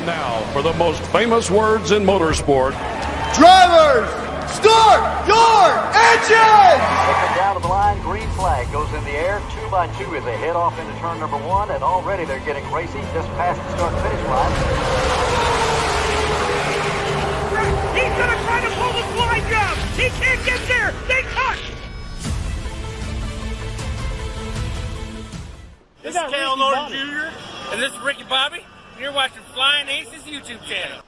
now for the most famous words in motorsport. Drivers, start your engines! Looking down to the line, green flag goes in the air. 2 by 2 as they head off into turn number 1, and already they're getting racy just past the start-finish line. He's gonna try to pull the slide job! He can't get there! They cut! This is Cal Norton Jr. and this is Ricky Bobby. You're watching Flying Aces YouTube channel.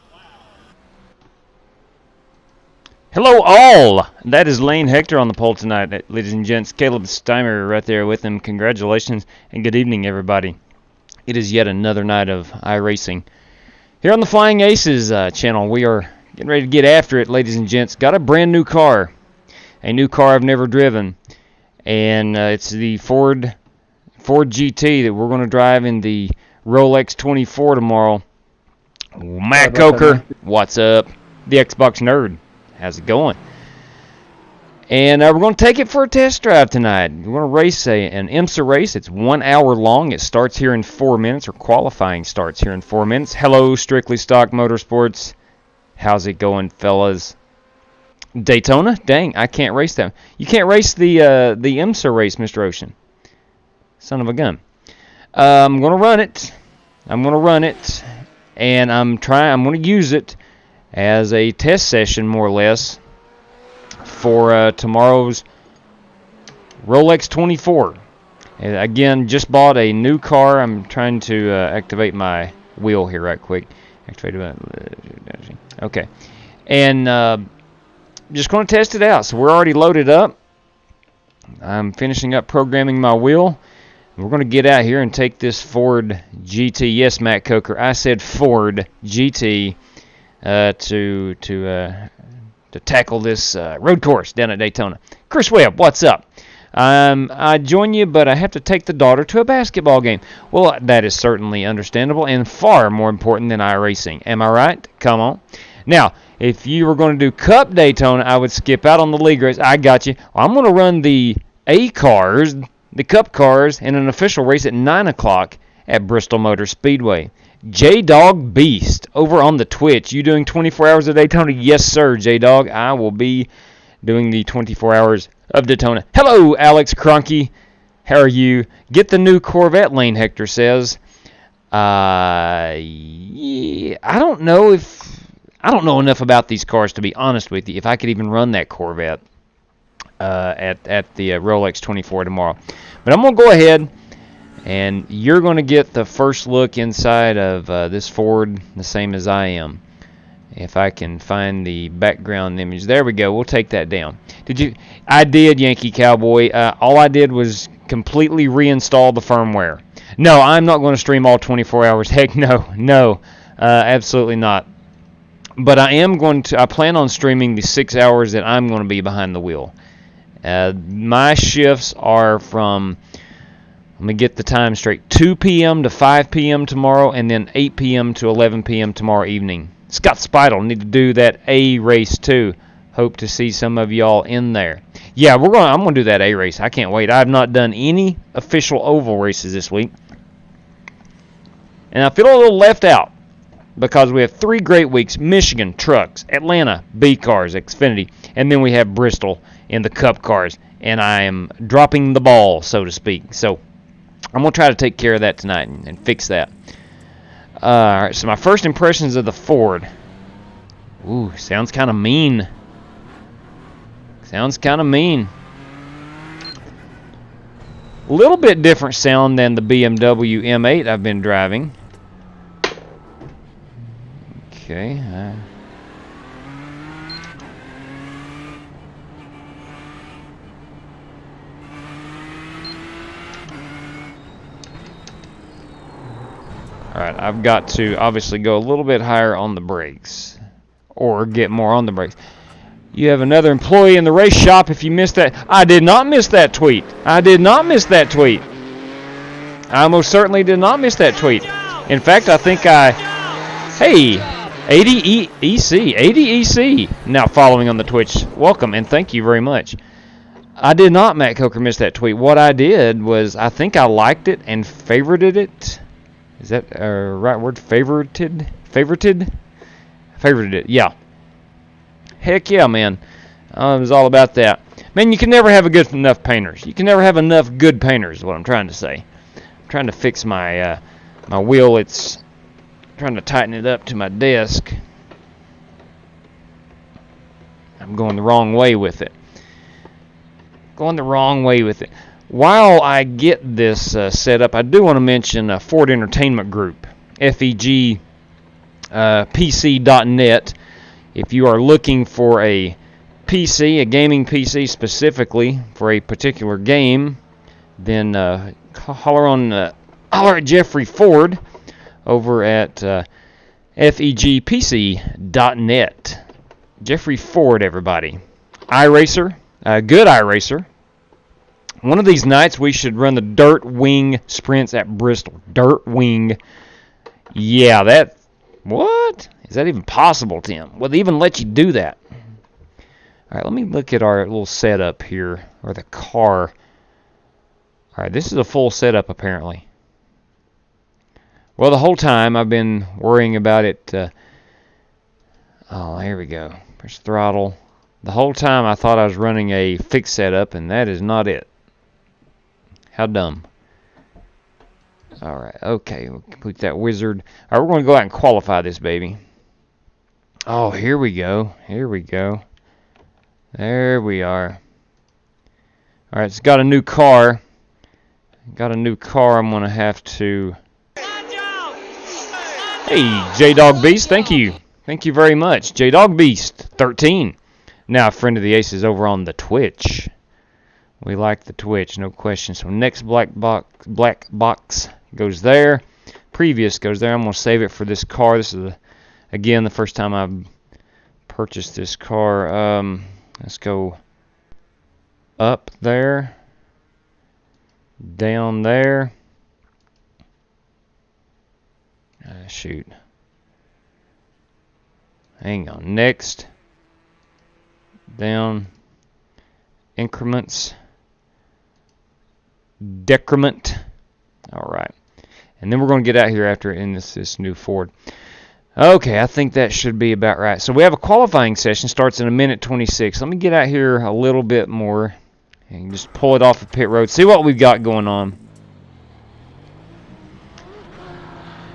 Hello all! That is Lane Hector on the pole tonight, ladies and gents. Caleb Steimer right there with him. Congratulations and good evening, everybody. It is yet another night of iRacing. Here on the Flying Aces channel, we are getting ready to get after it, ladies and gents. Got a brand new car. A new car I've never driven. And it's the Ford GT that we're going to drive in the Rolex 24 tomorrow. Matt Coker, what's up? The Xbox Nerd, how's it going? And we're going to take it for a test drive tonight. We're going to race an IMSA race. It's 1 hour long. It starts here in 4 minutes, or qualifying starts here in 4 minutes. Hello, Strictly Stock Motorsports. How's it going, fellas? Daytona? Dang, I can't race that. You can't race the IMSA race, Mr. Ocean. Son of a gun. I'm going to run it. And I'm going to use it as a test session, more or less, for tomorrow's Rolex 24. And again, just bought a new car. I'm trying to activate my wheel here right quick. Okay. And just going to test it out. So we're already loaded up. I'm finishing up programming my wheel. We're going to get out here and take this Ford GT. Yes, Matt Coker, I said Ford GT to tackle this road course down at Daytona. Chris Webb, what's up? I join you, but I have to take the daughter to a basketball game. Well, that is certainly understandable and far more important than iRacing. Am I right? Come on. Now, if you were going to do Cup Daytona, I would skip out on the league race. I got you. Well, I'm going to run the A cars, the Cup cars, in an official race at 9 o'clock at Bristol Motor Speedway. J-Dog Beast over on the Twitch. You doing 24 hours of Daytona? Yes, sir, J-Dog. I will be doing the 24 hours of Daytona. Hello, Alex Cronky. How are you? Get the new Corvette, Lane Hector says. Yeah, I don't know enough about these cars, to be honest with you, if I could even run that Corvette at the Rolex 24 tomorrow. But I'm going to go ahead, and you're going to get the first look inside of this Ford, the same as I am. If I can find the background image. There we go. We'll take that down. I did, Yankee Cowboy. All I did was completely reinstall the firmware. No, I'm not going to stream all 24 hours. Heck no. Absolutely not. But I plan on streaming the 6 hours that I'm going to be behind the wheel. My shifts are from, let me get the time straight, 2 p.m. to 5 p.m. tomorrow, and then 8 p.m. to 11 p.m. tomorrow evening. Scott Speidel, need to do that A race too. Hope to see some of y'all in there. Yeah, I'm going to do that A race. I can't wait. I have not done any official oval races this week. And I feel a little left out because we have 3 great weeks. Michigan, trucks. Atlanta, B cars, Xfinity. And then we have Bristol in the Cup cars. And I am dropping the ball, so to speak. So I'm going to try to take care of that tonight and fix that. All right, so my first impressions of the Ford. Ooh, sounds kind of mean. A little bit different sound than the BMW M8 I've been driving. Okay. Alright, I've got to obviously go a little bit higher on the brakes. Or get more on the brakes. You have another employee in the race shop if you missed that. I did not miss that tweet. I most certainly did not miss that tweet. In fact, I think hey, 80 EC, now following on the Twitch. Welcome and thank you very much. I did not, Matt Coker, miss that tweet. What I did was I think I liked it and favorited it. Is that right word? Favorited? Favorited it, yeah. Heck yeah, man. It was all about that. Man, you can never have good enough painters. You can never have enough good painters is what I'm trying to say. I'm trying to fix my my wheel. It's trying to tighten it up to my desk. I'm going the wrong way with it. While I get this set up, I do want to mention Ford Entertainment Group, FEG PC.net. If you are looking for a PC, a gaming PC specifically for a particular game, then holler at Jeffrey Ford over at FEGPC.net. Jeffrey Ford, everybody. iRacer, good iRacer. One of these nights we should run the Dirt Wing Sprints at Bristol. Dirt Wing. Yeah, what? Is that even possible, Tim? Will they even let you do that? All right, let me look at our little setup here, or the car. All right, this is a full setup, apparently. Well, the whole time I've been worrying about it. Oh, here we go. Press throttle. The whole time I thought I was running a fixed setup, and that is not it. How dumb. All right, okay, we'll complete that wizard. All right, we're going to go out and qualify this baby. Oh, here we go. There we are. All right, it's got a new car. I'm going to have to... Hey, J-Dog Beast, thank you. Thank you very much. J-Dog Beast, 13. Now a friend of the Aces over on the Twitch. We like the Twitch, no question. So next black box goes there. Previous goes there. I'm going to save it for this car. This is, again, the first time I've purchased this car. Let's go up there. Down there. Shoot. Hang on. Next. Down. Increments. Decrement. Alright. And then we're going to get out here after in this new Ford. Okay, I think that should be about right. So we have a qualifying session. Starts in a minute 26. Let me get out here a little bit more. And just pull it off the pit road. See what we've got going on.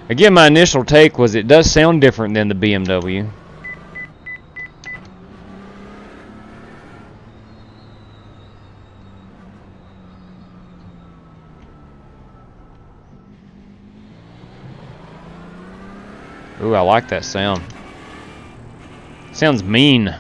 Again, my initial take was it does sound different than the BMW. Ooh, I like that sound. Sounds mean.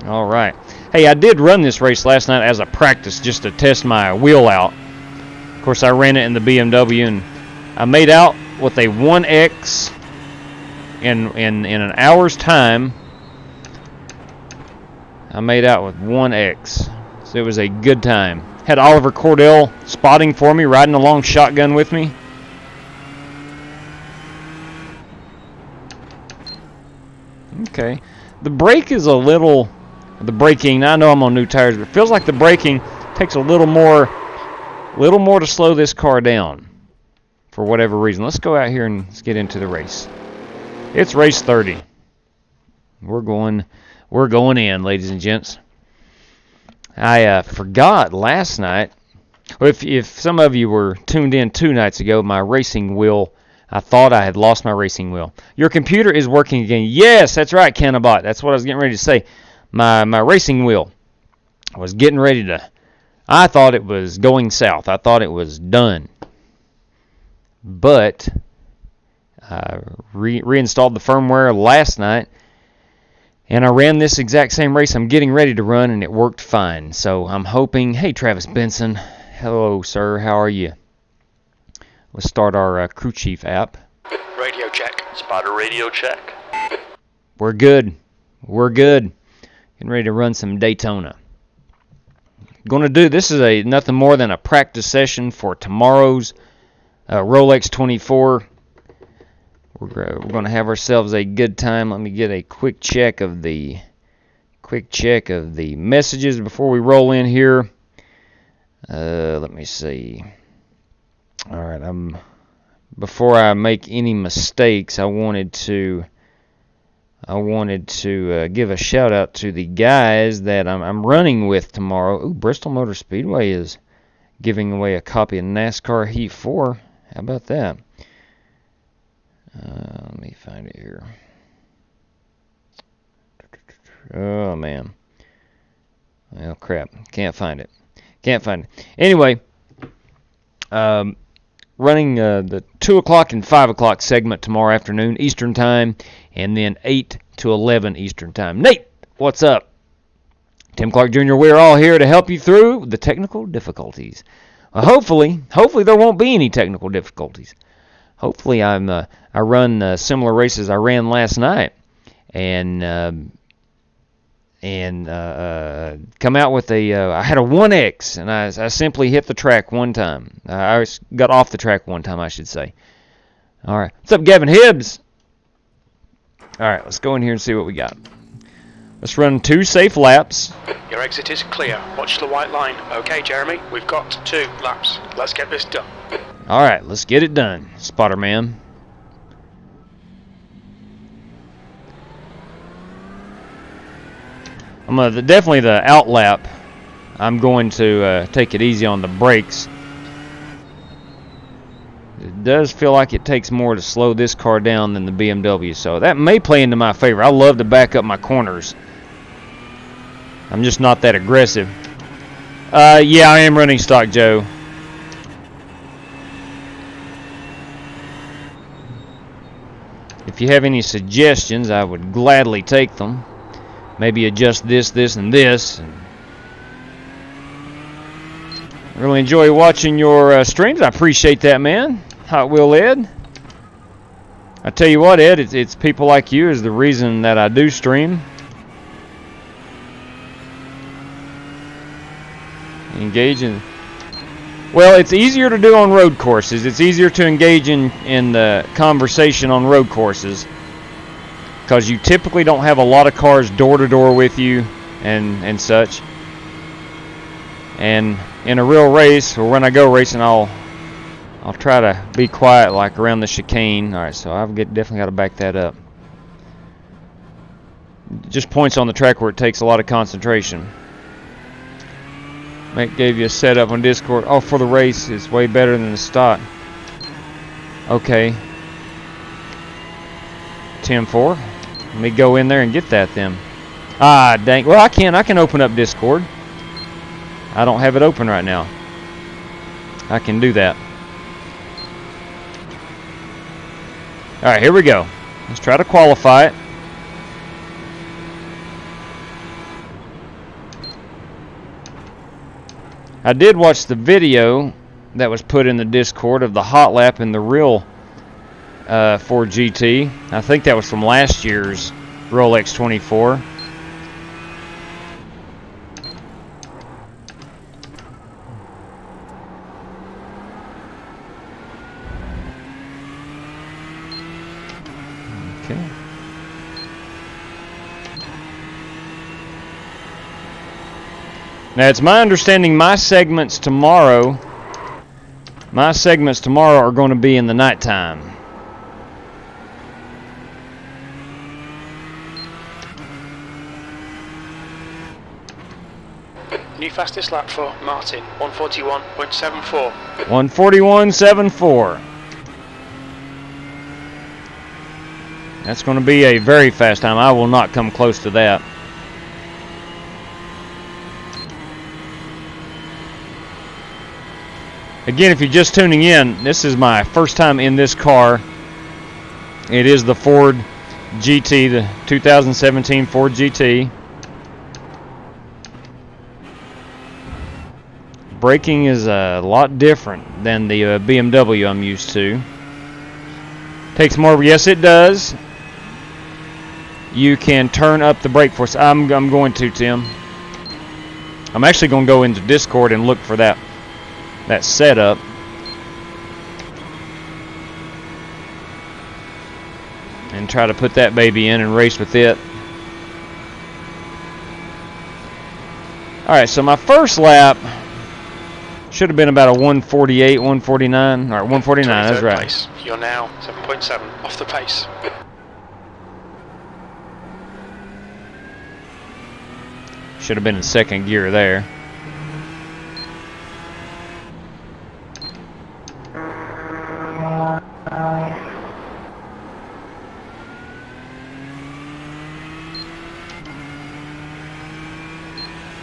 All right. Hey, I did run this race last night as a practice just to test my wheel out. Of course, I ran it in the BMW, and I made out with a 1X in an hour's time. I made out with 1X. So it was a good time. Had Oliver Cordell spotting for me, riding along shotgun with me. Okay. The brake is a little... The braking, I know I'm on new tires, but it feels like the braking takes a little more to slow this car down for whatever reason. Let's go out here and let's get into the race. It's race 30. We're going in, ladies and gents. I forgot last night. If some of you were tuned in 2 nights ago, my racing wheel, I thought I had lost my racing wheel. Your computer is working again. Yes, that's right, Canabot. That's what I was getting ready to say. My racing wheel was getting ready to... I thought it was going south. I thought it was done. But I reinstalled the firmware last night, and I ran this exact same race I'm getting ready to run, and it worked fine. So I'm hoping... Hey, Travis Benson. Hello, sir. How are you? Let's start our crew chief app. Radio check. Spotter radio check. We're good. We're good. Getting ready to run some Daytona. Going to do, this is nothing more than a practice session for tomorrow's Rolex 24. We're going to have ourselves a good time. Let me get a quick check of the messages before we roll in here. Let me see. All right, before I make any mistakes, I wanted to give a shout out to the guys that I'm running with tomorrow. Ooh, Bristol Motor Speedway is giving away a copy of NASCAR Heat 4. How about that? Let me find it here. Oh, man. Well, crap. Can't find it. Anyway, running the 2 o'clock and 5 o'clock segment tomorrow afternoon Eastern Time, and then 8 to 11 Eastern Time. Nate, what's up? Tim Clark Jr., we're all here to help you through the technical difficulties. Hopefully there won't be any technical difficulties. Hopefully I run similar races I ran last night, and come out with I had a 1X, and I simply hit the track one time. I got off the track one time, I should say. All right. What's up, Gavin Hibbs? All right, let's go in here and see what we got. Let's run 2 safe laps. Your exit is clear. Watch the white line. Okay, Jeremy, we've got 2 laps. Let's get this done. All right, let's get it done, Spotter Man. I'm definitely the out lap. I'm going to take it easy on the brakes. It does feel like it takes more to slow this car down than the BMW, so that may play into my favor. I love to back up my corners. I'm just not that aggressive. Yeah, I am running stock, Joe. If you have any suggestions, I would gladly take them. Maybe adjust this, and this. I really enjoy watching your streams. I appreciate that, man. Hot Wheel Ed. I tell you what, Ed, it's people like you is the reason that I do stream. Engage in... Well, it's easier to do on road courses. It's easier to engage in the conversation on road courses, because you typically don't have a lot of cars door to door with you and such. And in a real race, or when I go racing, I'll try to be quiet, like around the chicane. All right, so I've definitely got to back that up. Just points on the track where it takes a lot of concentration. Mick gave you a setup on Discord. Oh, for the race, it's way better than the stock. Okay. 10-4. Let me go in there and get that then. Ah, dang. Well, I can open up Discord. I don't have it open right now. I can do that. All right, here we go. Let's try to qualify it. I did watch the video that was put in the Discord of the hot lap in the real Ford GT. I think that was from last year's Rolex 24. Okay. Now, it's my understanding my segments tomorrow are going to be in the nighttime. New fastest lap for Martin, 141.74. 141.74. That's going to be a very fast time. I will not come close to that. Again, if you're just tuning in, this is my first time in this car. It is the Ford GT, the 2017 Ford GT. Braking is a lot different than the BMW I'm used to. Takes more, yes it does. You can turn up the brake force. I'm going to, Tim. I'm actually going to go into Discord and look for that setup. And try to put that baby in and race with it. Alright, so my first lap, Should have been about a 148, 149. All right, 149. That's 23rd right. place. You're now 7.7 off the pace. Should have been in second gear there.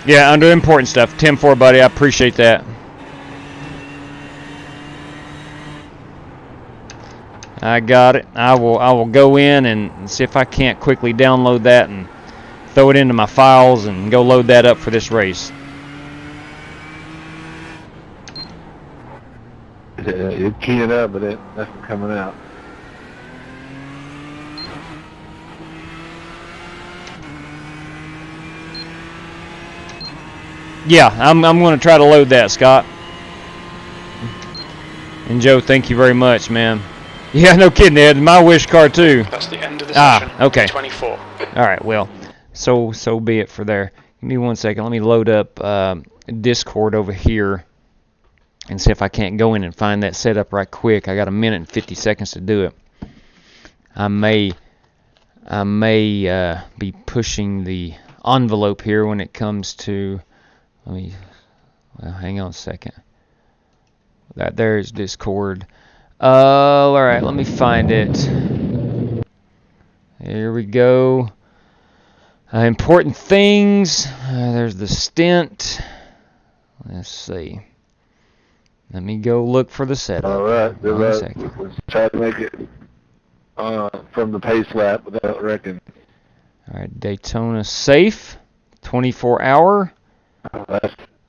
Yeah, under important stuff. 10-4, buddy. I appreciate that. I got it. I will go in and see if I can't quickly download that and throw it into my files and go load that up for this race. Yeah, you're keying it up, but that's coming out. Yeah, I'm going to try to load that, Scott. And Joe, thank you very much, man. Yeah, no kidding, Ed. My wish car too. That's the end of the session. Okay. 24. All right, well, so be it for there. Give me 1 second. Let me load up Discord over here and see if I can't go in and find that setup right quick. I got a minute and 50 seconds to do it. I may be pushing the envelope here when it comes to. Well, hang on a second. There's Discord. All right, let me find it. Here we go. Important things. There's the stint. Let's see. Let me go look for the setup. All right, One second. let's try to make it from the pace lap without wrecking. All right, Daytona safe. 24-hour.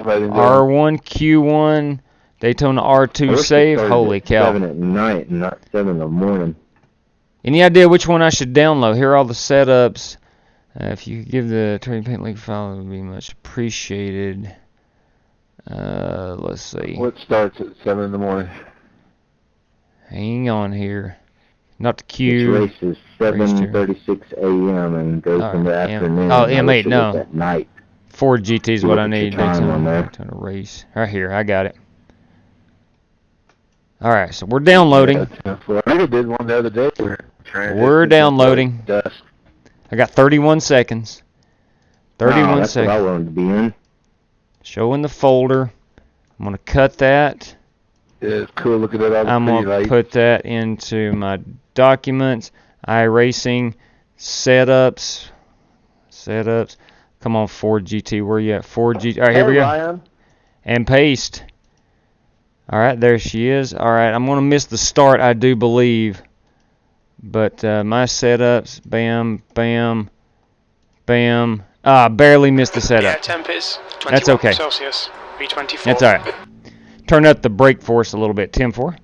R1, Q1, Daytona R2 save. Holy cow. 7 at night, not 7 in the morning. Any idea which one I should download? Here are all the setups. If you could give the Trading Paint link file, it would be much appreciated. Let's see. What starts at 7 in the morning? Hang on here. Not the Q. This race is 7:36 a.m. and goes from the afternoon. Oh, M8, no. At night. Ford GT is what I need. Daytona race. Right here, I got it. All right, so we're downloading. I did one the other day. We're downloading. I got 31 seconds. 31 that's seconds. what I wanted to be in. Showing the folder. I'm going to cut that. Yeah, it's cool looking at all the I'm pretty going to lights. put that into my documents. iRacing. Setups. Come on, Ford GT. Where you at? Ford GT. All right, here we go. Ryan. And paste. All right, there she is. All right, I'm going to miss the start, I do believe. But my setups, bam, bam, bam. Barely missed the setup. Yeah, temp is 21 That's okay. Celsius. B24. That's all right. Turn up the brake force a little bit. 10-4.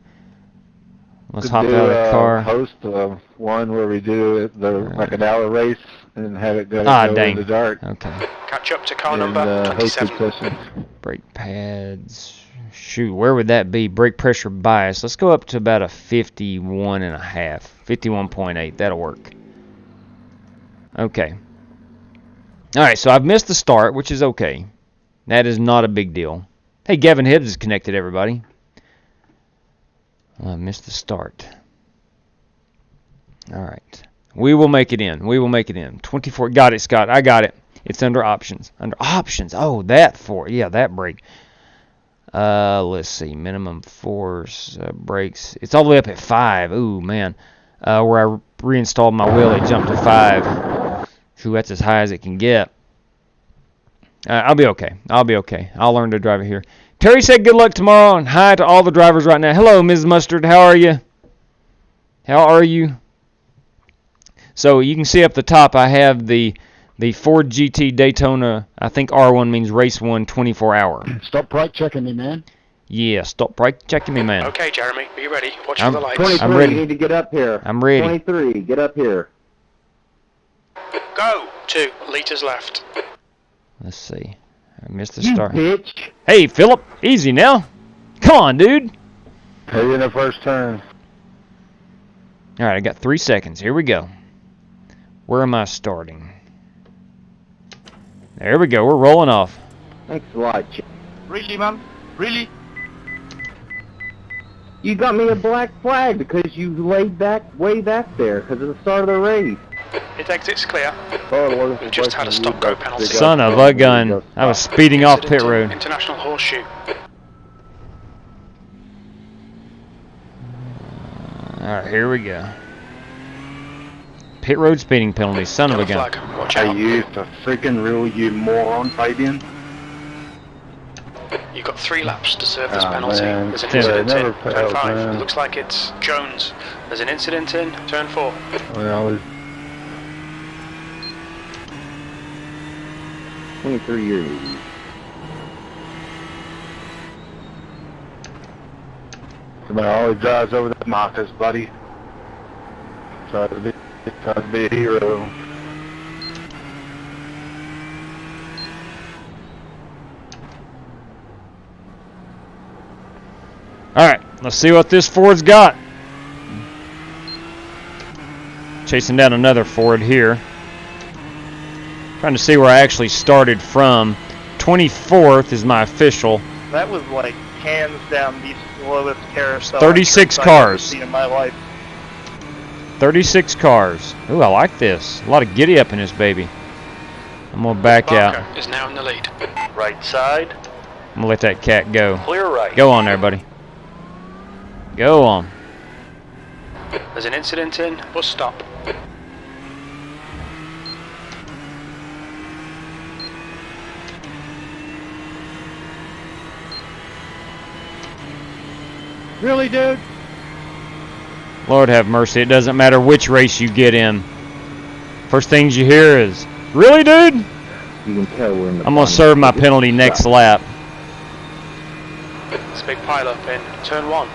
Let's hop out of the car. Host one where we do like an hour race and have it go dang. in the dark. Okay. Catch up to car And number hosted 27. sessions. Brake pads. Shoot, where would that be? Brake pressure bias. Let's go up to about a 51.5. 51.8. That'll work. Okay. All right, so I've missed the start, which is okay. That is not a big deal. Hey, Gavin Hibbs is connected, everybody. I missed the start. All right. We will make it in. 24. Got it, Scott. I got it. It's under options. Under options. Oh, that brake. Let's see. Minimum force brakes. It's all the way up at 5. Ooh, man. Where I reinstalled my wheel, it jumped to 5. Ooh, that's as high as it can get. I'll be okay. I'll learn to drive it here. Terry said good luck tomorrow, and hi to all the drivers right now. Hello, Ms. Mustard. How are you? So you can see up the top I have the Ford GT Daytona, I think R1 means race 1, 24-hour. Stop brake checking me, man. Yeah, stop brake checking me, man. Okay, Jeremy, are you ready? Watch I'm- for the lights. 23, I'm ready. you need to get up here. I'm ready. 23, get up here. Go! 2 litres left. Let's see. I missed the You start. bitch. Hey, Philip, easy now. Come on, dude. Hey, in the first turn. All right, I got 3 seconds. Here we go. Where am I starting? There we go. We're rolling off. Thanks a lot, Ch- Really, man? Really? You got me a black flag because you laid back way back there because of the start of the race. It exits clear. Oh, We've just had a stop-go penalty. Son of a gun. I was speeding off pit road. International Horseshoe. Alright, here we go. Pit road speeding penalty, son of a gun. Flag. Watch I out. used a freaking rule, you moron, Fabian. You've got 3 laps to serve this Oh, penalty. man. There's an Yeah, incident never in turn fails, 5. man. It looks like it's Jones. There's an incident in turn 4. Well, 23 years. somebody always drives over the Marcus, buddy. Try to be a hero. Alright, let's see what this Ford's got. Chasing down another Ford here. Trying to see where I actually started from. 24th is my official. That was like hands down the slowest carousel 36 I've cars. seen in my life. 36 cars. Ooh, I like this. A lot of giddy up in this baby. I'm going to back out. Barker is now in the lead. Right side, I'm going to let that cat go. clear right. Go on there, buddy. Go on. There's an incident in bus stop. Really, dude? Lord have mercy. It doesn't matter which race you get in. First things you hear is, really, dude? You can tell we're in the I'm going to serve my penalty next lap. There's a big pile up in turn 1.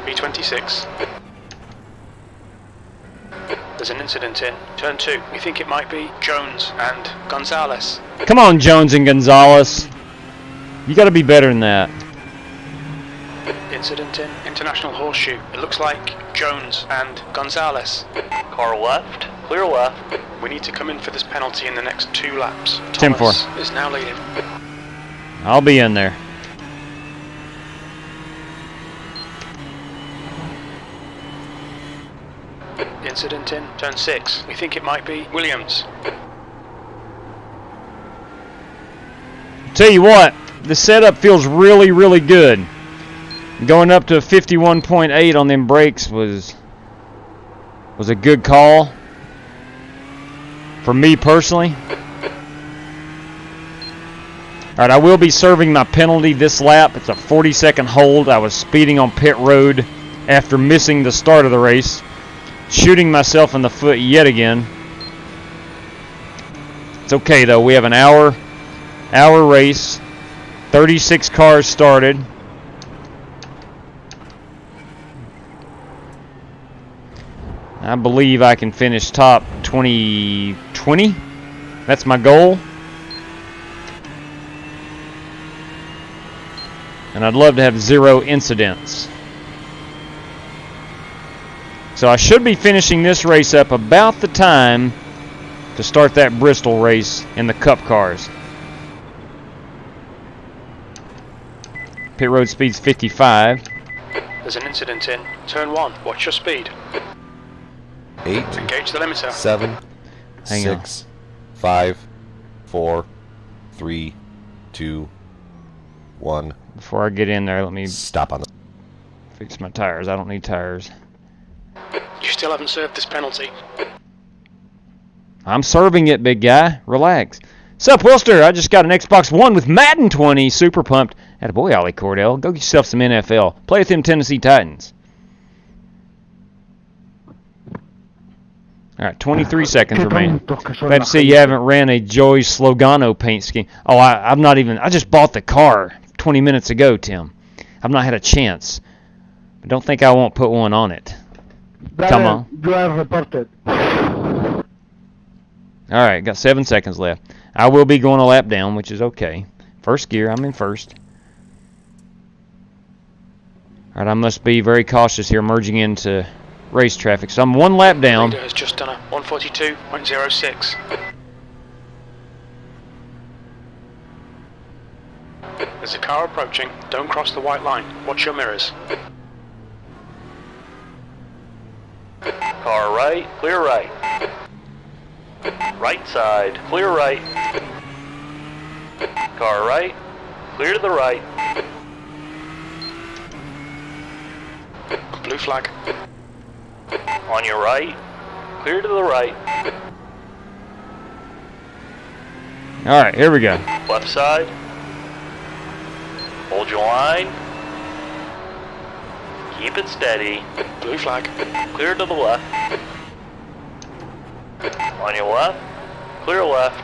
B26. There's an incident in turn 2. We think it might be Jones and Gonzalez. Come on, Jones and Gonzalez. You got to be better than that. Incident in International Horseshoe. It looks like Jones and Gonzalez. Car left, clear left. We need to come in for this penalty in the next 2 laps. 10-4. Thomas is now leading. I'll be in there. Incident in turn 6. We think it might be Williams. Tell you what, the setup feels really, really good. Going up to 51.8 on them brakes was a good call for me personally. Alright, I will be serving my penalty this lap. It's a 40-second hold. I was speeding on pit road after missing the start of the race. Shooting myself in the foot yet again. It's okay though. We have an hour race. 36 cars started. I believe I can finish top 20. That's my goal. And I'd love to have 0 incidents. So I should be finishing this race up about the time to start that Bristol race in the Cup cars. Pit road speed's 55. There's an incident in turn 1. Watch your speed. 8, Engage the limiter. 7, Hang 6, 5, 4, 3, 2, 1. Before I get in there, let me Stop on the. fix my tires. I don't need tires. You still haven't served this penalty. I'm serving it, big guy. Relax. Sup, Wilster? I just got an Xbox One with Madden 20. Super pumped. Attaboy, Ollie Cordell. Go get yourself some NFL. Play with them Tennessee Titans. All right, 23 seconds remaining. Glad to see you haven't ran a Joey Slogano paint scheme. Oh, I'm not even. I just bought the car 20 minutes ago, Tim. I've not had a chance. I don't think I won't put one on it. Come on. You are reported. All right, got 7 seconds left. I will be going a lap down, which is okay. First gear, I'm in first. All right, I must be very cautious here, merging into race traffic. So I'm 1 lap down. Leader has just done a 142.06. car approaching. Don't cross the white line. Watch your mirrors. Car right, clear right. Right side, clear right. Car right, clear to the right. Blue flag. On your right, clear to the right. Alright, here we go. Left side. Hold your line. Keep it steady. Blue flag. Clear to the left. On your left, clear left.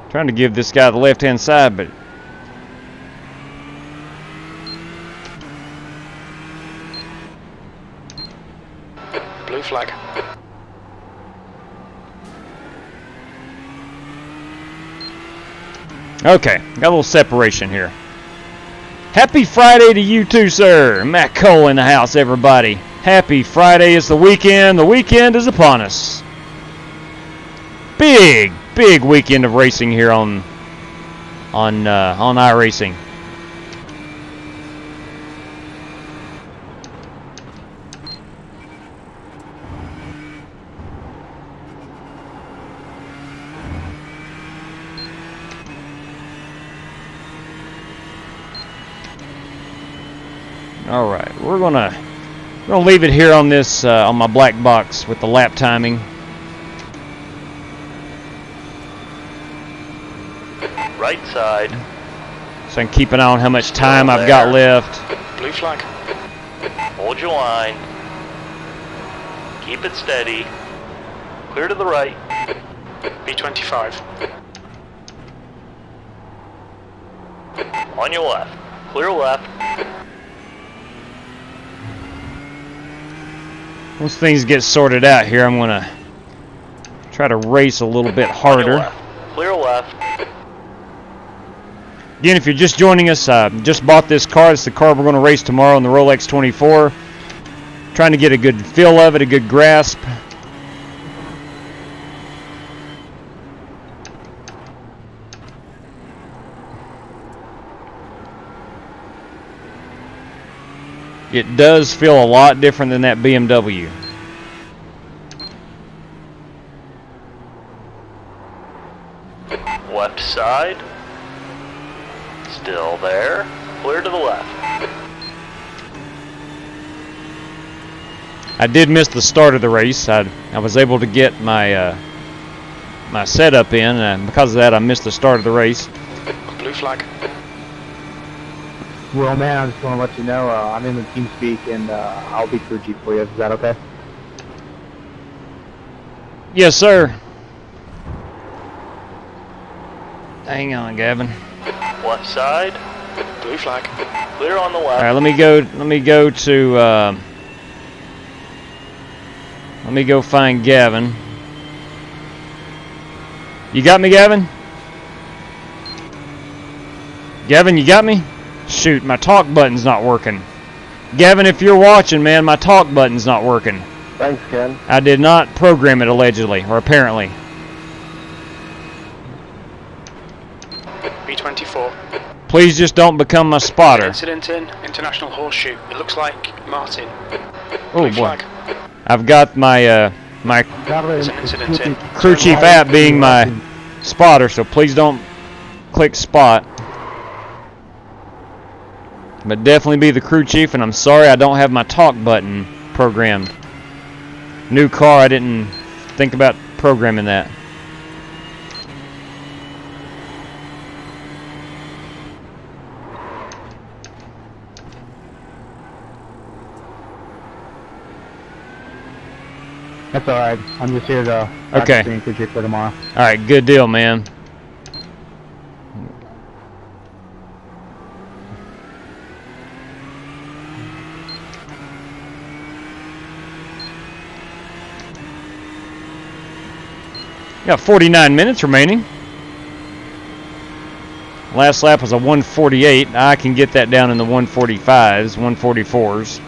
Trying to give this guy the left-hand side, but Blue flag. okay, got a little separation here. Happy Friday to you too, sir. Matt Cole in the house, everybody. Happy Friday. It's the weekend. The weekend is upon us. Big weekend of racing here on iRacing. All right, we're gonna leave it here on this on my black box with the lap timing. Right side. So I can keep an eye on how much time I've got left. Blue flag. Hold your line. Keep it steady. Clear to the right. B25. On your left. Clear left. Once things get sorted out here, I'm gonna try to race a little bit On your harder. left. Clear left. Again, if you're just joining us, just bought this car. It's the car we're going to race tomorrow in the Rolex 24. Trying to get a good feel of it, a good grasp. It does feel a lot different than that BMW. Left side. Still there. Clear to the left. I did miss the start of the race. I was able to get my my setup in, and because of that, I missed the start of the race. Blue flag. Well, man, I just want to let you know I'm in the team speak, and I'll be crew chief for you. Is that okay? Yes, sir. Hang on, Gavin. Left side. Blue flag. Clear on the All left. right, let me go to let me go find Gavin. You got me, Gavin? Gavin, you got me? Shoot, my talk button's not working. Gavin, if you're watching, man, my talk button's not working. Thanks, Ken. I did not program it, allegedly, or apparently. B24. Please just don't become my spotter. Incident in International Horseshoe. It looks like Martin. Oh Blue boy. flag. I've got my my There's an incident in. crew chief app being my spotter, so please don't click spot. But definitely be the crew chief, and I'm sorry I don't have my talk button programmed. New car, I didn't think about programming that. That's all right. I'm just here to Okay. being crew chief for tomorrow. All right, good deal, man. Got 49 minutes remaining. Last lap was a 1:48. I can get that down in the 1:45s, 1:44s.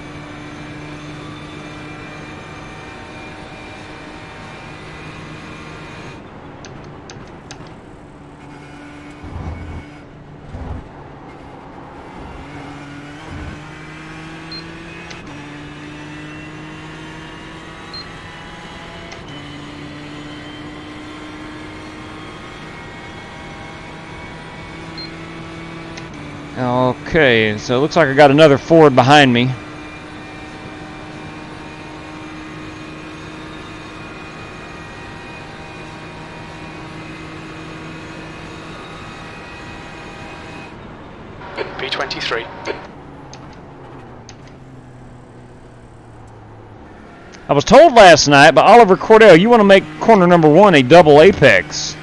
Okay, so it looks like I got another Ford behind me. P23. I was told last night by Oliver Cordell, you want to make corner number 1 a double apex.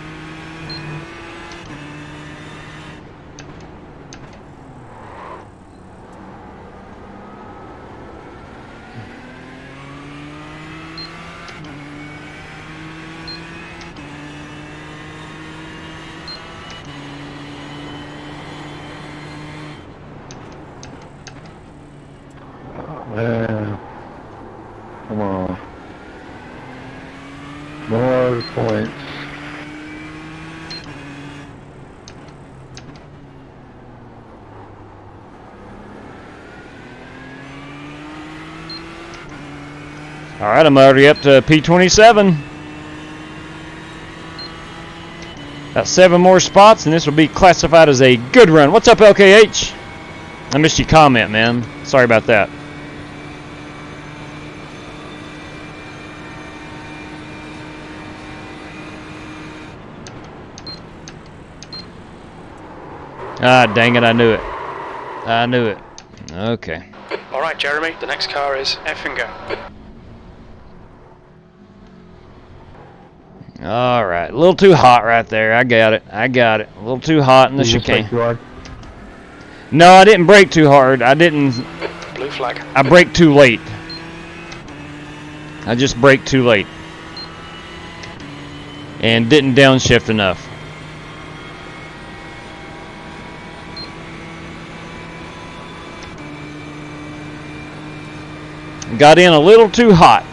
Come on. More points. All right, I'm already up to P27. Got 7 more spots, and this will be classified as a good run. What's up, LKH? I missed your comment, man. Sorry about that. Ah, dang it, I knew it. I knew it. Okay. All right, Jeremy, the next car is Effinger. All right, a little too hot right there. I got it. A little too hot in the chicane. No, I didn't brake too hard. I didn't. Blue flag. I braked too late. I just braked too late. And didn't downshift enough. Got in a little too hot.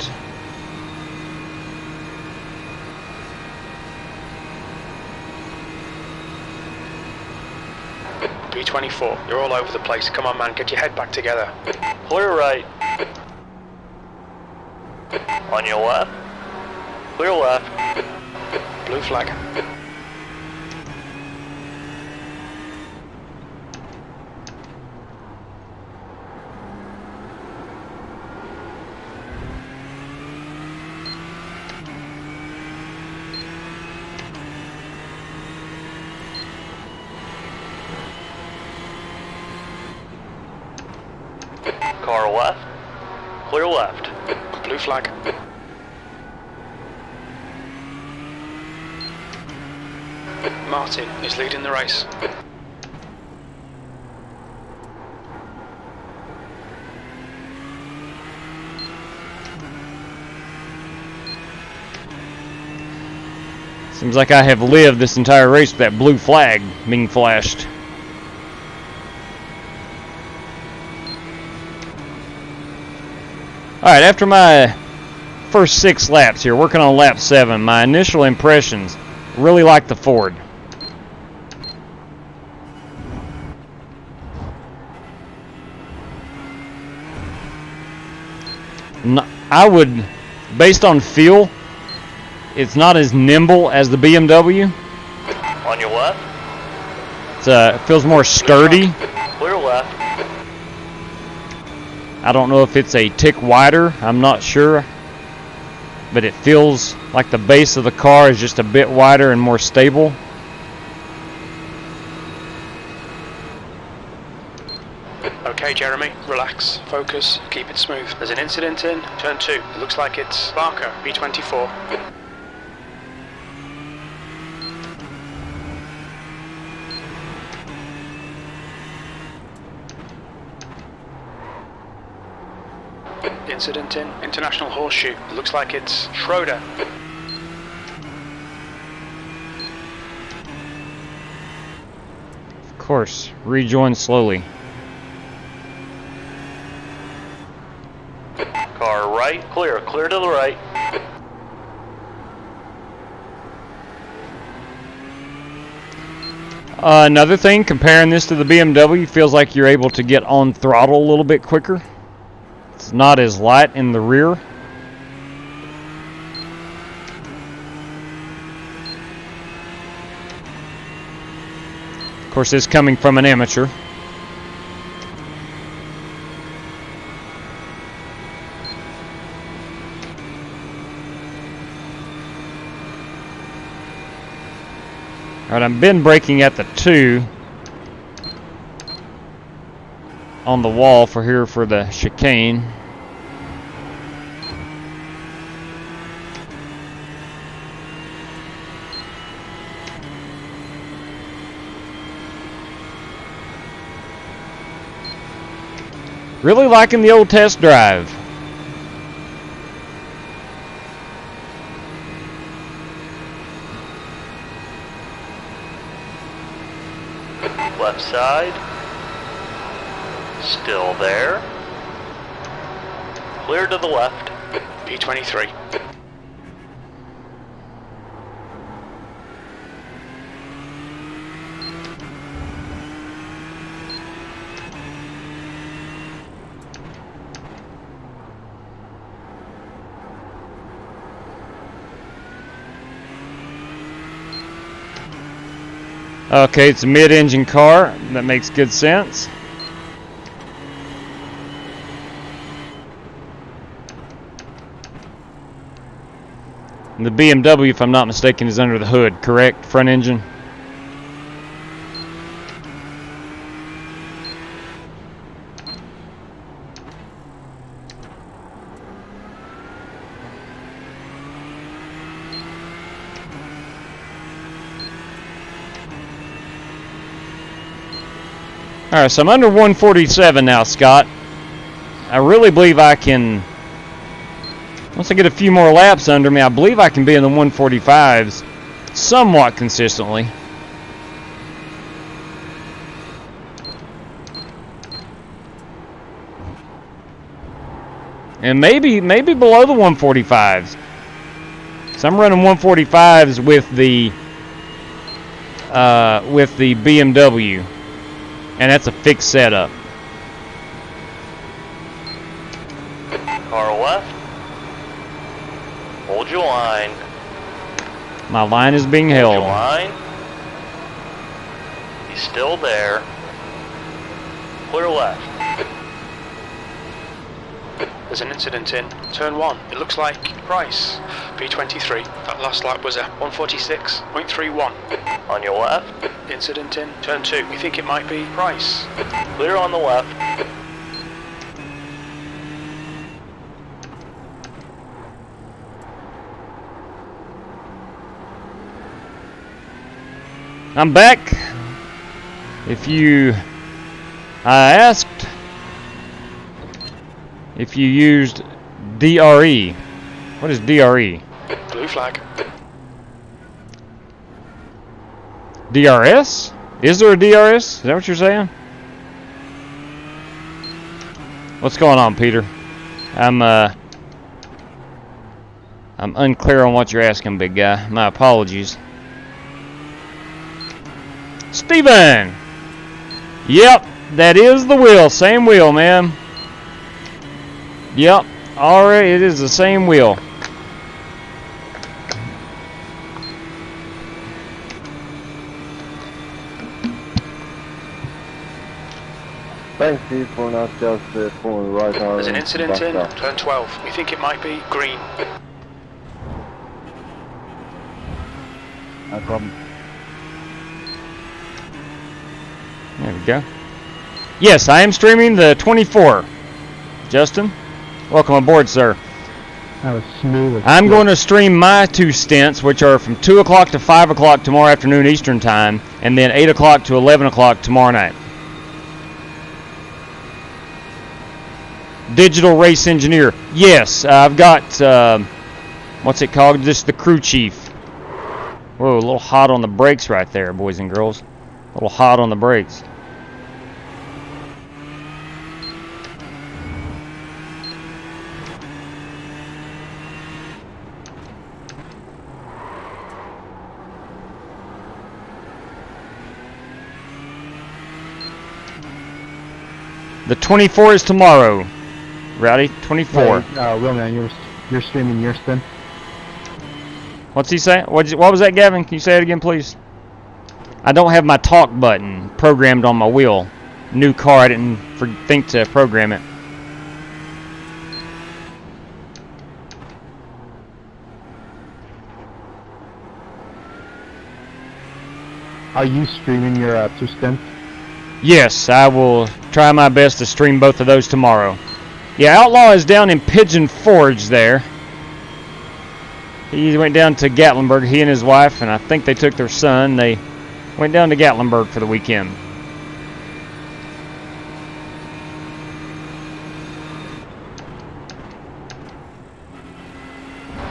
P24, you're all over the place. Come on, man, get your head back together. Clear right. On your left. Clear left. Blue flag. Car left. Clear left. Blue flag. Martin is leading the race. Seems like I have lived this entire race with that blue flag being flashed. Alright, after my first 6 laps here, working on lap 7, my initial impressions, really like the Ford. I would, based on feel, it's not as nimble as the BMW. On your left. It feels more sturdy. Clear left. I don't know if it's a tick wider, I'm not sure. But it feels like the base of the car is just a bit wider and more stable. Okay, Jeremy, relax, focus, keep it smooth. There's an incident in turn 2. It looks like it's Barker, B24. Incident in International Horseshoe. It looks like it's Schroeder. Of course, rejoin slowly. Car right. Clear. Clear to the right. Another thing, comparing this to the BMW, feels like you're able to get on throttle a little bit quicker. It's not as light in the rear. Of course, this coming from an amateur. All right, I've been braking at the 2 on the wall for here for the chicane. Really liking the old test drive. Left side. Still there. Clear to the left. P23. Okay, it's a mid-engine car. That makes good sense. And the BMW, if I'm not mistaken, is under the hood, correct? Front engine? Alright, so I'm under 147 now, Scott. I really believe I can, once I get a few more laps under me, I believe I can be in the 145s somewhat consistently. And maybe below the 145s. So I'm running 145s with the BMW. And that's a fixed setup. Car left. Hold your line. My line is being Hold held. your line. He's still there. Clear left. There's an incident in turn 1. It looks like Price. P23. That last lap was a 146.31. On your left. Incident in turn 2. We think it might be Price. Clear on the left. I'm back. I asked if you used DRE. What is DRE? Blue flag. DRS? Is there a DRS? Is that what you're saying? What's going on, Peter? I'm unclear on what you're asking, big guy. My apologies. Steven! Yep, that is the wheel. Same wheel, man. Yep, alright, it is the same wheel. Thanks, Steve, for not just pulling the right arm. There's an incident in turn 12. We think it might be green. No problem. There we go. Yes, I am streaming the 24. Justin, welcome aboard, sir. That was smooth. I'm going to stream my 2 stints, which are from 2 o'clock to 5 o'clock tomorrow afternoon Eastern Time, and then 8 o'clock to 11 o'clock tomorrow night. Digital Race Engineer. Yes, I've got, what's it called? Just the crew chief. Whoa, a little hot on the brakes right there, boys and girls. A little hot on the brakes. The 24 is tomorrow. Rowdy, 24. Hey, Willman, you're streaming your spin? What's he saying? What was that, Gavin? Can you say it again, please? I don't have my talk button programmed on my wheel. New car, I didn't think to program it. Are you streaming your 2 stints? Yes, I will try my best to stream both of those tomorrow. Yeah, Outlaw is down in Pigeon Forge there. He went down to Gatlinburg, he and his wife, and I think they took their son. They went down to Gatlinburg for the weekend.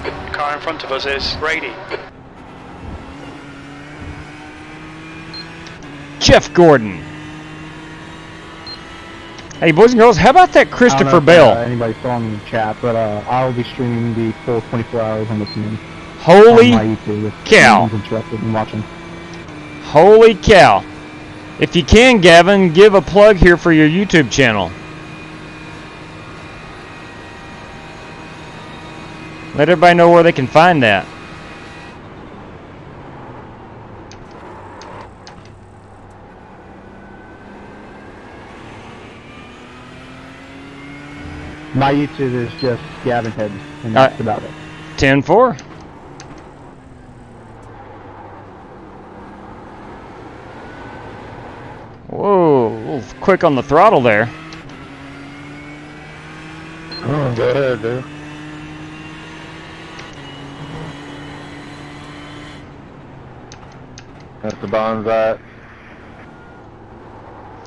The car in front of us is Brady. Jeff Gordon. Hey, boys and girls, how about that Christopher Bell? Anybody saw in the chat, but I'll be streaming the full 24 hours on this evening. Holy on my YouTube, if cow. anyone's interested in watching. Holy cow. If you can, Gavin, give a plug here for your YouTube channel. Let everybody know where they can find that. My YouTube is just Gavin Head, and that's about it. 10-4. Whoa, a little quick on the throttle there. Oh, go ahead, dude. That's the bonds at.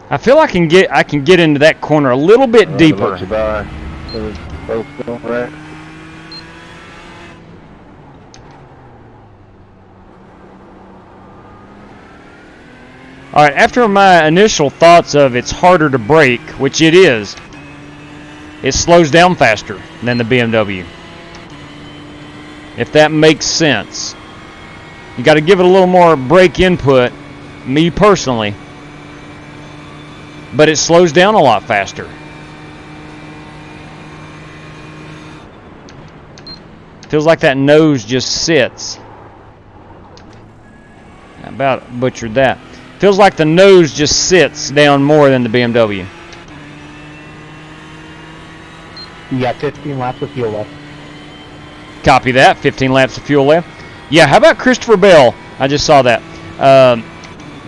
I feel I can get into that corner a little bit deeper. Right. All right, after my initial thoughts of it's harder to brake, which it is, it slows down faster than the BMW. If that makes sense. You got to give it a little more brake input, me personally, but it slows down a lot faster. Feels like that nose just sits. I about butchered that. Feels like the nose just sits down more than the BMW. You got 15 laps of fuel left. Copy that. 15 laps of fuel left. Yeah, how about Christopher Bell? I just saw that.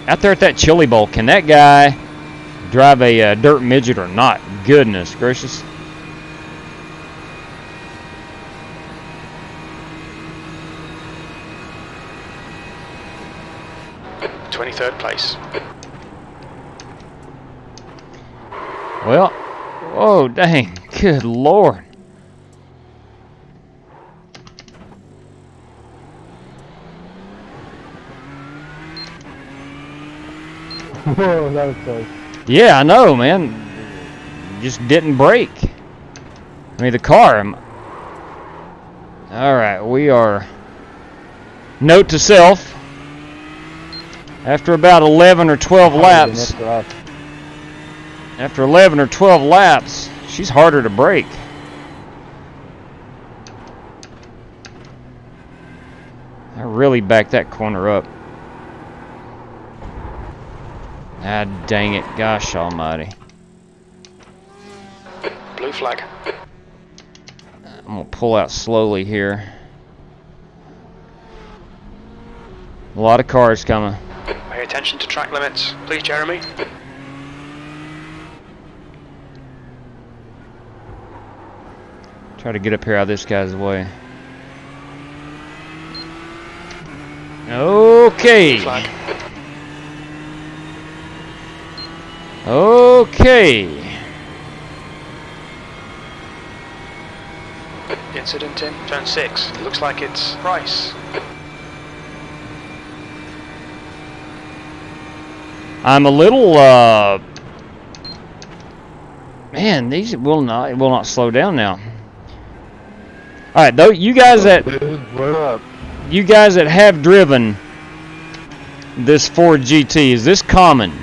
Out there at that Chili Bowl, can that guy drive a dirt midget or not? Goodness gracious. Third place. Well, oh dang, good Lord. Whoa, that was close. Yeah, I know, man. Just didn't brake. I mean, the car. All right, we are. Note to self. After about 11 or 12 laps, after 11 or 12 laps, she's harder to brake. I really backed that corner up. Ah, dang it. Gosh almighty. Blue flag. I'm going to pull out slowly here. A lot of cars coming. Pay attention to track limits, please, Jeremy. Try to get up here out of this guy's way. Okay. Flag. Okay. Incident in turn 6. It looks like it's Price. I'm a little man, these will not slow down now. All right, though, you guys that have driven this Ford GT, is this common?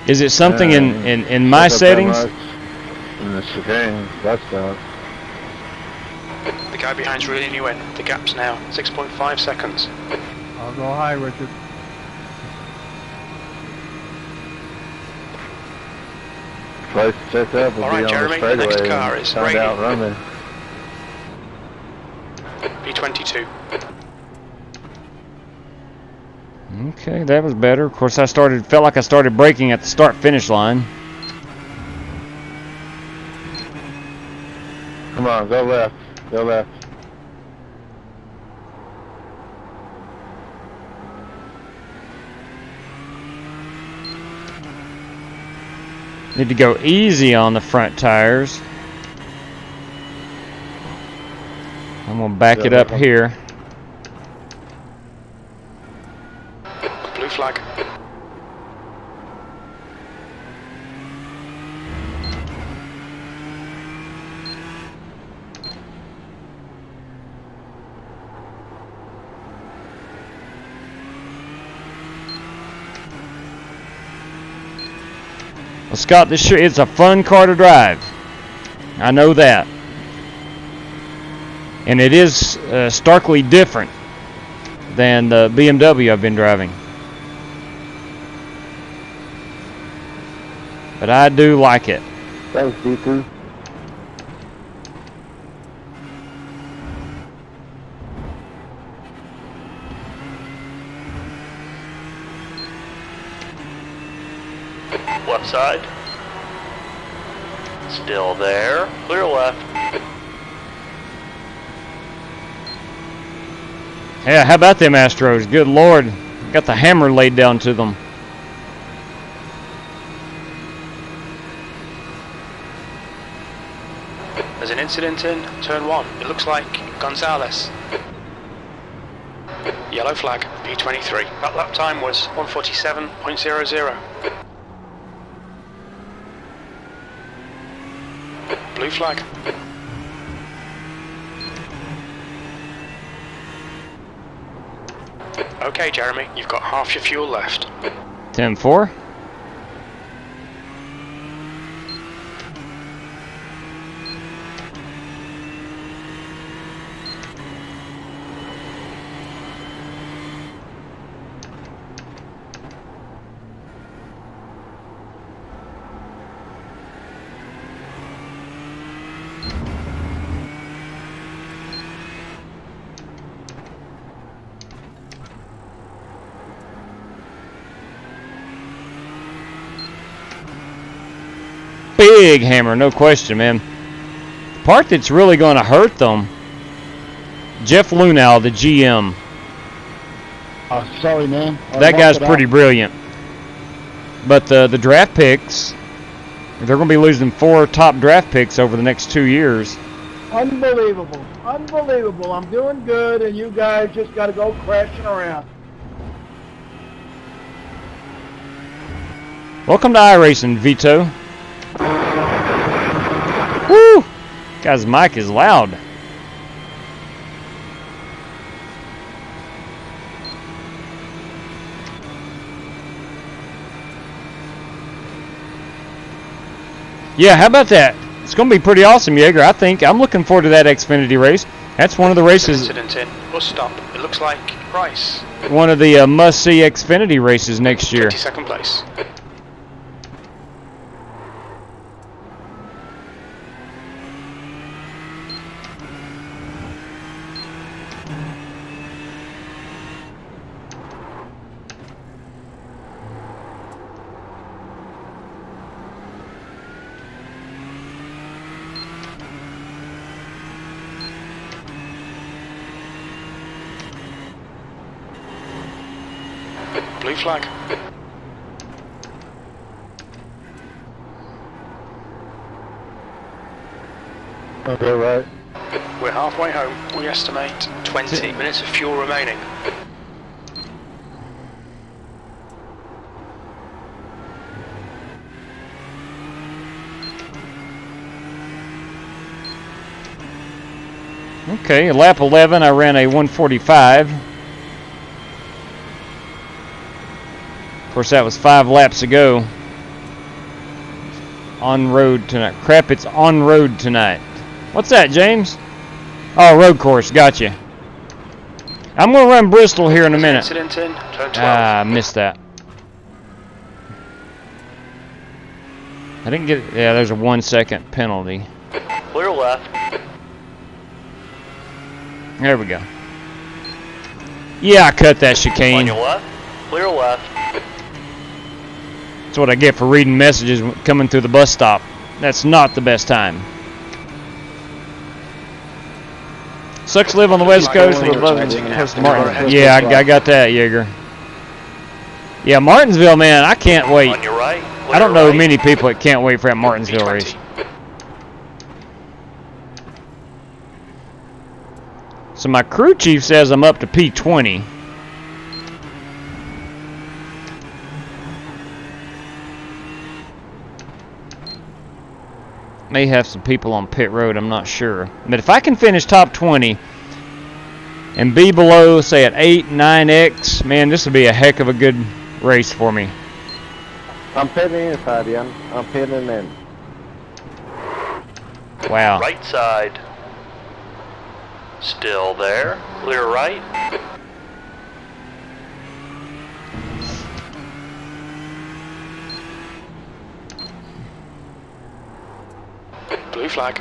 Is it something in my settings? In the chicane, that's that. The guy behind's reeling you in. The gap's now 6.5 seconds. I'll go high, Richard. Place to check up will Alright, be Jeremy, on the the next straightaway car and is find Brady. out running. B22. Okay, that was better. Of course, felt like I started braking at the start-finish line. Come on, go left. Go left. Need to go easy on the front tires. I'm going to back it up here. Blue flag. Well, Scott, it's a fun car to drive. I know that. And it is starkly different than the BMW I've been driving. But I do like it. Thanks, D2. Left side. Still there. Clear left. Yeah, how about them Astros? Good Lord. Got the hammer laid down to them. There's an incident in turn 1. It looks like Gonzalez. Yellow flag, P23. That lap time was 1:47.00. Blue flag. Okay, Jeremy, you've got half your fuel left. 10-4. Big hammer, no question, man. The part that's really going to hurt them, Jeff Lunau, the GM. Sorry, man. That guy's pretty brilliant. But the draft picks, they're going to be losing 4 top draft picks over the next 2 years. Unbelievable. Unbelievable. I'm doing good, and you guys just got to go crashing around. Welcome to iRacing, Vito. Woo! Guy's mic is loud. Yeah, how about that? It's going to be pretty awesome, Jaeger. I think I'm looking forward to that Xfinity race. That's one of the races. Incident in bus stop. It looks like Price. One of the must-see Xfinity races next year. 22nd place. Blue flag. Okay, right. We're halfway home. We estimate 20 minutes of fuel remaining. Okay, lap 11, I ran a 1:45. Of course, that was 5 laps ago. On road tonight. Crap, it's on road tonight. What's that, James? Oh, road course. Gotcha. I'm going to run Bristol here in a minute. Incident in turn 12. Ah, I missed that. I didn't get it. Yeah, there's a 1-second penalty. Clear left. There we go. Yeah, I cut that On chicane. your left. Clear left. That's what I get for reading messages coming through the bus stop. That's not the best time. Sucks to live on the West Coast and love Martin. Yeah, I got that, Jaeger. Yeah, Martinsville, man, I can't wait. On your right. I don't know many people that can't wait for that Martinsville race. So my crew chief says I'm up to P20. May have some people on pit road, I'm not sure. But if I can finish top 20 and be below, say at 8, 9X, man, this would be a heck of a good race for me. I'm pitting inside, Ian. I'm pitting in. Wow. Right side. Still there. Clear right. Blue flag.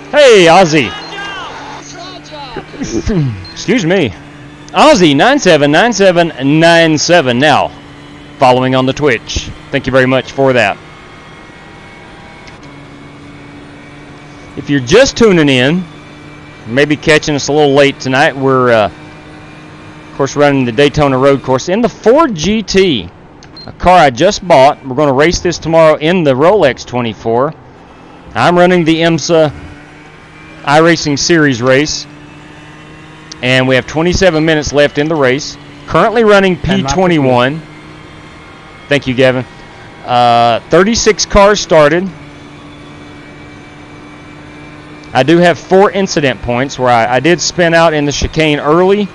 Hey, Ozzy. Excuse me. Ozzy 979797 now. Following on the Twitch. Thank you very much for that. If you're just tuning in, maybe catching us a little late tonight, we're, of course, running the Daytona road course in the Ford GT, a car I just bought. We're going to race this tomorrow in the Rolex 24. I'm running the IMSA iRacing Series race, and we have 27 minutes left in the race. Currently running P21. Thank you, Gavin. 36 cars started. I do have 4 incident points where I did spin out in the chicane early,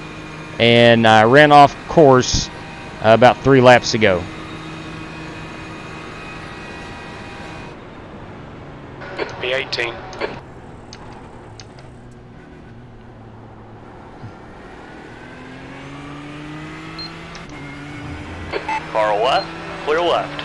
and I ran off course about 3 laps ago. P18. Car left. Clear left.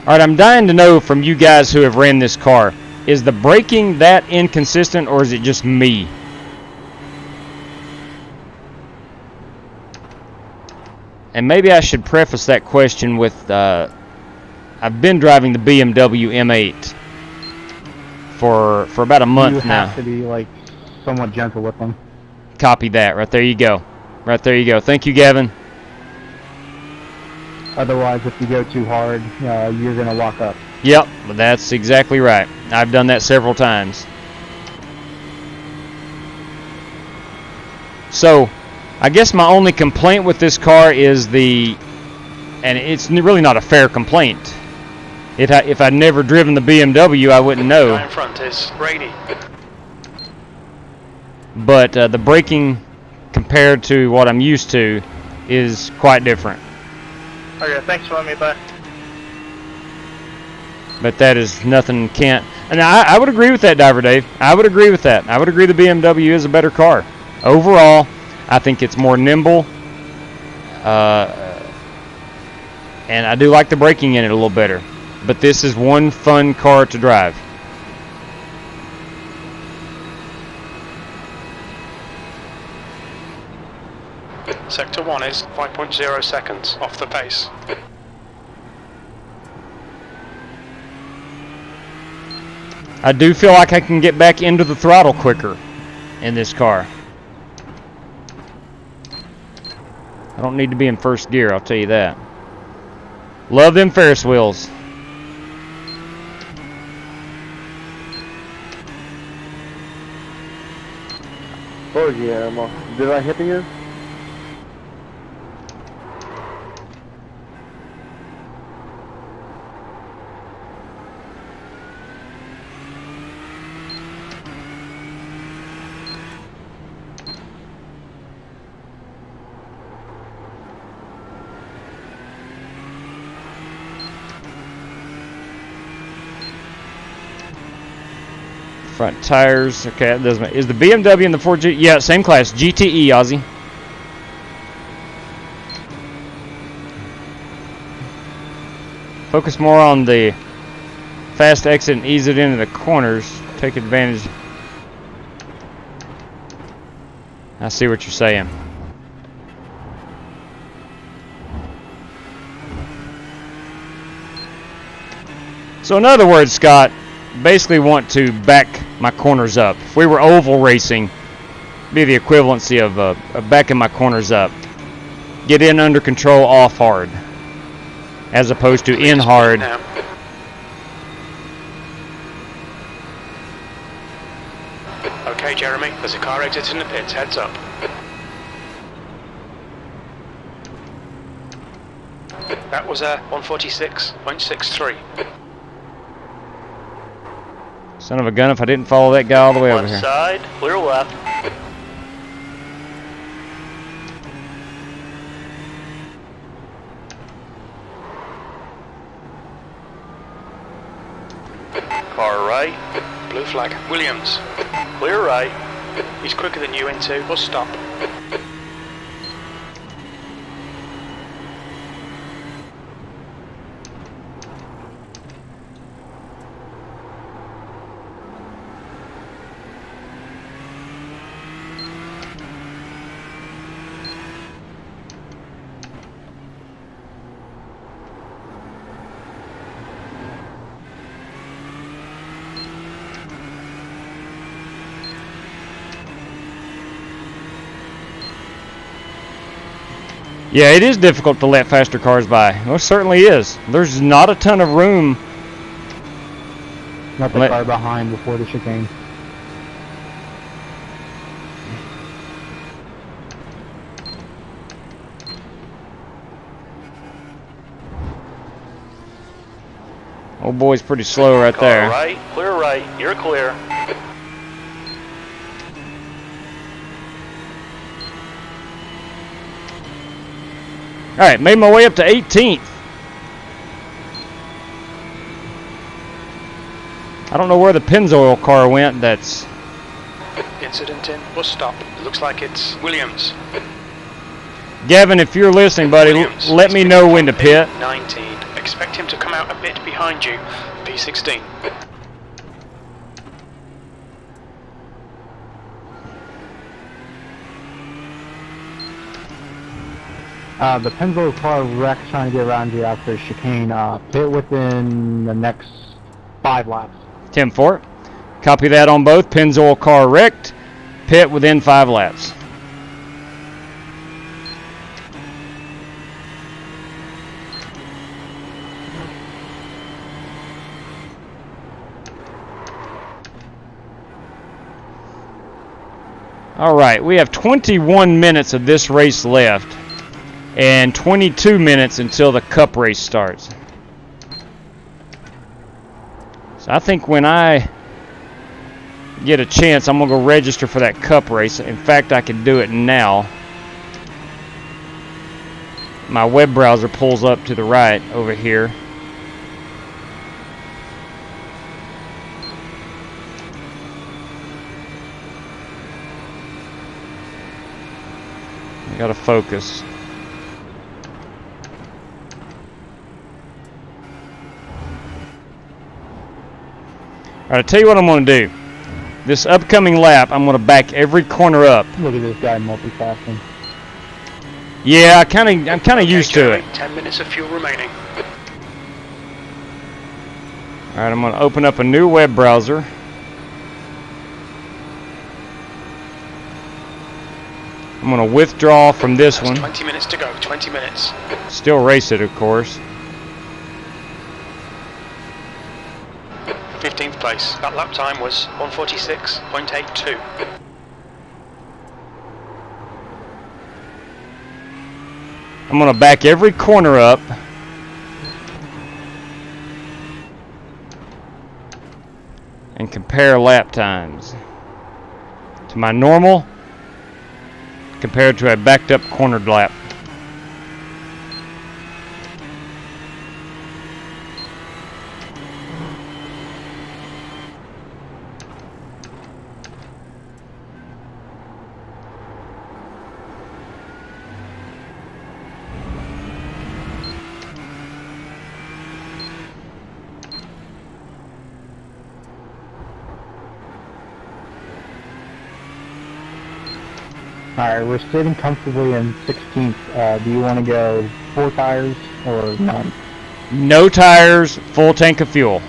Alright, I'm dying to know from you guys who have ran this car, is the braking that inconsistent or is it just me? And maybe I should preface that question with, I've been driving the BMW M8 for about a month now. You have to be, like, somewhat gentle with them. Copy that. Right there you go. Right there you go. Thank you, Gavin. Otherwise, if you go too hard, you're going to lock up. Yep, that's exactly right. I've done that several times. So, I guess my only complaint with this car is and it's really not a fair complaint. If I'd never driven the BMW, I wouldn't know. Guy in front is Brady. But the braking compared to what I'm used to is quite different. Okay, thanks for letting me by. But that is nothing can't. And I would agree with that, Diver Dave. I would agree with that. I would agree the BMW is a better car. Overall, I think it's more nimble. And I do like the braking in it a little better. But this is one fun car to drive. Sector 1 is 5.0 seconds off the pace. I do feel like I can get back into the throttle quicker in this car. I don't need to be in first gear, I'll tell you that. Love them Ferris wheels. Oh, yeah, did I hit you? Front tires, okay, that doesn't matter. Is the BMW and the Ford GT? Yeah, same class, GTE, Ozzy. Focus more on the fast exit and ease it into the corners. Take advantage. I see what you're saying. So in other words, Scott, basically want to back my corners up. If we were oval racing, be the equivalency of backing my corners up. Get in under control, off hard, as opposed to in hard. Okay, Jeremy, there's a car exiting the pits. Heads up. That was a 146.63. Son of a gun if I didn't follow that guy all the way over here. Left side, clear left. Car right. Blue flag. Williams. Clear right. He's quicker than you into. Bus stop. Yeah, it is difficult to let faster cars by. Most certainly is. There's not a ton of room. Not the car behind before the chicane. Old boy's pretty slow right Car there. right, clear right. You're clear. Alright, made my way up to 18th. I don't know where the Pennzoil car went. That's Incident in. Bus stop. It looks like it's Williams. Gavin, if you're listening, buddy, Williams. let me know when to pit. 19. Expect him to come out a bit behind you. P16. The Pennzoil car wreck trying to get around you after chicane. Pit within the next 5 laps. 10-4. Copy that on both. Pennzoil car wrecked. Pit within 5 laps. All right, we have 21 minutes of this race left and 22 minutes until the Cup race starts. So I think when I get a chance, I'm going to go register for that Cup race. In fact, I can do it now. My web browser pulls up to the right over here. I gotta focus. Alright, I'll tell you what I'm gonna do. This upcoming lap, I'm gonna back every corner up. Look at this guy multitasking. Yeah, I'm kinda used to it. 10 minutes of fuel remaining. Alright, I'm gonna open up a new web browser. I'm going to withdraw from this one. 20 minutes to go, 20 minutes. Still race it, of course. 15th place. That lap time was 146.82. I'm going to back every corner up. And compare lap times to my normal compared to a backed up cornered lap. Alright, we're sitting comfortably in 16th. Do you want to go 4 tires or none? No tires, full tank of fuel.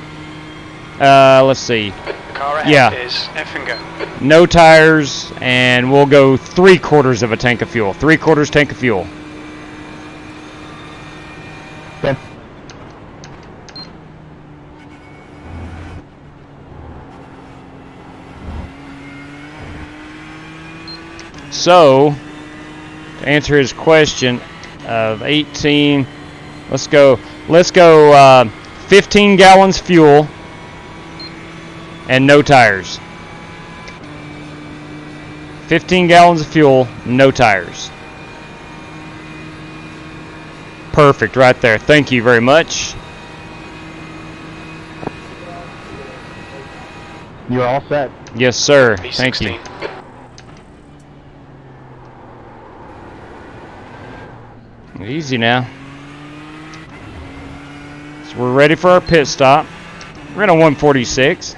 Let's see. The car ahead Yeah. is Effinger. No tires, and we'll go 3/4 of a tank of fuel. 3/4 tank of fuel. Okay. So, to answer his question of 18, let's go 15 gallons fuel and no tires. 15 gallons of fuel, no tires. Perfect, right there. Thank you very much. You're all set. Yes, sir. Thank you. Easy now. So we're ready for our pit stop. We're in a 146.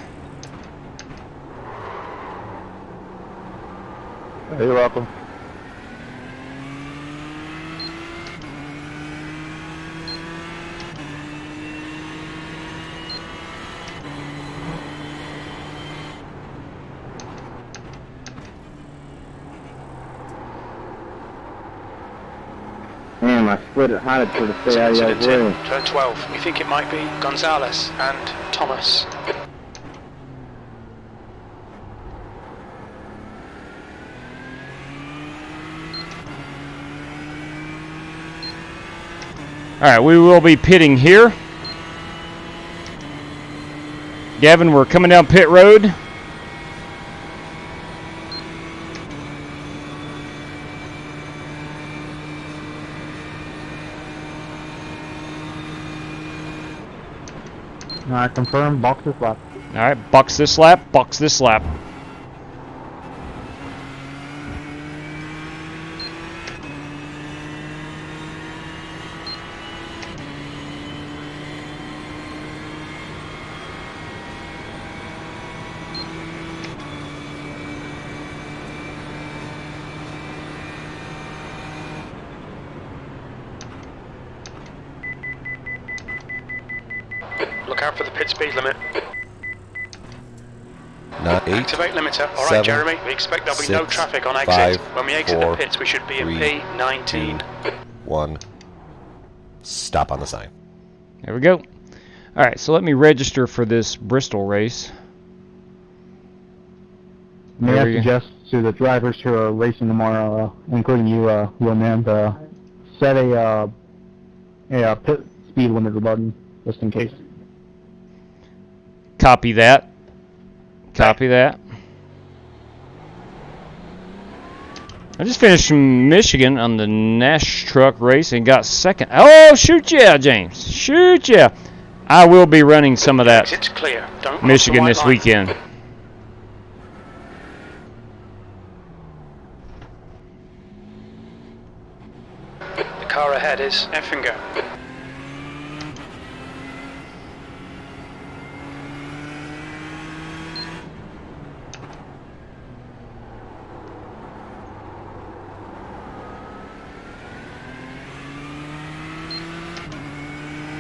You're welcome. Damn, I split it hard to stay out of that Incident way. in turn 12. We think it might be Gonzalez and Thomas. Alright, we will be pitting here. Gavin, we're coming down pit road. Alright, confirm, box this lap. Alright, box this lap, box this lap. Look out for the pit speed limit. 9, 8, Activate limiter. Alright, 7, Jeremy, we expect there'll be no 6, traffic on exit. 5, When we exit 4, the pits, we should be in 3, P19. 1. Stop on the sign. There we go. Alright, so let me register for this Bristol race. May There I we go. suggest to the drivers who are racing tomorrow, including you, man, set a pit speed limiter button, just in case. Copy that. Copy that. I just finished from Michigan on the Nash truck race and got second. Oh, shoot yeah, James. Shoot yeah. I will be running some of that Exit's clear. Don't cross Michigan the white this line. weekend. The car ahead is Effinger.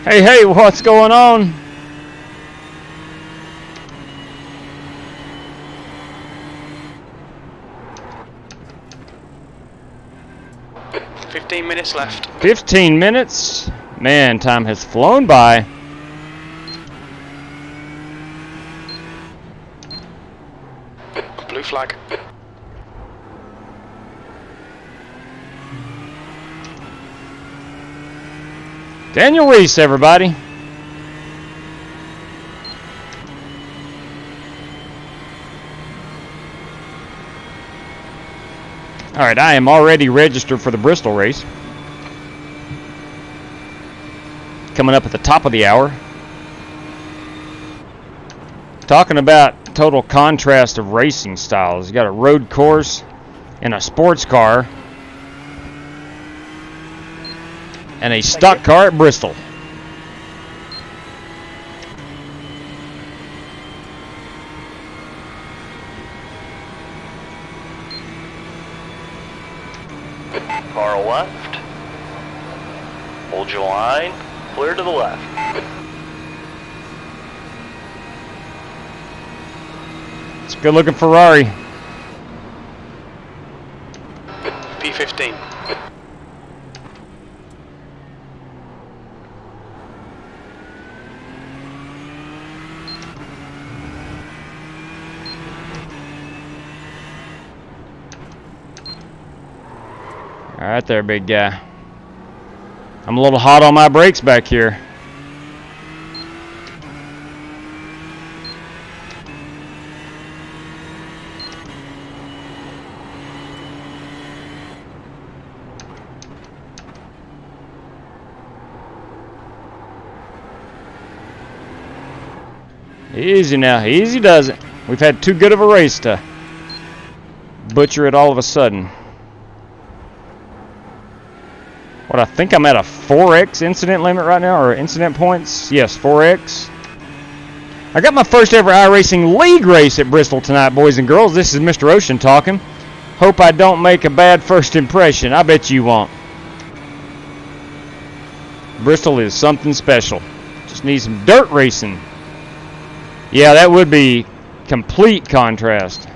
Hey, hey, what's going on? – 15 minutes left. 15 minutes. Man, time has flown by. Blue flag. Daniel Reese, everybody. All right, I am already registered for the Bristol race. Coming up at the top of the hour. Talking about total contrast of racing styles. You got a road course and a sports car. And a stock car at Bristol. car left. Hold your line. Clear to the left. It's a good-looking Ferrari. P15. All right there, big guy. I'm a little hot on my brakes back here. Easy now, easy does it. We've had too good of a race to butcher it all of a sudden. What, I think I'm at a 4x incident limit right now, or incident points. Yes, 4x. I got my first ever iRacing League race at Bristol tonight, boys and girls. This is Mr. Ocean talking. Hope I don't make a bad first impression. I bet you won't. Bristol is something special. Just need some dirt racing. Yeah, that would be complete contrast.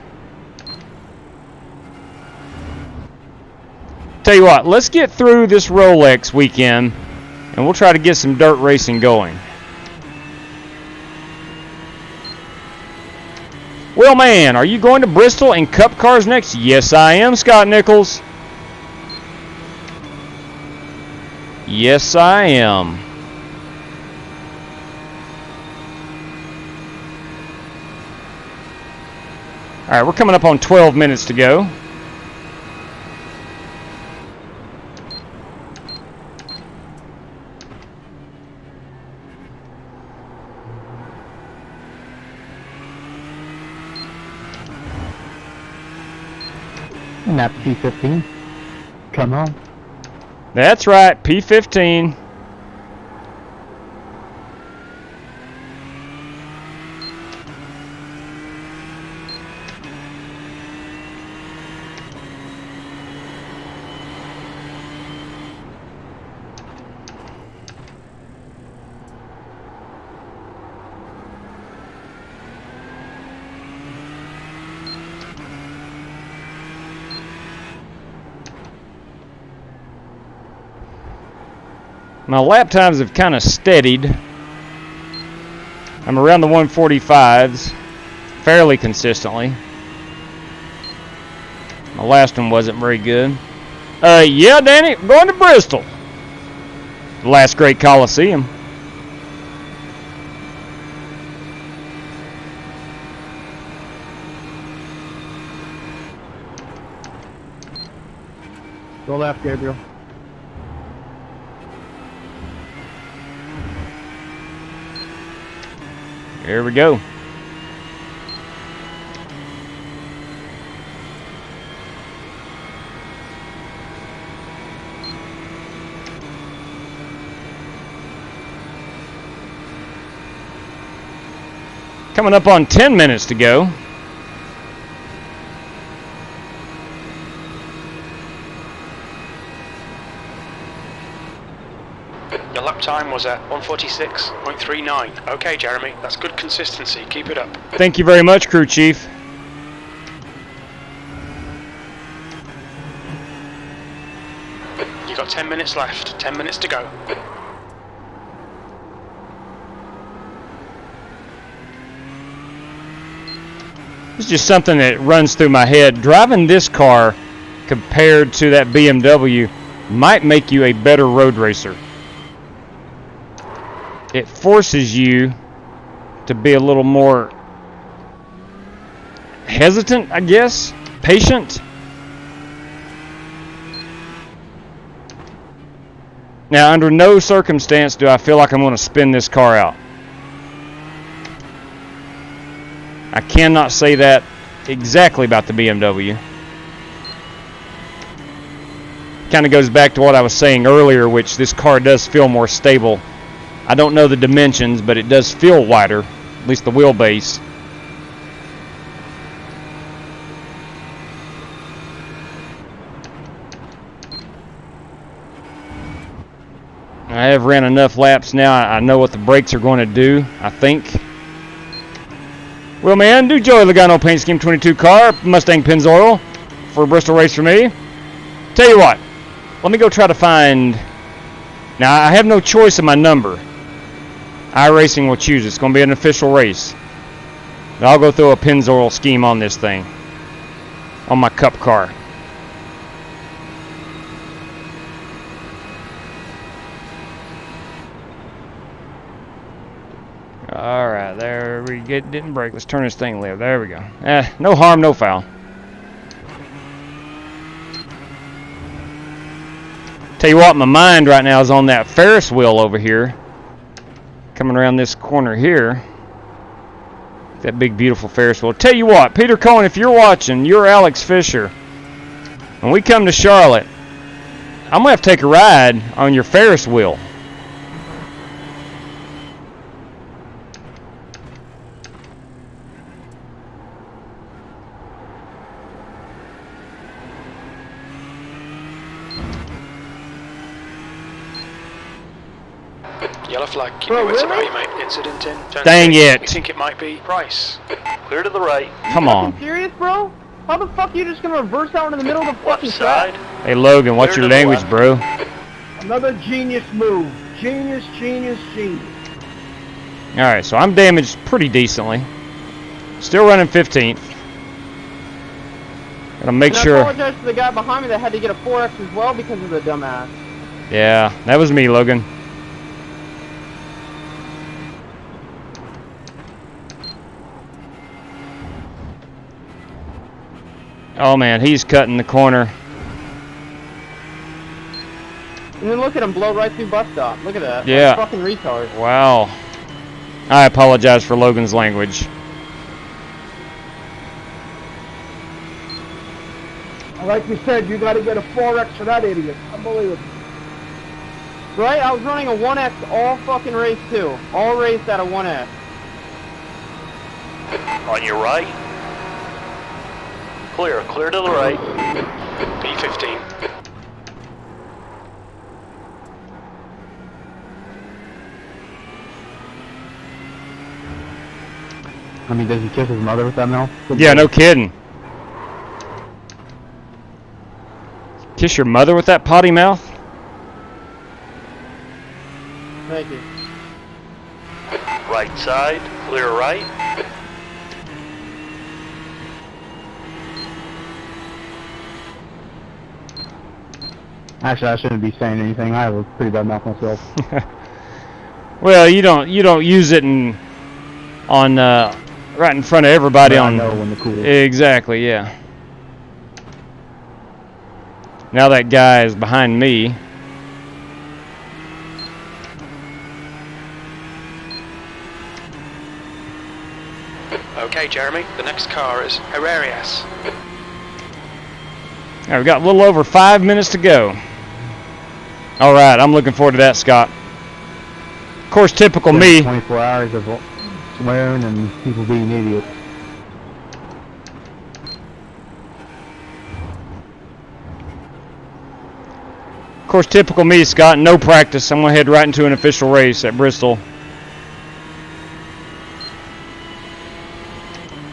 Tell you what, let's get through this Rolex weekend, and we'll try to get some dirt racing going. Well, man, are you going to Bristol in Cup cars next? Yes, I am, Scott Nichols. Yes, I am. All right, we're coming up on 12 minutes to go. And that's P15. Come on. That's right, P15. My lap times have kind of steadied. I'm around the 145s fairly consistently. My last one wasn't very good. Yeah, Danny, I'm going to Bristol. The last great Coliseum. Go left, Gabriel. Here we go. Coming up on 10 minutes to go. Your lap time was at 146.39. Okay, Jeremy, that's good consistency. Keep it up. Thank you very much, crew chief. You got 10 minutes left. 10 minutes to go. It's just something that runs through my head. Driving this car compared to that BMW might make you a better road racer. It forces you to be a little more hesitant, I guess, patient. Now, under no circumstance do I feel like I'm going to spin this car out. I cannot say that exactly about the BMW. Kind of goes back to what I was saying earlier, which this car does feel more stable. I don't know the dimensions, but it does feel wider, at least the wheelbase. I have ran enough laps now. I know what the brakes are going to do, I think. Well, man, do Joey Logano Paint Scheme 22 car, Mustang Pennzoil for a Bristol race for me. Tell you what, let me go try to find... Now, I have no choice in my number. iRacing will choose. It's going to be an official race. But I'll go throw a Pennzoil scheme on this thing. On my Cup car. Alright, there we get. Didn't break. Let's turn this thing live. There we go. No harm, no foul. Tell you what, my mind right now is on that Ferris wheel over here. Coming around this corner here. That big, beautiful Ferris wheel. Tell you what, Peter Cohen, if you're watching, you're Alex Fisher. When we come to Charlotte, I'm going to have to take a ride on your Ferris wheel. Yellow flag, keep your wits about you, mate. Incident in. Turn Dang it. We think it might be Price. Clear to the right. Come on. Are you serious, bro? How the fuck are you just gonna reverse out into the middle of the fucking side. track? Hey, Logan, what's your language, bro? Another genius move. Genius, genius, genius. Alright, so I'm damaged pretty decently. Still running 15th. Gotta make sure. I apologize to the guy behind me that had to get a 4X as well because of the dumbass. Yeah, that was me, Logan. Oh man, he's cutting the corner. And then look at him blow right through bus stop. Look at that. Yeah. Like fucking retard. Wow. I apologize for Logan's language. Like we said, you gotta get a 4X for that idiot. Unbelievable. Right? I was running a 1X all fucking race too. All race at a 1X. On your right. Clear to the right. P15. I mean, does he kiss his mother with that mouth? Yeah, no kidding. Kiss your mother with that potty mouth? Thank you. Right side. Clear right. Actually, I shouldn't be saying anything. I have a pretty bad mouth myself. Well, you don't use it on right in front of everybody. But on. I know when the cool. Exactly, yeah. Now that guy is behind me. Okay, Jeremy, the next car is Herrerias. All right, we've got a little over 5 minutes to go. All right, I'm looking forward to that, Scott. Of course, typical me. 24 hours of swearing and people being idiots. Of course, typical me, Scott. No practice. I'm going to head right into an official race at Bristol.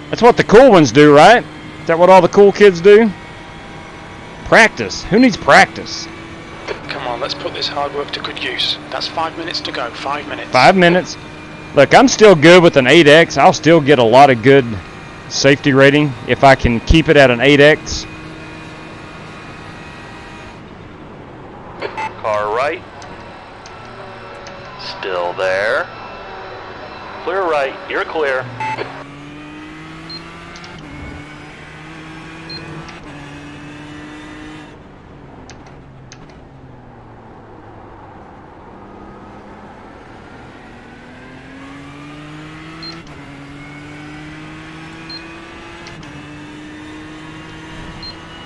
That's what the cool ones do, right? Is that what all the cool kids do? Practice. Who needs practice? Come on, let's put this hard work to good use. That's 5 minutes to go. 5 minutes. 5 minutes. Look, I'm still good with an 8X. I'll still get a lot of good safety rating if I can keep it at an 8X. Car right. Still there. Clear right. You're clear.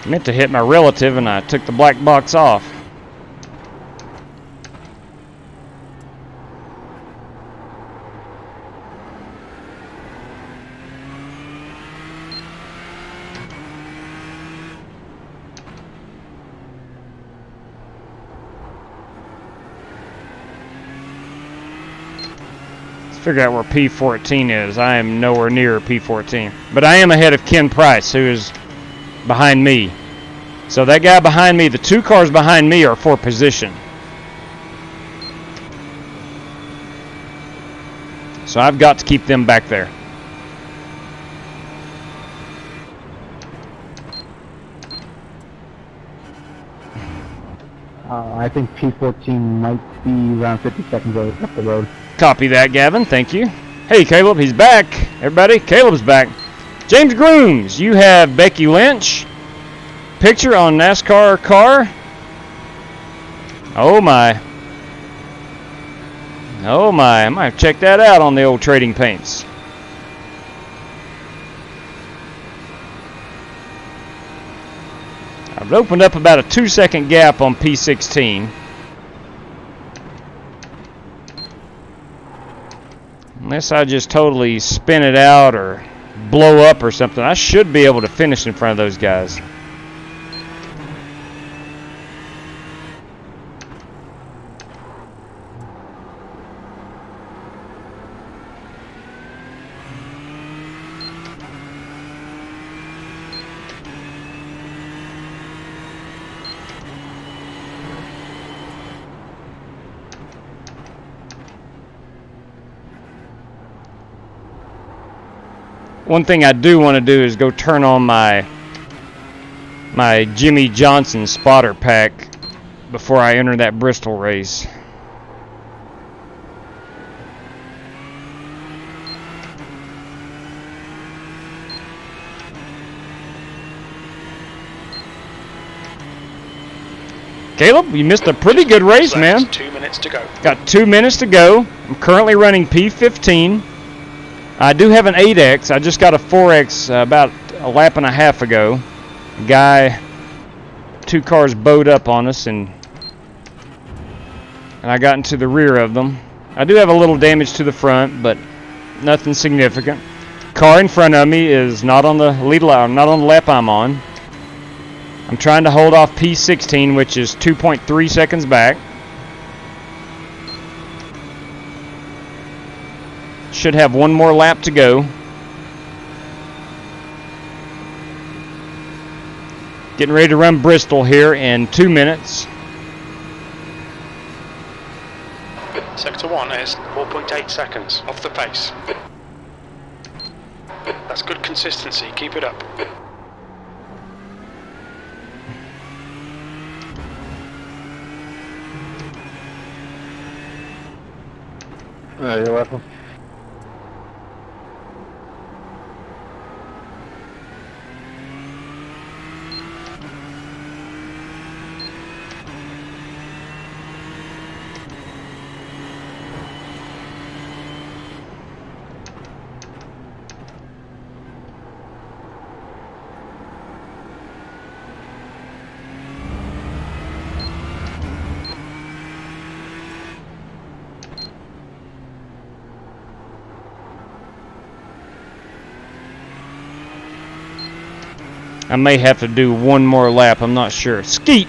I meant to hit my relative and I took the black box off. Figure out where P14 is. I am nowhere near P14. But I am ahead of Ken Price, who is behind me. So that guy behind me, the 2 cars behind me are for position. So I've got to keep them back there. I think P14 might be around 50 seconds up the road. Copy that, Gavin. Thank you. Hey, Caleb, he's back. Everybody, Caleb's back. James Grooms, you have Becky Lynch. Picture on NASCAR car. Oh, my. Oh, my. I might have checked that out on the old Trading Paints. I've opened up about a 2-second gap on P16. Unless I just totally spin it out or blow up or something, I should be able to finish in front of those guys. One thing I do want to do is go turn on my Jimmy Johnson spotter pack before I enter that Bristol race. Caleb, you missed a pretty good race, man. 2 minutes to go. Got 2 minutes to go. I'm currently running P15. I do have an 8X. I just got a 4X about a lap and a half ago. A guy, 2 cars bowed up on us, and I got into the rear of them. I do have a little damage to the front, but nothing significant. Car in front of me is not on the lead lap, not on the lap I'm on. I'm trying to hold off P16, which is 2.3 seconds back. Should have 1 more lap to go. Getting ready to run Bristol here in 2 minutes. Sector 1 is 4.8 seconds off the pace. That's good consistency. Keep it up. You're welcome. I may have to do 1 more lap. I'm not sure. Skeet!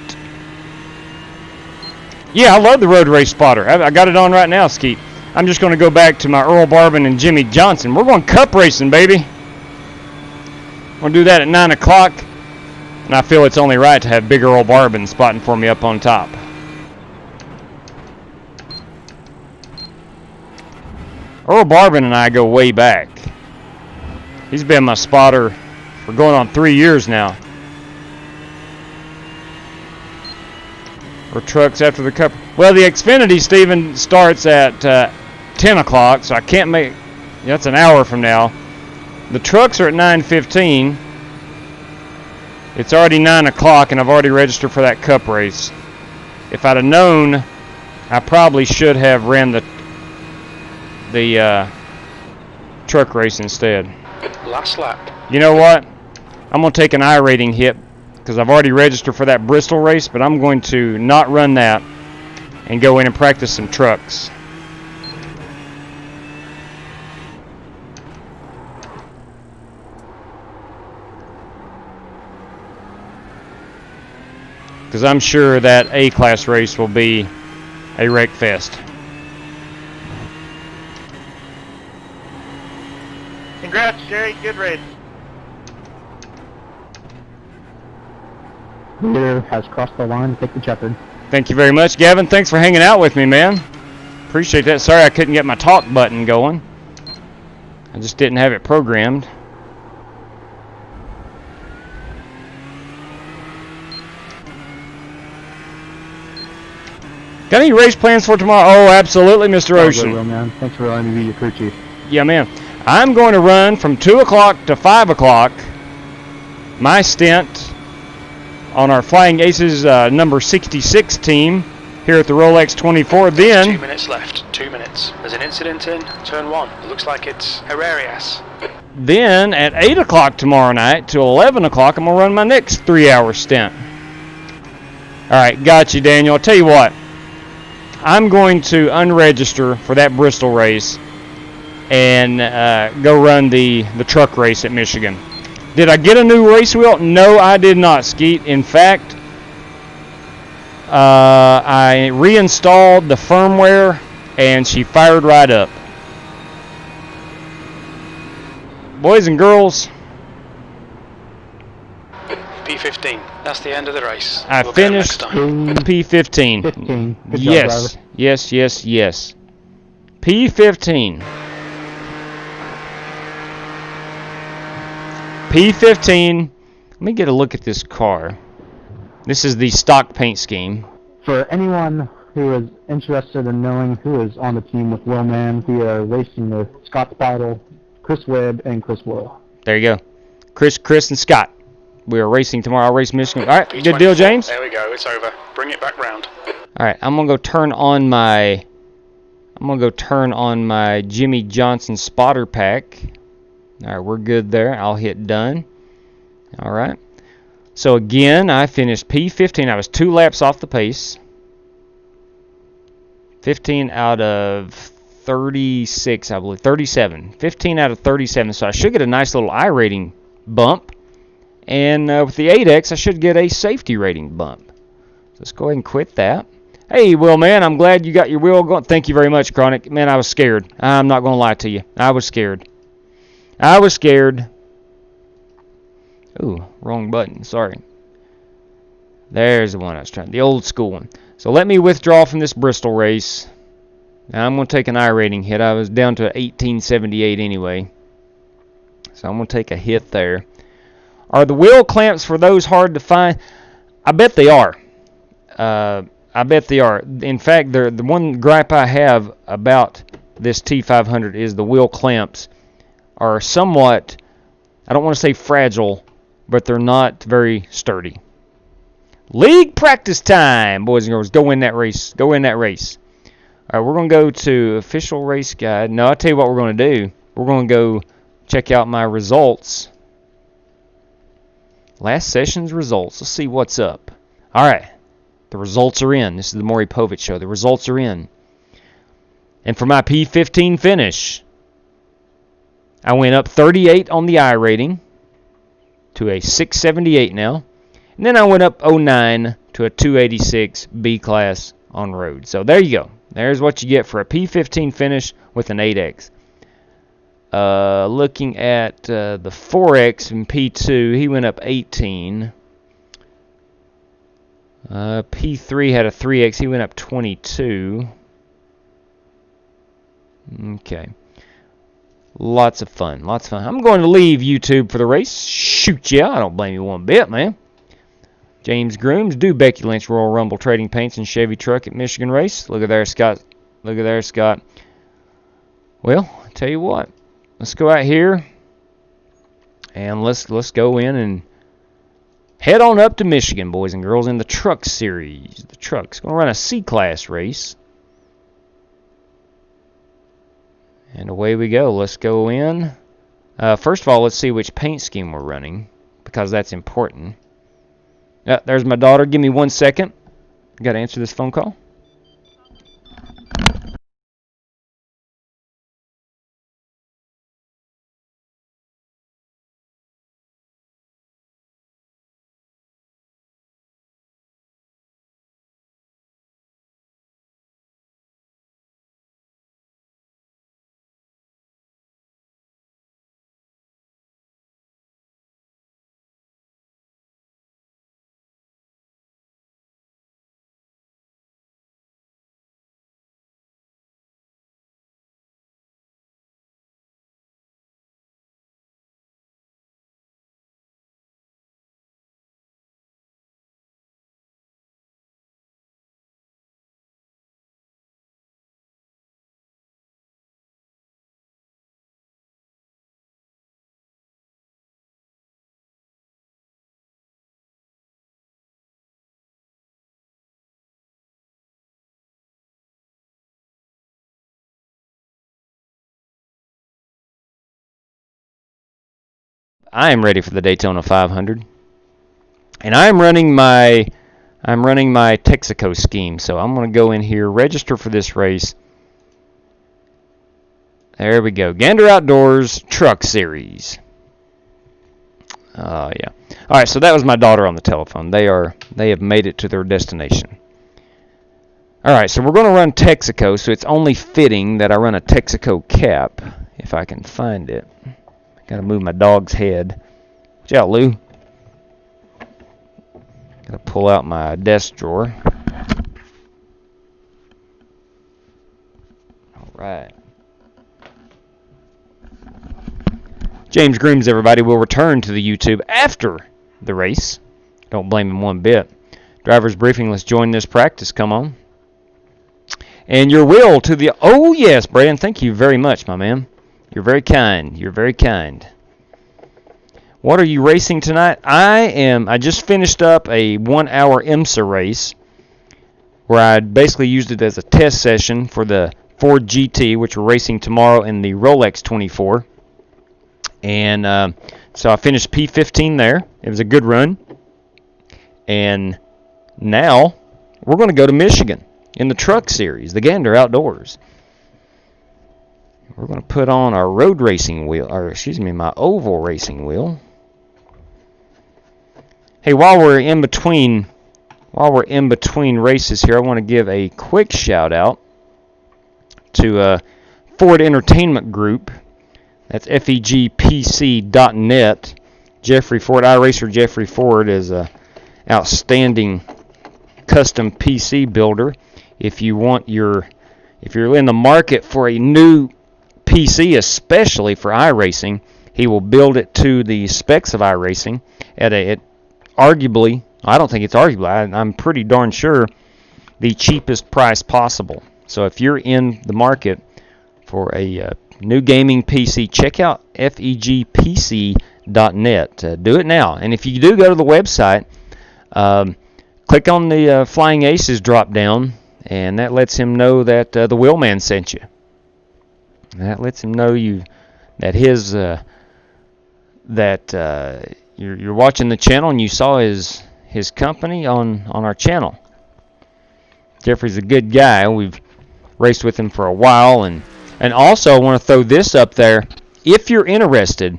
Yeah, I love the road race spotter. I got it on right now, Skeet. I'm just going to go back to my Earl Barbin and Jimmy Johnson. We're going cup racing, baby. We're going to do that at 9 o'clock. And I feel it's only right to have big Earl Barbin spotting for me up on top. Earl Barbin and I go way back. He's been my spotter for going on 3 years now. Or trucks after the cup. Well, the Xfinity, Stephen, starts at 10 o'clock, so I can't make... Yeah, that's an hour from now. The trucks are at 9:15. It's already 9 o'clock, and I've already registered for that cup race. If I'd have known, I probably should have ran the truck race instead. Last lap. You know what? I'm going to take an iRating hit because I've already registered for that Bristol race, but I'm going to not run that and go in and practice some trucks. Because I'm sure that A-class race will be a wreck fest. Congrats, Jerry. Good race. Leader has crossed the line to take the checkered. Thank you very much, Gavin. Thanks for hanging out with me, man. Appreciate that. Sorry I couldn't get my talk button going. I just didn't have it programmed. Got any race plans for tomorrow? Oh, absolutely, Mr. Ocean. Well, man. Thanks for letting me be your crew chief. Yeah, man. I'm going to run from 2 o'clock to 5 o'clock my stint on our Flying Aces number 66 team here at the Rolex 24. Then 2 minutes left. 2 minutes. There's an incident in turn 1. It looks like it's Herrerias. Then at 8 o'clock tomorrow night to 11 o'clock, I'm going to run my next 3-hour stint. All right, got you, Daniel. I'll tell you what. I'm going to unregister for that Bristol race and go run the truck race at Michigan. Did I get a new race wheel? No, I did not, Skeet. In fact, I reinstalled the firmware and she fired right up. Boys and girls, P15. That's the end of the race. I finished P15. 15. Good Yes, job, yes, yes, yes. P15. P15. Let me get a look at this car. This is the stock paint scheme. For anyone who is interested in knowing who is on the team with Will Man, we are racing with Scott Speidel, Chris Webb, and Chris Will. There you go. Chris, and Scott. We are racing tomorrow. I'll race Michigan. All right, P24. good deal, James. There we go. It's over. Bring it back round. All right, I'm gonna go turn on my Jimmy Johnson spotter pack. All right, we're good there. I'll hit done. All right. So again, I finished P15. I was 2 laps off the pace. 15 out of 36, I believe. 37. 15 out of 37. So I should get a nice little iRating bump. And with the 8X, I should get a safety rating bump. So let's go ahead and quit that. Hey, Will, man, I'm glad you got your wheel going. Thank you very much, Chronic. Man, I was scared. I'm not going to lie to you. I was scared. Ooh, wrong button. Sorry. There's the one I was trying. The old school one. So let me withdraw from this Bristol race. Now I'm going to take an iRating hit. I was down to 1878 anyway. So I'm going to take a hit there. Are the wheel clamps for those hard to find? I bet they are. I bet they are. In fact, the one gripe I have about this T500 is the wheel clamps are somewhat, I don't want to say fragile, but they're not very sturdy. League practice time, boys and girls. Go win that race. Go win that race. All right, we're going to go to official race guide. No, I'll tell you what we're going to do. We're going to go check out my results. Last session's results. Let's see what's up. All right. The results are in. This is the Maury Povich Show. The results are in. And for my P15 finish, I went up 38 on the iRating to a 678 now. And then I went up 09 to a 286 B class on road. So there you go. There's what you get for a P15 finish with an 8X. Looking at the 4X in P2, he went up 18. P3 had a 3X. He went up 22. Okay. Lots of fun. Lots of fun. I'm going to leave YouTube for the race. Shoot, yeah. I don't blame you one bit, man. James Grooms, do Becky Lynch Royal Rumble Trading Paints and Chevy Truck at Michigan Race. Look at there, Scott. Look at there, Scott. Well, I tell you what. Let's go out here and let's go in and head on up to Michigan, boys and girls, in the Truck Series. The Truck's going to run a C-Class race. And away we go. Let's go in. First of all, let's see which paint scheme we're running, because that's important. There's my daughter. Give me 1 second. Got to answer this phone call. I am ready for the Daytona 500. And I'm running my Texaco scheme. So I'm going to go in here, register for this race. There we go. Gander Outdoors Truck Series. Yeah. All right, so that was my daughter on the telephone. They have made it to their destination. All right, so we're going to run Texaco, so it's only fitting that I run a Texaco cap if I can find it. Got to move my dog's head. Watch out, Lou. Got to pull out my desk drawer. All right. James Grooms, everybody, will return to the YouTube after the race. Don't blame him one bit. Driver's briefing, let's join this practice. Come on. And your will to the... Oh, yes, Brandon, thank you very much, my man. You're very kind. You're very kind. What are you racing tonight? I just finished up a 1-hour IMSA race where I basically used it as a test session for the Ford GT, which we're racing tomorrow in the Rolex 24. And so I finished P15 there. It was a good run. And now we're going to go to Michigan in the Truck Series, the Gander Outdoors. We're going to put on our road racing wheel, or excuse me, my oval racing wheel. Hey, while we're in between races here, I want to give a quick shout out to Ford Entertainment Group. That's FEGPC.net. Jeffrey Ford, iRacer Jeffrey Ford is a outstanding custom PC builder. If you're in the market for a new PC, especially for iRacing, he will build it to the specs of iRacing at arguably, I don't think it's arguable, I'm pretty darn sure, the cheapest price possible. So if you're in the market for a new gaming PC, check out FEGPC.net. Do it now. And if you do go to the website, click on the Flying Aces drop down, and that lets him know that the Wheelman sent you. That lets him know that you're watching the channel and you saw his company on our channel. Jeffrey's a good guy. We've raced with him for a while, and also I want to throw this up there. If you're interested,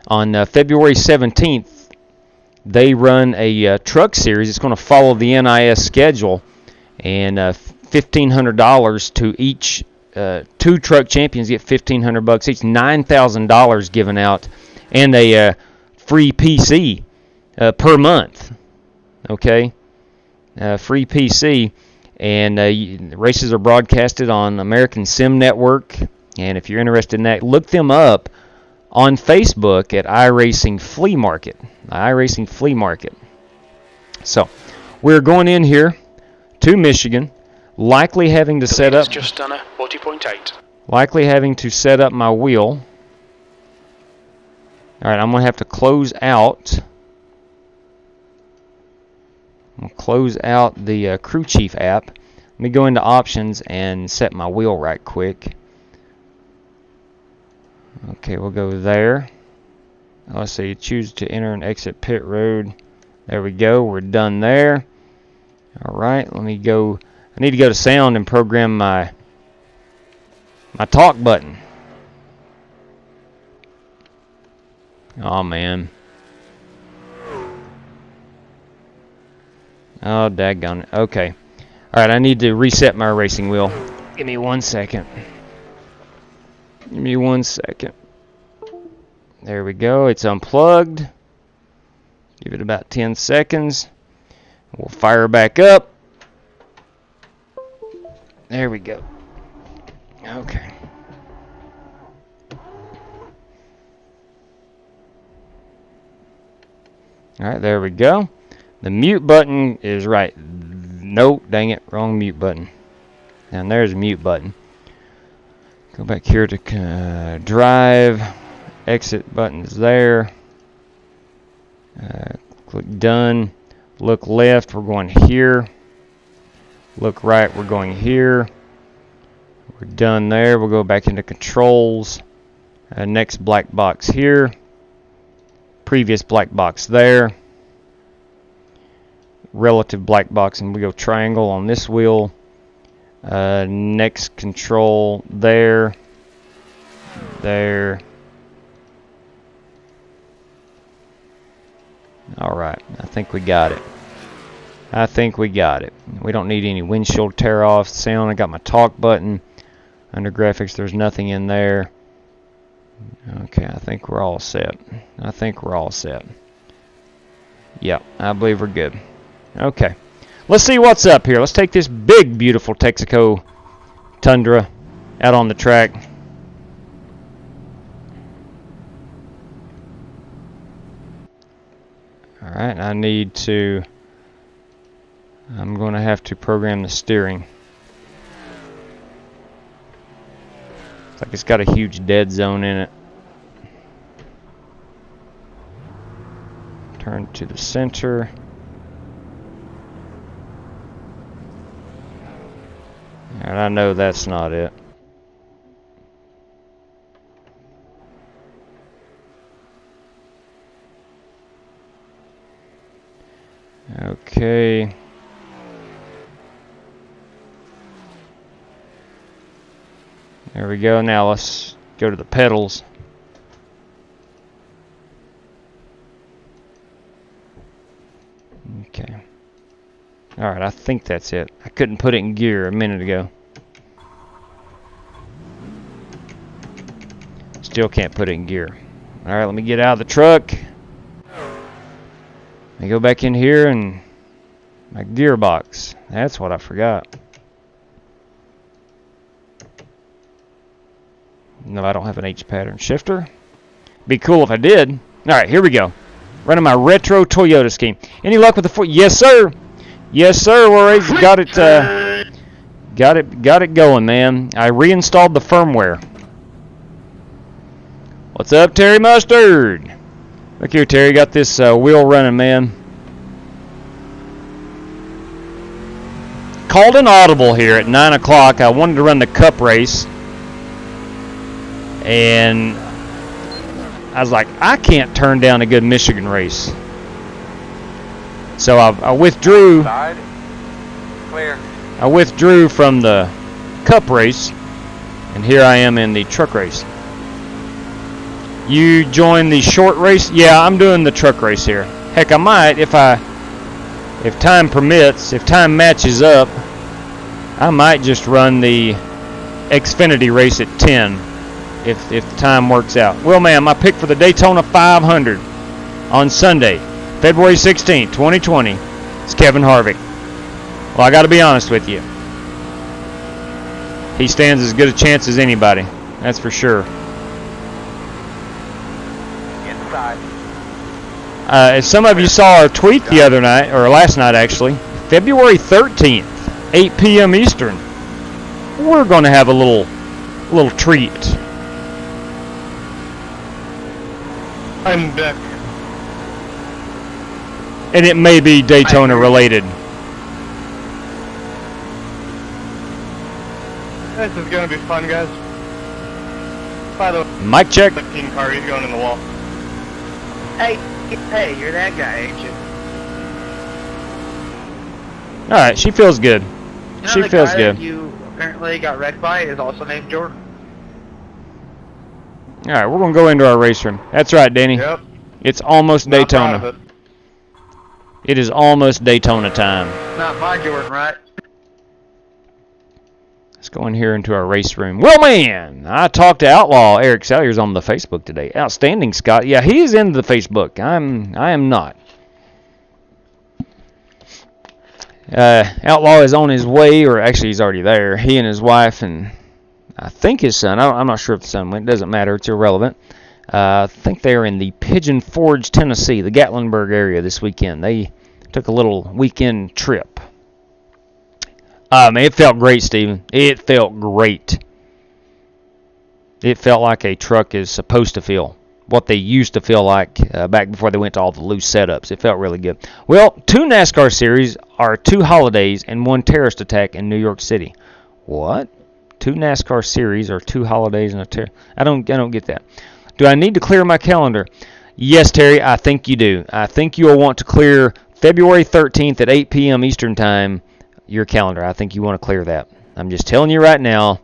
on February 17th, they run a truck series. It's going to follow the NIS schedule, and $1,500 to each. Two truck champions get $1,500 each, $9,000 given out, and a free PC per month. Okay, free PC, and the races are broadcasted on American Sim Network. And if you're interested in that, look them up on Facebook at iRacing Flea Market. iRacing Flea Market. So we're going in here to Michigan, likely having to set up. Just done a 40.8. Likely having to set up my wheel. All right, I'm going to have to close out. I'm going to close out the Crew Chief app. Let me go into options and set my wheel right quick. Okay, we'll go there. Let's see, choose to enter and exit pit road. There we go, we're done there. All right, let me go. I need to go to sound and program my talk button. Oh man. Oh, daggone it. Okay. Alright, I need to reset my racing wheel. Give me 1 second. Give me 1 second. There we go. It's unplugged. Give it about 10 seconds. We'll fire back up. There we go. Okay. Alright, there we go. The mute button is right. Nope, dang it, wrong mute button. And there's the mute button. Go back here to drive. Exit button is there. Click done. Look left, we're going here. Look right, we're going here. We're done there. We'll go back into controls. Next black box here. previous black box there. Relative black box, and we go triangle on this wheel. Next control there. There. Alright, I think we got it. I think we got it. We don't need any windshield tear off sound. I got my talk button. Under graphics, there's nothing in there. Okay, I think we're all set. I think we're all set. Yep, I believe we're good. Okay, let's see what's up here. Let's take this big, beautiful Texaco Tundra out on the track. Alright, I'm going to have to program the steering. It's like it's got a huge dead zone in it. Turn to the center. And I know that's not it. Okay. There we go. Now let's go to the pedals. Okay. Alright, I think that's it. I couldn't put it in gear a minute ago. Still can't put it in gear. Alright, let me get out of the truck. I go back in here and my gearbox. That's what I forgot. No, I don't have an H pattern shifter. Be cool if I did. Alright, here we go. Running my retro Toyota scheme. Any luck with the foot? Yes, sir. Yes, sir. We're got it going, man. I reinstalled the firmware. What's up, Terry Mustard? Look here, Terry. Got this wheel running, man. Called an audible here at 9 o'clock. I wanted to run the cup race. And I was like, I can't turn down a good Michigan race. So I withdrew. Clear. I withdrew from the cup race, and here I am in the truck race. You join the short race? Yeah, I'm doing the truck race here. Heck, I might if time permits, if time matches up. I might just run the Xfinity race at 10 if the time works out. Well, ma'am, my pick for the Daytona 500 on Sunday, February 16th, 2020, is Kevin Harvick. Well, I got to be honest with you. He stands as good a chance as anybody. That's for sure. Inside. As some of you saw our tweet the other night, or last night actually, February 13th, 8 p.m. Eastern, we're going to have a little treat. I'm back. And it may be Daytona related. This is gonna be fun, guys. By the way, Mic check. 15 car, he's going in the wall. Hey, you're that guy, ain't you? Alright, she feels good. You know She the feels guy good. that you apparently got wrecked by is also named Jordan. Alright, we're going to go into our race room. That's right, Danny. Yep. It's almost Not proud Daytona. of it. It is almost Daytona time. Not my Jordan, right? Let's go in here into our race room. Well, man, I talked to Outlaw Eric Salyers on the Facebook today. Outstanding, Scott. Yeah, he is into the Facebook. I am not. Outlaw is on his way, or actually he's already there. He and his wife and I think his son. I'm not sure if the son went. It doesn't matter. It's irrelevant. I think they're in the Pigeon Forge, Tennessee, the Gatlinburg area this weekend. They took a little weekend trip. Man, it felt great, Steven. It felt great. It felt like a truck is supposed to feel. What they used to feel like back before they went to all the loose setups. It felt really good. Well, 2 NASCAR series are 2 holidays and 1 terrorist attack in New York City. What? 2 NASCAR series are 2 holidays and a terror. I don't get that. Do I need to clear my calendar? Yes, Terry, I think you do. I think you'll want to clear February 13th at 8 p.m. Eastern Time, your calendar. I think you want to clear that. I'm just telling you right now,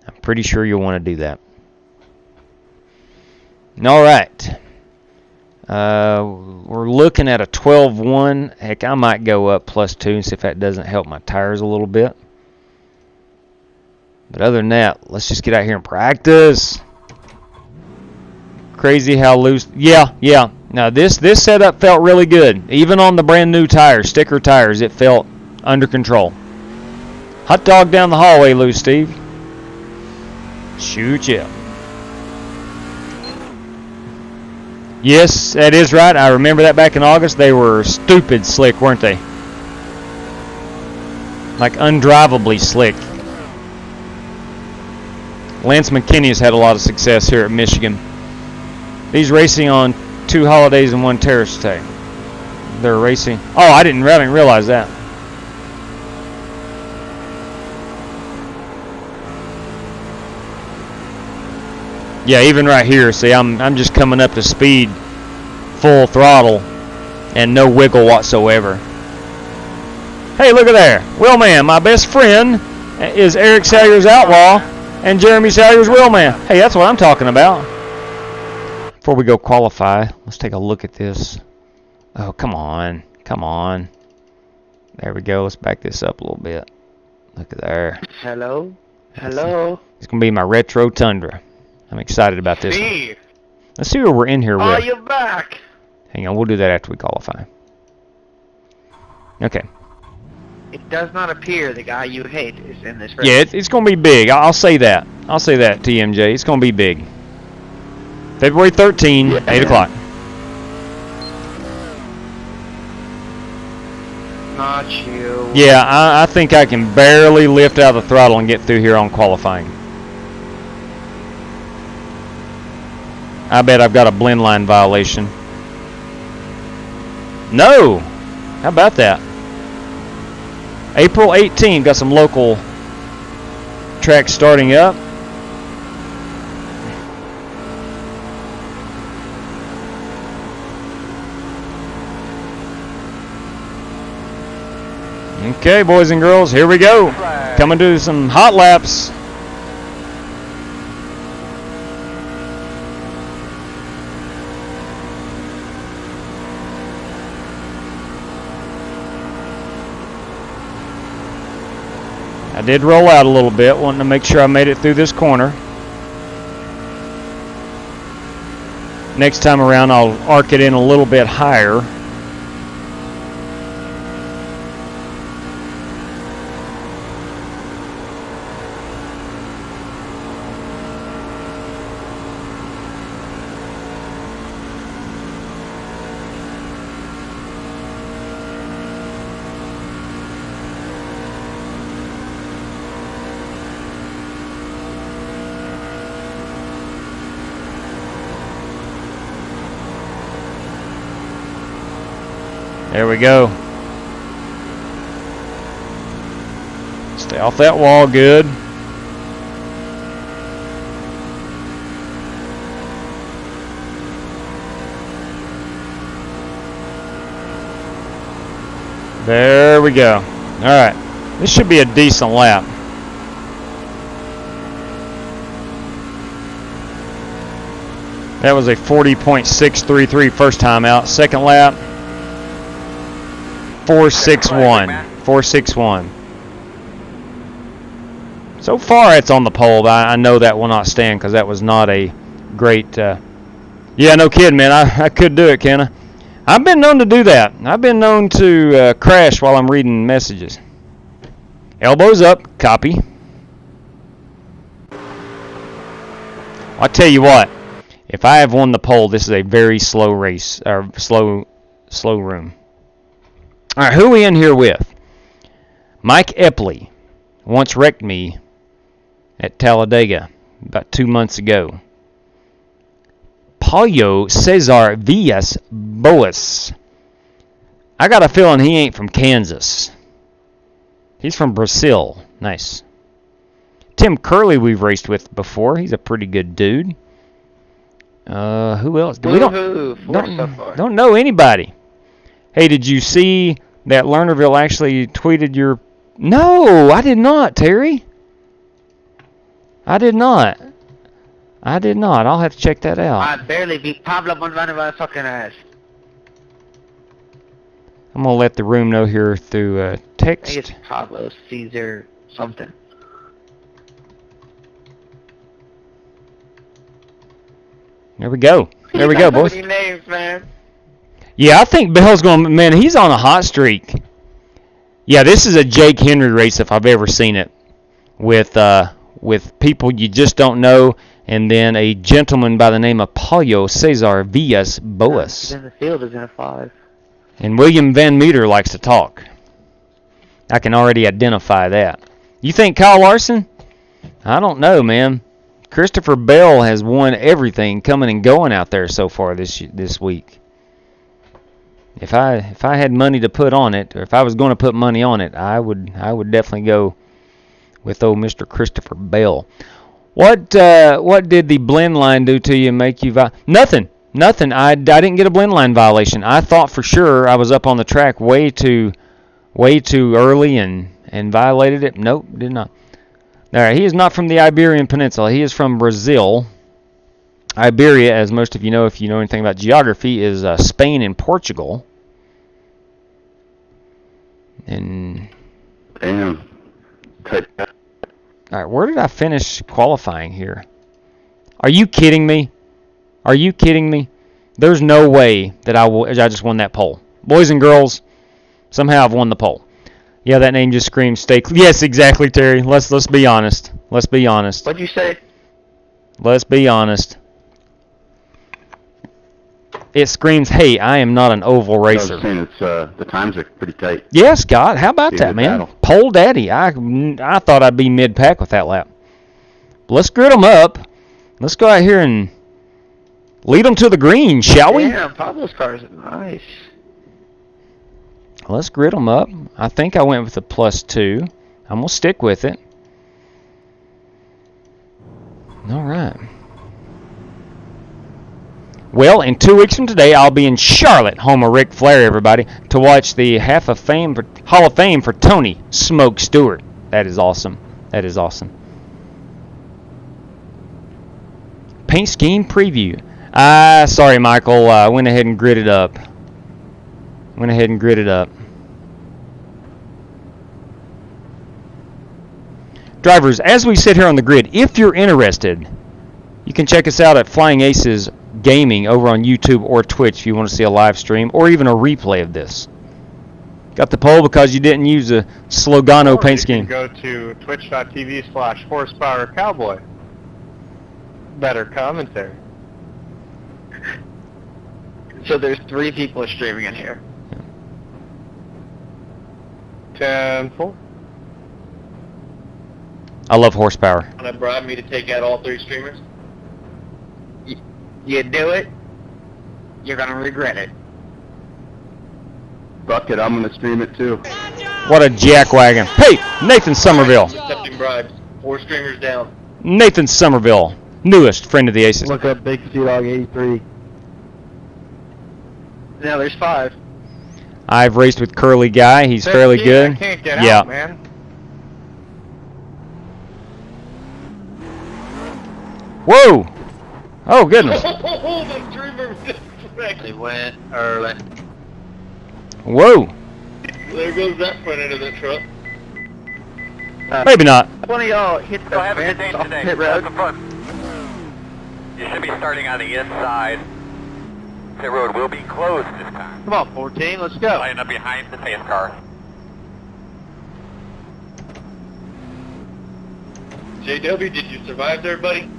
I'm pretty sure you'll want to do that. All right. We're looking at a 12-1. Heck, I might go up +2 and see if that doesn't help my tires a little bit. But other than that, let's just get out here and practice. Crazy how loose. Yeah. Now this setup felt really good. Even on the brand new tires, sticker tires, it felt under control. Hot dog down the hallway, loose Steve. Shoot ya. Yes, that is right. I remember that back in August. They were stupid slick, weren't they? Like undrivably slick. Lance McKinney's had a lot of success here at Michigan. He's racing on 2 holidays and 1 terrace day. They're racing. Oh, I didn't realize that. Yeah, even right here, see, I'm just coming up to speed, full throttle, and no wiggle whatsoever. Hey, look at there. Wheelman, my best friend is Eric Salyer's Outlaw and Jeremy Salyer's Wheelman. Hey, that's what I'm talking about. Before we go qualify, let's take a look at this. Oh, come on. Come on. There we go. Let's back this up a little bit. Look at there. Hello? Hello? It's going to be my retro Tundra. I'm excited about this one. Let's see what we're in here with. Oh, you're back! Hang on, we'll do that after we qualify. Okay. It does not appear the guy you hate is in this race. Yeah, it's going to be big. I'll say that. I'll say that, TMJ. It's going to be big. February 13, 8 o'clock. Not you. Yeah, I think I can barely lift out of the throttle and get through here on qualifying. I bet I've got a blend line violation. No! How about that? April 18th, got some local tracks starting up. Okay, boys and girls, here we go. Coming to some hot laps. I did roll out a little bit, wanting to make sure I made it through this corner. Next time around, I'll arc it in a little bit higher. There we go. Stay off that wall, good. There we go. All right. This should be a decent lap. That was a 40.633 first time out. Second lap. 461. 461. So far it's on the pole, but I know that will not stand because that was not a great... yeah, no kidding, man. I could do it, can I? I've been known to do that. I've been known to crash while I'm reading messages. Elbows up. Copy. I'll tell you what. If I have won the pole, this is a very slow race. Or slow room. All right, who are we in here with? Mike Epley once wrecked me at Talladega about 2 months ago. Paulo Cesar Villas Boas. I got a feeling he ain't from Kansas. He's from Brazil. Nice. Tim Curley we've raced with before. He's a pretty good dude. Who else? We Woohoo, four so far. don't know anybody. Hey, did you see that Lernerville actually tweeted your... No, I did not, Terry. I did not. I'll have to check that out. I barely beat Pablo Monrano's fucking ass. I'm going to let the room know here through text. I think it's Pablo Caesar something. There we go. There we go, boys. Names, man. Yeah, I think Bell's going to... Man, he's on a hot streak. Yeah, this is a Jake Henry race if I've ever seen it. With people you just don't know, and then a gentleman by the name of Paulo Cesar Villas Boas. Then the field is in a 5. And William Van Meter likes to talk. I can already identify that. You think Kyle Larson? I don't know, man. Christopher Bell has won everything coming and going out there so far this week. If I had money to put on it, or if I was going to put money on it, I would definitely go with old Mr. Christopher Bell. What did the blend line do to you and make you Nothing. I didn't get a blend line violation. I thought for sure I was up on the track way too early and violated it. Nope, did not. All right, he is not from the Iberian Peninsula. He is from Brazil. Iberia, as most of you know if you know anything about geography, is Spain and Portugal. And Damn. all right, where did I finish qualifying here? Are you kidding me? Are you kidding me? There's no way that I just won that pole. Boys and girls, somehow I've won the pole. Yeah, that name just screams stay. Yes, exactly, Terry. Let's be honest. Let's be honest. What'd you say? Let's be honest. It screams, hey, I am not an oval racer. I was saying the times are pretty tight. Yeah, Scott, how about that, man? Battle. Pole daddy. I thought I'd be mid-pack with that lap. Let's grid them up. Let's go out here and lead them to the green, shall we? Yeah, Pablo's car is nice. Let's grid them up. I think I went with the +2. I'm going to stick with it. All right. Well, in 2 weeks from today, I'll be in Charlotte, home of Ric Flair, everybody, to watch the Hall of Fame for Tony Smoke Stewart. That is awesome. That is awesome. Paint scheme preview. Sorry, Michael. I went ahead and gridded up. Drivers, as we sit here on the grid, if you're interested, you can check us out at Flying Aces Gaming over on YouTube or Twitch if you want to see a live stream or even a replay of this. Got the poll because you didn't use a Slogano paint scheme. Go to twitch.tv/horsepower-cowboy. Better commentary. So there's 3 people streaming in here. 10-4. I love horsepower. Want to bribe me to take out all 3 streamers? You do it, you're gonna regret it. Fuck it, I'm gonna stream it too. What a jackwagon. Hey, Nathan Somerville. Accepting bribes. 4 streamers down. Nathan Somerville, newest friend of the Aces. Look up Big Sea Dog 83. Now there's 5. I've raced with Curly Guy. He's fairly good. I can't get out, man. Whoa! Oh, goodness. The streamer They went early. Whoa. There goes that front end of the truck. Maybe not. One of y'all hit the fence off pit road. You should be starting on the inside. Pit road will be closed this time. Come on, 14, let's go. Line up behind the pace car. JW, did you survive there, buddy?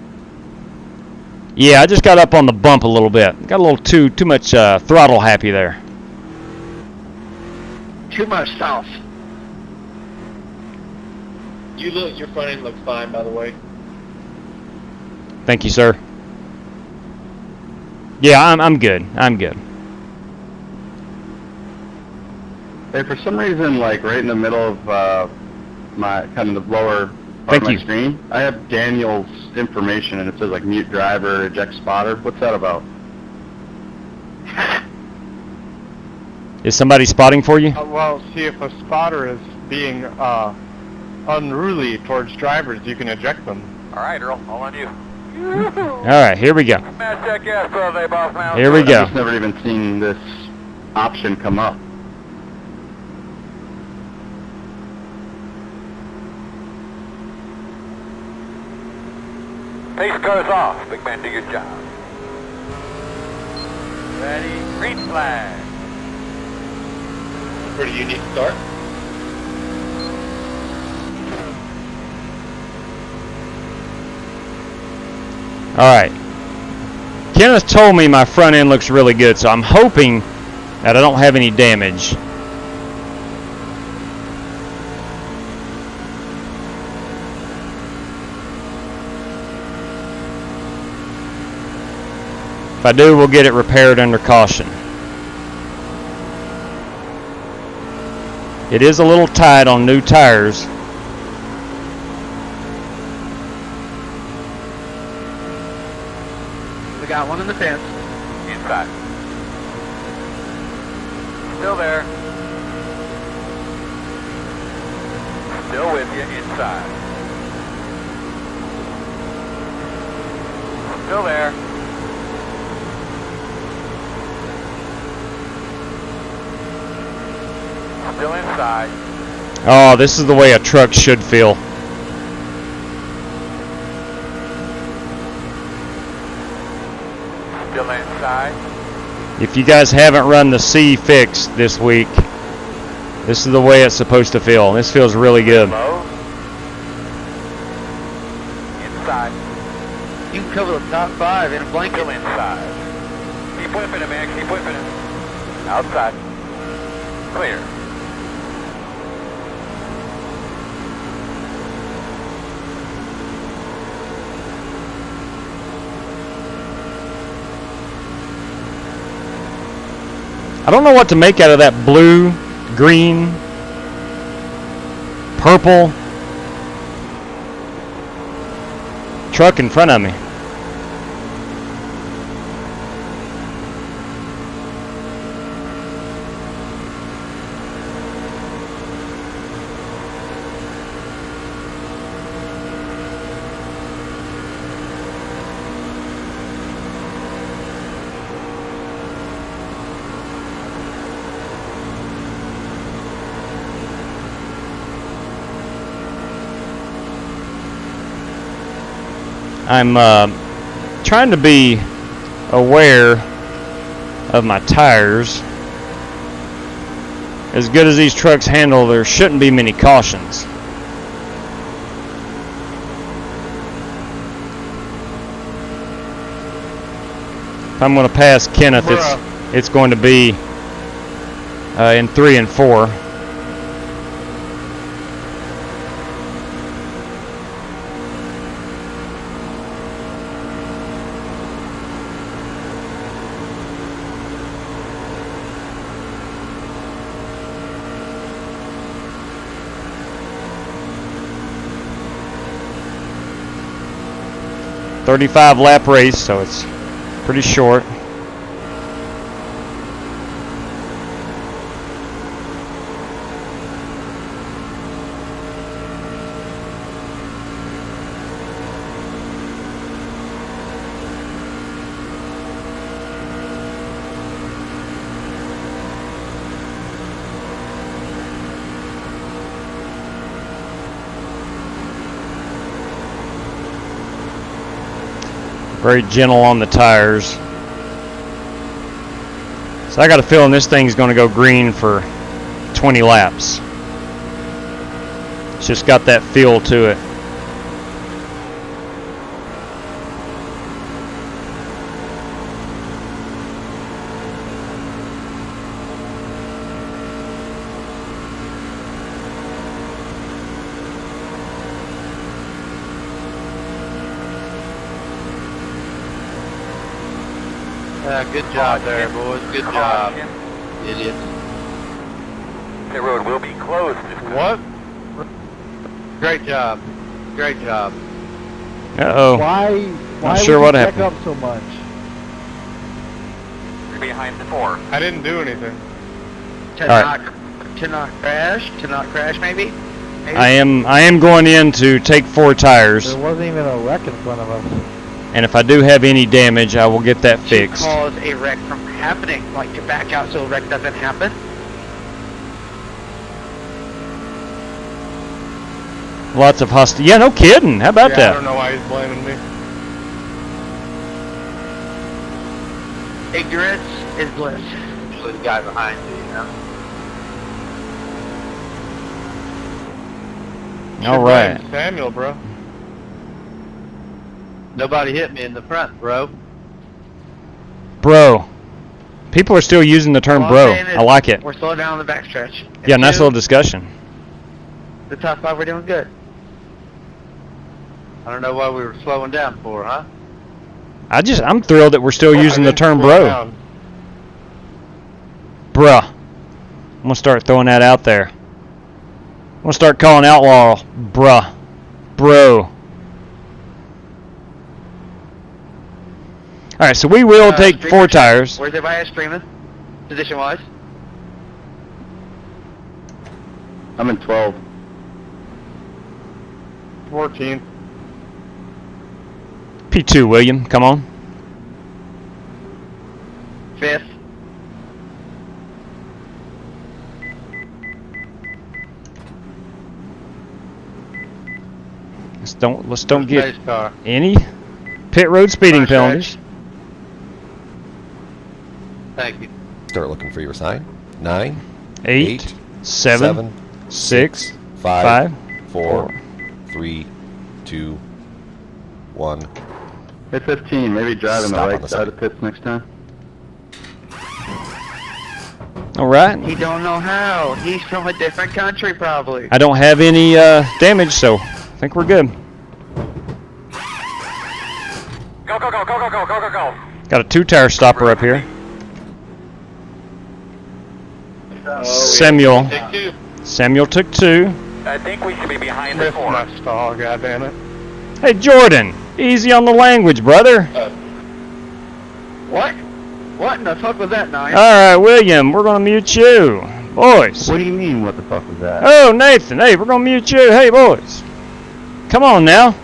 Yeah, I just got up on the bump a little bit. Got a little too much throttle happy there. Too much sauce. Your front end looks fine, by the way. Thank you, sir. Yeah, I'm good. I'm good. Hey, for some reason, like right in the middle of my kind of the lower Thank on you. my screen, I have Daniel's information, and it says like mute driver, eject spotter. What's that about? Is somebody spotting for you? Well, see if a spotter is being unruly towards drivers, you can eject them. All right, Earl, all on you. All right, here we go. Smash that gas pedal there, boss man. Here we I've go. just never even seen this option come up. Pace car's off. Big man, do your job. Ready, green flag. Pretty unique start. All right. Kenneth told me my front end looks really good, so I'm hoping that I don't have any damage. If I do, we'll get it repaired under caution. It is a little tight on new tires. We got one in the fence. Inside. Still there. Still with you, inside. Still there. Still inside. Oh, this is the way a truck should feel. Still inside. If you guys haven't run the C fix this week, this is the way it's supposed to feel. This feels really good. Low. Inside. You can cover the top 5 in a blanket. Still inside. Keep whipping it, man. Keep whipping it. Outside. Clear. I don't know what to make out of that blue, green, purple truck in front of me. I'm trying to be aware of my tires. As good as these trucks handle, there shouldn't be many cautions. If I'm going to pass Kenneth, it's going to be in 3 and 4. .35 lap race, so it's pretty short. Very gentle on the tires. So I got a feeling this thing's going to go green for 20 laps. It's just got that feel to it. Good job there, boys. Good job. Idiots. The road will be closed this time. What? Great job. Great job. Uh-oh. Why Not sure would what you check happened. up so much? You're behind the 4. I didn't do anything. To All right. not crash maybe? I am going in to take 4 tires, There wasn't even a wreck in front of us. and if I do have any damage, I will get that fixed. Cause a wreck from happening, like to back out so a wreck doesn't happen. Lots of hostility. Yeah, no kidding. How about I that? don't know why he's blaming me. Ignorance is bliss. Usually the guy behind you, you know? All right. Samuel, bro. Nobody hit me in the front, bro. Bro. People are still using the term All I'm bro. saying is I like it. We're slowing down on the backstretch. Yeah, nice little discussion. The top 5 we're doing good. I don't know why we were slowing down for, huh? I'm thrilled that we're still using the term bro. Bruh. I'm gonna start throwing that out there. I'm gonna start calling Outlaw bruh. Bro. Alright, so we will take 4 tires. Where's everybody streaming? Position-wise? I'm in 12. 14. P2, William, come on. 5th. Let's don't get Nice car. any pit road speeding penalties. Thank you. Start looking for your sign. 9, 8, 7, 6, 5, 4, 3, 2, 1. Hey, 15, maybe driving Stop the on right the side of pits next time. Alright. He don't know how. He's from a different country, probably. I don't have any damage, so I think we're good. Go, go, go, go, go, go, go, go, go. Got a 2-tire stopper up here. Samuel. Samuel took 2. I think we should be behind the Missed 4. my stall, goddammit. Hey, Jordan. Easy on the language, brother. What? What in the fuck was that, Nine? Alright, William, we're going to mute you. Boys. What do you mean, what the fuck was that? Oh, Nathan. Hey, we're going to mute you. Hey, boys. Come on now.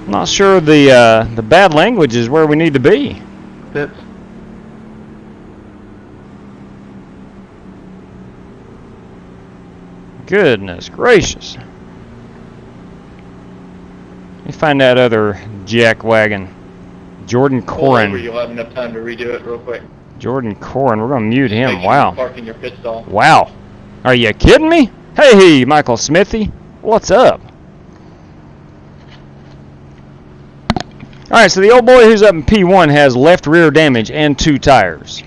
I'm not sure the bad language is where we need to be. Pits. Goodness gracious. Let me find that other jackwagon. Jordan Corrin. You'll have enough time to redo it real quick. Jordan Corrin. We're going to mute him. Make sure Wow. you park in your pit stall. Wow. Are you kidding me? Hey, Michael Smithy. What's up? Alright, so the old boy who's up in P1 has left rear damage and 2 tires.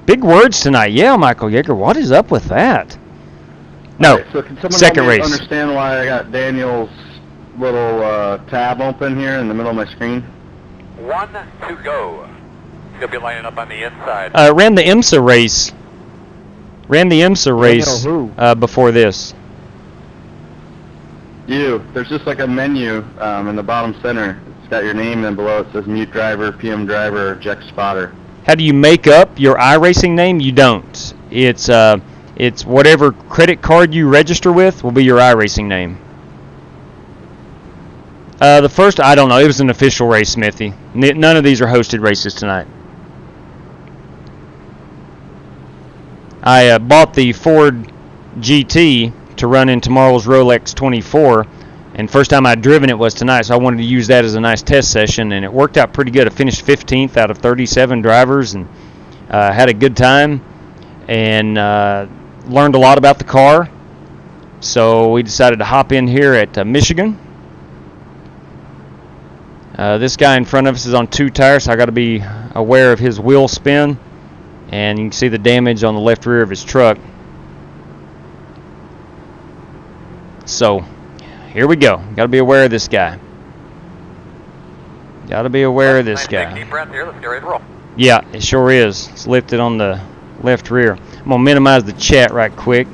Big words tonight. Yeah, Michael Yeager. What is up with that? No. Right, so can someone Second help me race. understand why I got Daniel's little tab open here in the middle of my screen? 1 to go. He'll be lining up on the inside. Ran the IMSA race. Ran the IMSA race before this. There's just like a menu in the bottom center. It's got your name, and below it says mute driver, PM driver, or eject spotter. How do you make up your iRacing name? You don't. It's whatever credit card you register with will be your iRacing name. The first, I don't know. It was an official race, Smithy. None of these are hosted races tonight. I bought the Ford GT to run in tomorrow's Rolex 24, and first time I'd driven it was tonight, so I wanted to use that as a nice test session, and it worked out pretty good. I finished 15th out of 37 drivers, and had a good time, and learned a lot about the car. So we decided to hop in here at Michigan. This guy in front of us is on 2 tires, so I got to be aware of his wheel spin, and you can see the damage on the left rear of his truck. So here we go. Got to be aware of this guy. Got to be aware of this guy. Deep breath here. Let's get ready to roll. Yeah, it sure is. It's lifted on the left rear. I'm gonna minimize the chat right quick.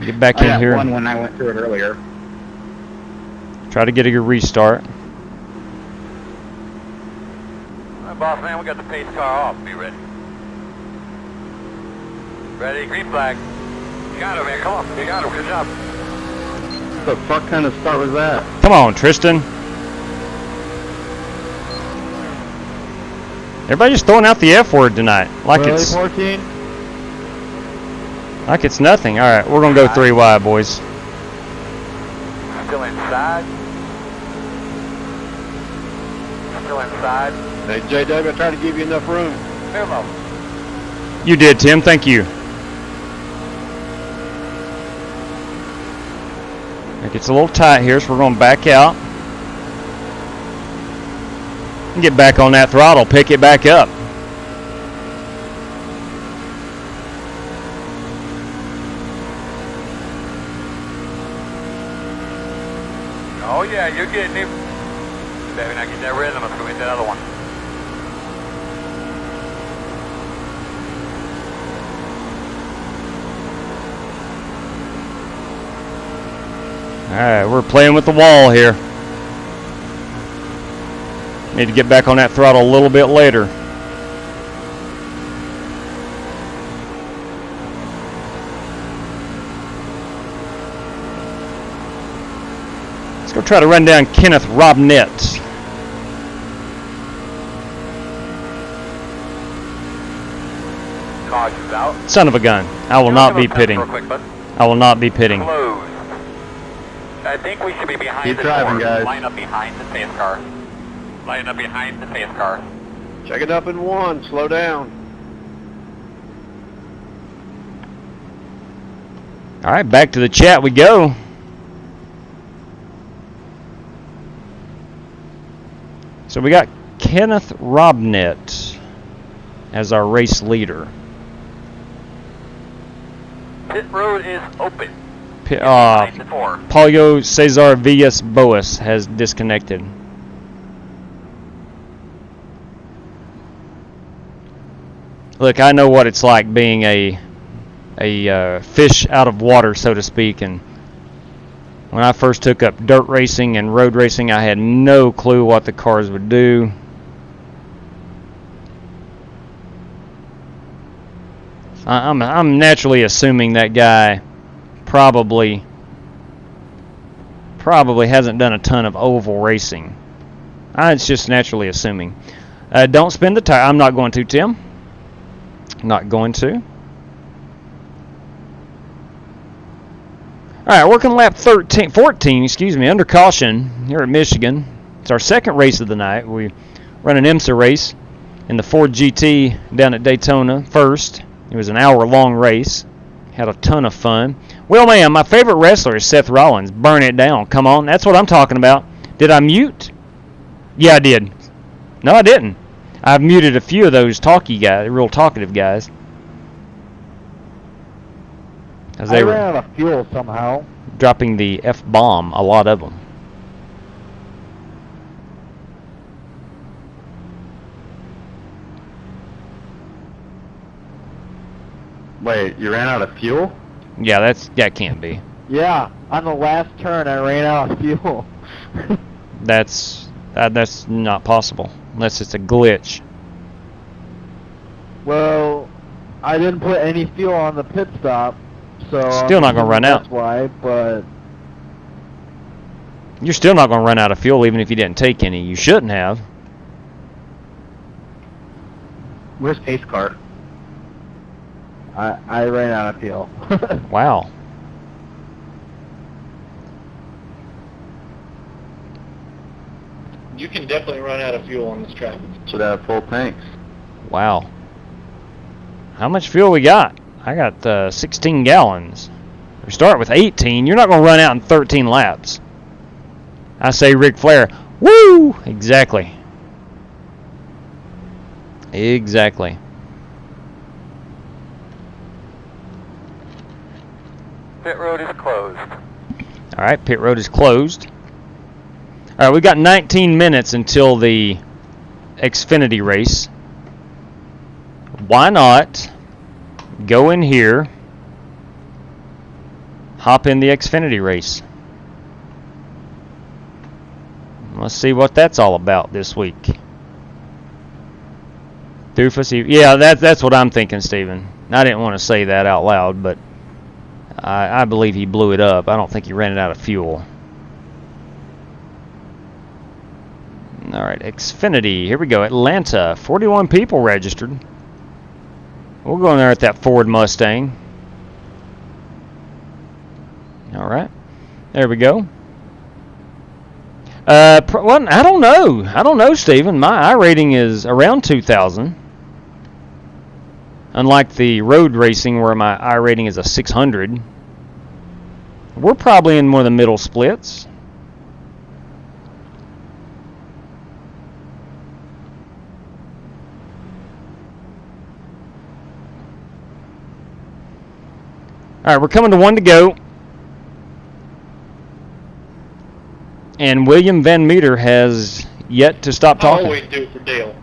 Get back in here. I got one when I went through it earlier. Try to get a good restart. All right, boss man, we got the pace car off. Be ready. Ready, green flag. You got him, man. Come on. You got him. Good job. What the fuck kind of start was that? Come on, Tristan. Everybody's just throwing out the F word tonight, like Really, it's 14? like it's nothing. All right, we're gonna go 3 wide, boys. Still inside. Still inside. Hey, JW, I tried to give you enough room. Clear low. You did, Tim. Thank you. It gets a little tight here, so we're going to back out. And get back on that throttle, pick it back up. Oh yeah, you're getting him. Baby, now get that rhythm. Let's go hit that other one. Alright, we're playing with the wall here. Need to get back on that throttle a little bit later. Let's go try to run down Kenneth Robnett. Caution's out. Son of a gun. I will not be pitting. I will not be pitting. Closed. I think we should be behind Keep the driving, door. guys. Line up behind the pace car. Line up behind the pace car. Check it up in 1. Slow down. Alright, back to the chat we go. So we got Kenneth Robnett as our race leader. Pit road is open. Paulo Cesar Villas Boas has disconnected. Look, I know what it's like being a fish out of water, so to speak, and when I first took up dirt racing and road racing, I had no clue what the cars would do. I'm naturally assuming that guy probably hasn't done a ton of oval racing. It's just naturally assuming. Don't spin the tire. I'm not going to, Tim. Not going to. Alright, working lap 14, under caution here at Michigan. It's our second race of the night. We run an IMSA race in the Ford GT down at Daytona first. It was an hour-long race. Had a ton of fun. Well, man, my favorite wrestler is Seth Rollins. Burn it down. Come on, that's what I'm talking about. Did I mute? Yeah, I did. No, I didn't. I've muted a few of those talky guys, real talkative guys. As they ran out of fuel somehow. Dropping the F-bomb, a lot of them. Wait, you ran out of fuel? Yeah, that can't be. Yeah, on the last turn I ran out of fuel. That's not possible unless it's a glitch. Well, I didn't put any fuel on the pit stop, so Still not gonna run out. That's why, but You're still not going to run out of fuel even if you didn't take any. You shouldn't have. Where's pace car? I ran out of fuel. Wow. You can definitely run out of fuel on this track. Should have full tanks. Wow. How much fuel we got? I got 16 gallons. We start with 18. You're not going to run out in 13 laps. I say Ric Flair. Woo! Exactly. Exactly. Pit road is closed. All right, pit road is closed. All right, we got 19 minutes until the Xfinity race. Why not go in here, hop in the Xfinity race? Let's see what that's all about this week. Doofus, yeah, that's what I'm thinking, Steven. I didn't want to say that out loud, but I believe he blew it up. I don't think he ran it out of fuel. All right, Xfinity. Here we go. Atlanta. 41 people registered. We'll go in there at that Ford Mustang. All right. There we go. Well, I don't know. I don't know, Steven. My iRating is around 2,000. Unlike the road racing where my iRating is a 600. We're probably in one of the middle splits. All right, we're coming to 1 to go. And William Van Meter has yet to stop talking. I always do it for Dale.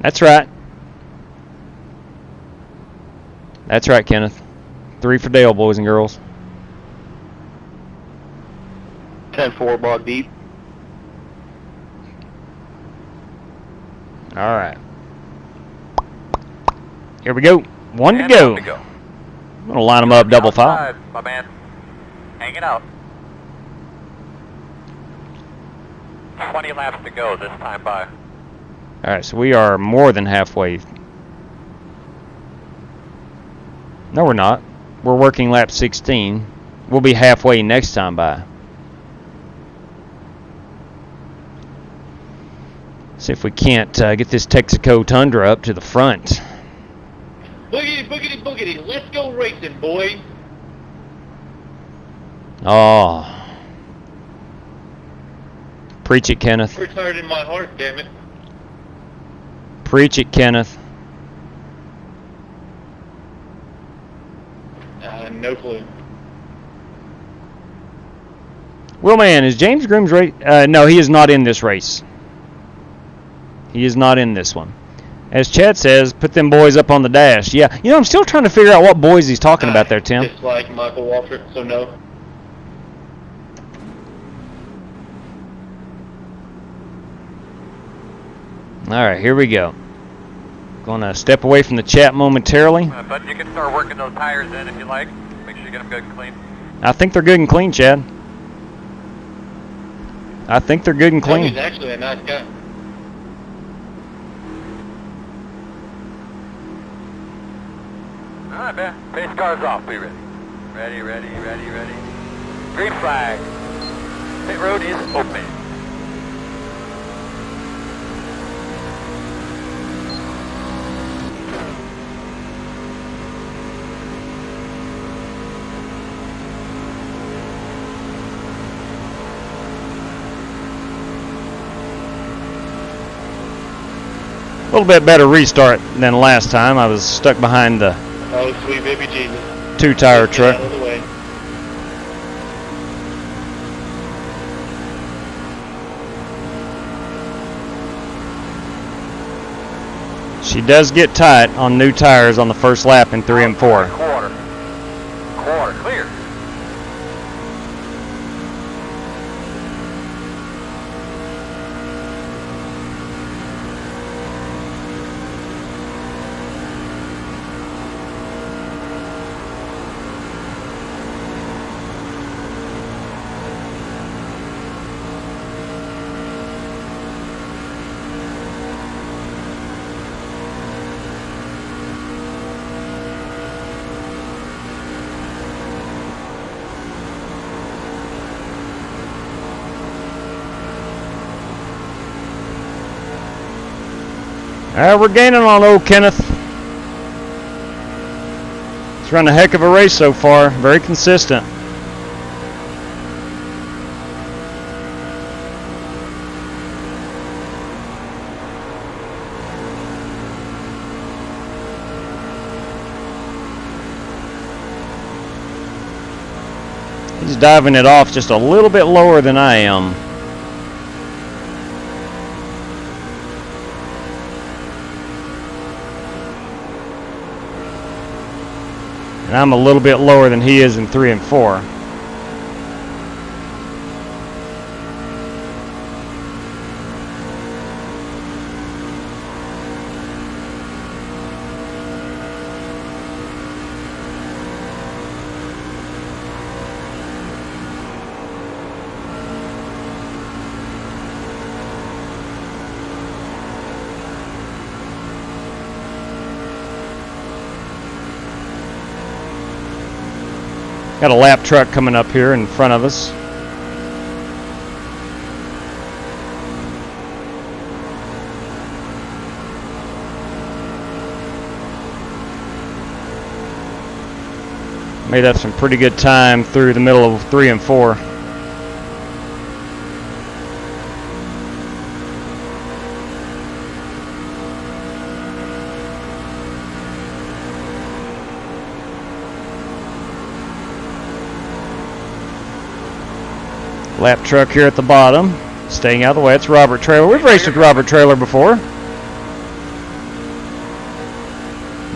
That's right. That's right, Kenneth. 3 for Dale, boys and girls. 10-4 ball deep. All right. Here we go. 1 to go. I'm going to line them up double file. My man. Hanging out. 20 laps to go this time by. All right, so we are more than halfway. No, we're not. We're working lap 16. We'll be halfway next time by. See if we can't get this Texaco Tundra up to the front. Boogity, boogity, boogity. Let's go racing, boys. Oh. Preach it, Kenneth. Retired in my heart, damn it. Preach it, Kenneth. No clue. Well, man, is James Groom's race? No, he is not in this race. He is not in this one. As Chad says, put them boys up on the dash. Yeah, you know, I'm still trying to figure out what boys he's talking about there, Tim. Just like Michael Waltrip, so no. All right, here we go. Going to step away from the chat momentarily. But you can start working those tires in if you like. Make sure you get them good and clean. I think they're good and clean, Chad. I think they're good and clean. He's actually a nice guy. All right, man. Pace cars off. Be ready. Ready, ready, ready, ready. Green flag. Pit road is open. A little bit better restart than last time. I was stuck behind the Oh, sweet baby Jesus. 2-tire truck. Out of the way. She does get tight on new tires on the first lap in 3 and 4. Quarter. Quarter. Clear. We're gaining on old Kenneth. He's run a heck of a race so far. Very consistent. He's diving it off just a little bit lower than I am. And I'm a little bit lower than he is in 3 and 4. Got a lap truck coming up here in front of us. Made up some pretty good time through the middle of 3 and 4. Lap truck here at the bottom, staying out of the way. It's Robert Traylor. We've raced with Robert Traylor before.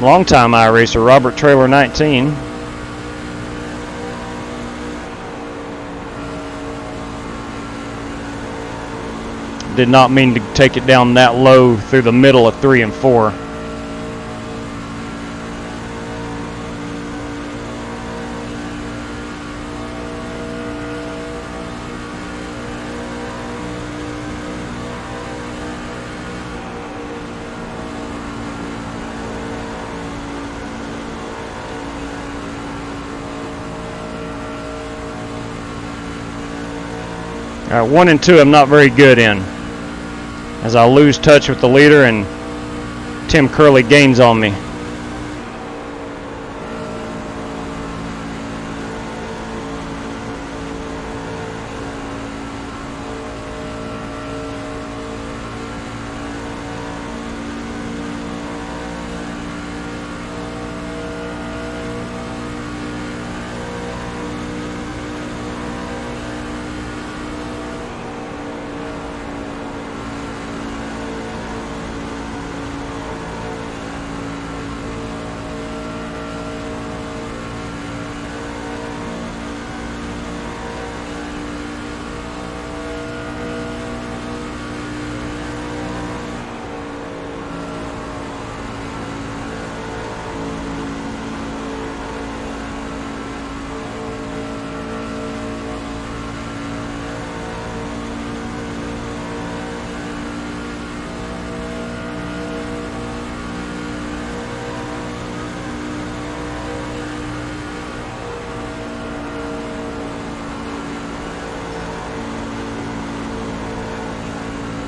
Long time iRacer, Robert Traylor 19. Did not mean to take it down that low through the middle of 3 and 4. All right, 1 and 2 I'm not very good in, as I lose touch with the leader and Tim Curley gains on me.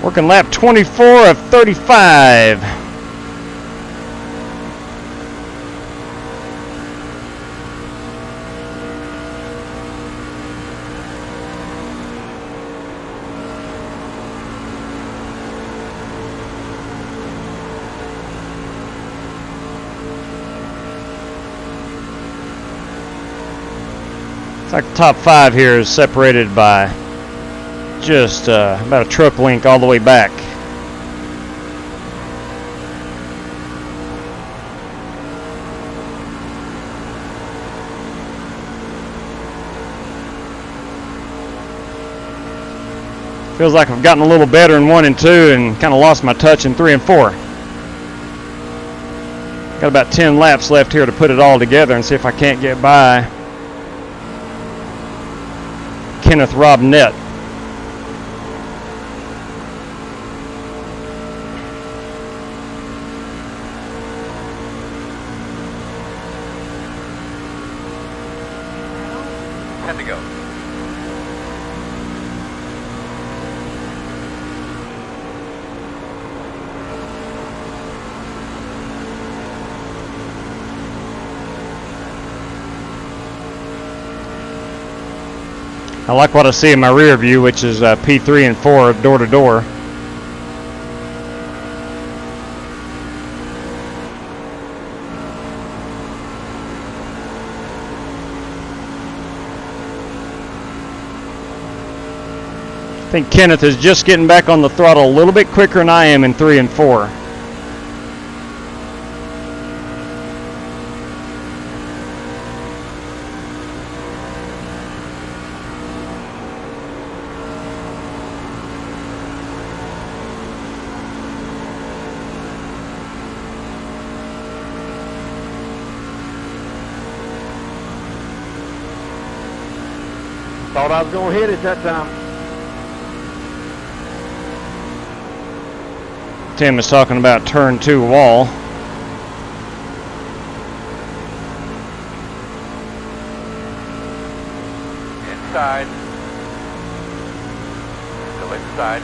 Working lap 24 of 35. It's like the top 5 here is separated by just about a truck length all the way back. Feels like I've gotten a little better in 1 and 2 and kind of lost my touch in 3 and 4. Got about 10 laps left here to put it all together and see if I can't get by Kenneth Robnett. Had to go. I like what I see in my rear view, which is P3 and 4 door to door. I think Kenneth is just getting back on the throttle a little bit quicker than I am in 3 and 4. Thought I was going to hit it that time. Tim is talking about turn 2 wall. inside. Still inside.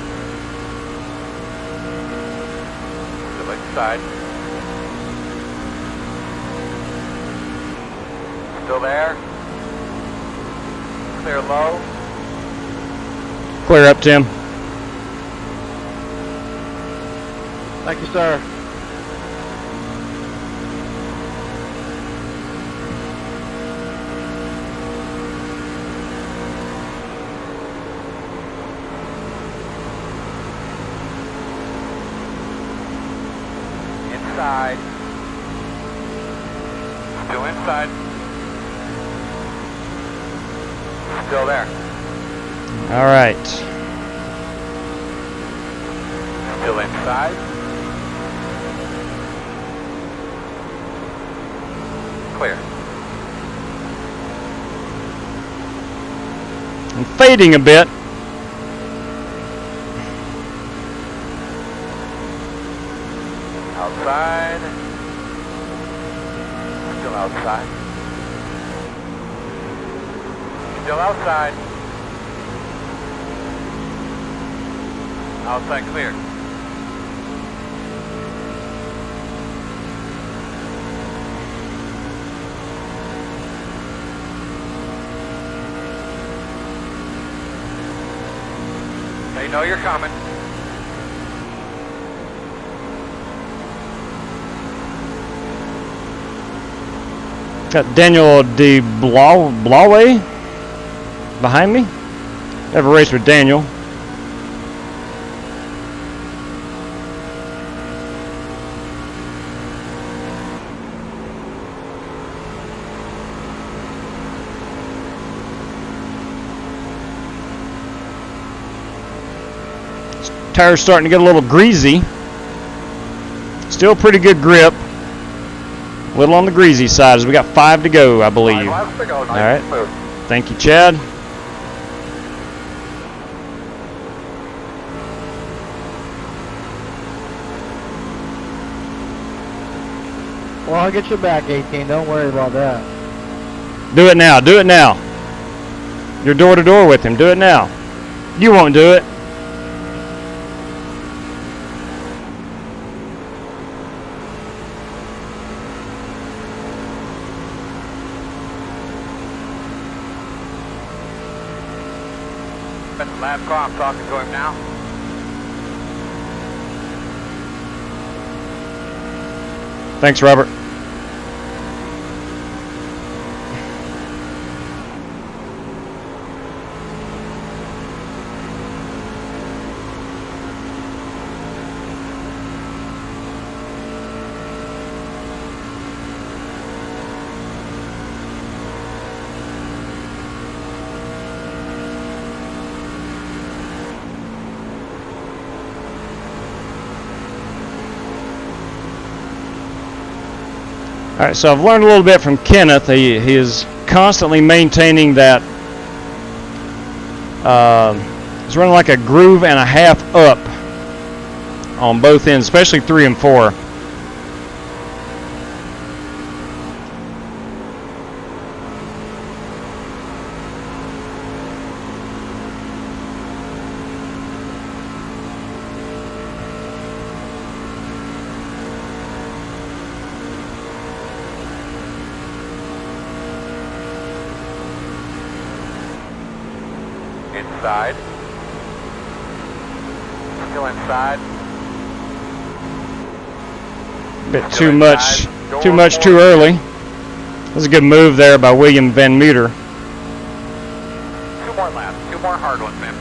Still inside. Still there. Clear low. Clear up, Tim. Thank you, sir. Inside. Still inside. Still there. All right. Still inside. Clear. I'm fading a bit. Outside. Still outside. Still outside. Outside clear. They know you're coming. Got Daniel de Blawe behind me. Have a race with Daniel. Tire's starting to get a little greasy. Still pretty good grip. A little on the greasy side as we got 5 to go, I believe. 5 laps to go. All right. Thank you, Chad. Well, I'll get you back, 18. Don't worry about that. Do it now. Do it now. You're door to door with him. Do it now. You won't do it. That's the lab car. I'm talking to him now. Thanks, Robert. All right, so I've learned a little bit from Kenneth. He is constantly maintaining that. He's running like a groove and a half up on both ends, especially 3 and 4. Inside. Still inside. Bit too much too early. That was a good move there by William Van Meter. 2 more laps. 2 more hard ones, man.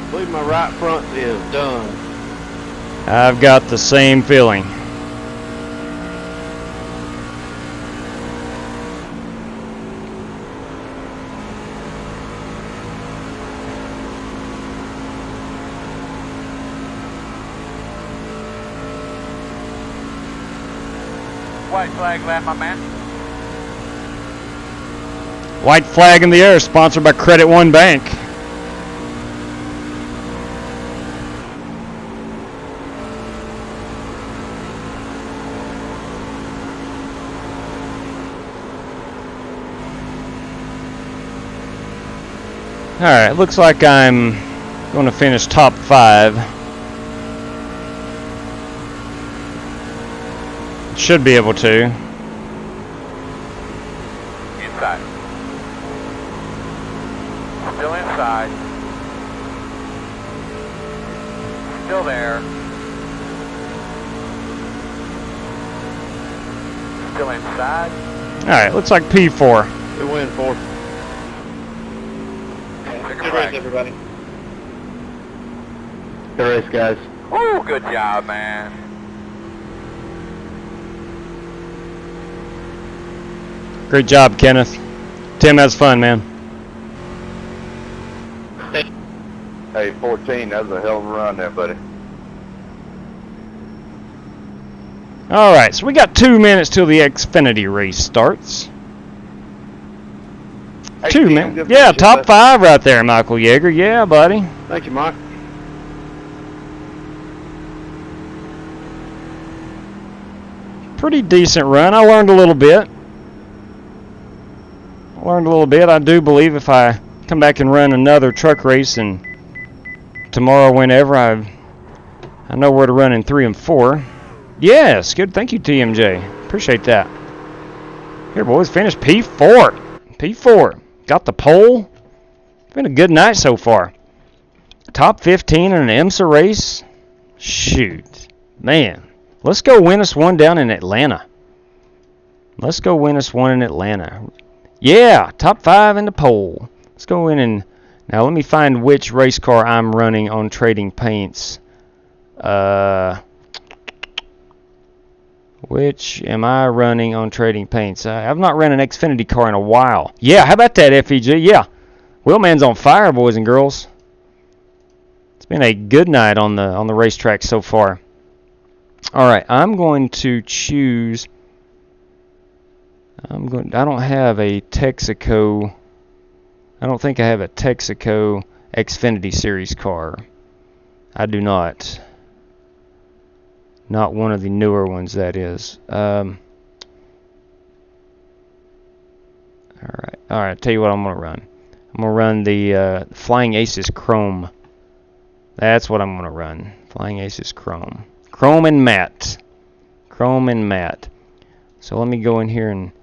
I believe my right front is done. I've got the same feeling. White flag lap, my man. White flag in the air, sponsored by Credit One Bank. Alright, looks like I'm going to finish top 5. Should be able to. Inside. Still inside. Still there. Still inside. Alright, looks like P4. Good win, Ford. Good race, everybody. Good race, guys. Woo, good job, man. Great job, Kenneth. Tim, that's fun, man. Hey, 14, that was a hell of a run there, buddy. Alright, so we got 2 minutes till the Xfinity race starts. Hey, 2 Tim, minutes. good Yeah, finish, top bud. 5 right there, Michael Yeager. Yeah, buddy. Thank you, Mike. Pretty decent run. I learned a little bit. I do believe if I come back and run another truck race and tomorrow, whenever, I know where to run in 3 and 4. Yes, good. Thank you, TMJ. Appreciate that. Here, boys, finish P4. P4. Got the pole. It's been a good night so far. Top 15 in an IMSA race. Shoot. Man. Let's go win us one down in Atlanta. Let's go win us one in Atlanta. Yeah, top 5 in the pole. Let's go in and... Now, let me find which race car I'm running on Trading Paints. Which am I running on Trading Paints? I've not ran an Xfinity car in a while. Yeah, how about that, FEG? Yeah. Wheelman's on fire, boys and girls. It's been a good night on the racetrack so far. Alright, I'm going to choose... I don't have a Texaco... I don't think I have a Texaco Xfinity Series car. I do not. Not one of the newer ones, that is. Alright, I'll tell you what I'm going to run. I'm going to run the Flying Aces Chrome. That's what I'm going to run. Flying Aces Chrome. Chrome and matte. Chrome and matte. So let me go in here and...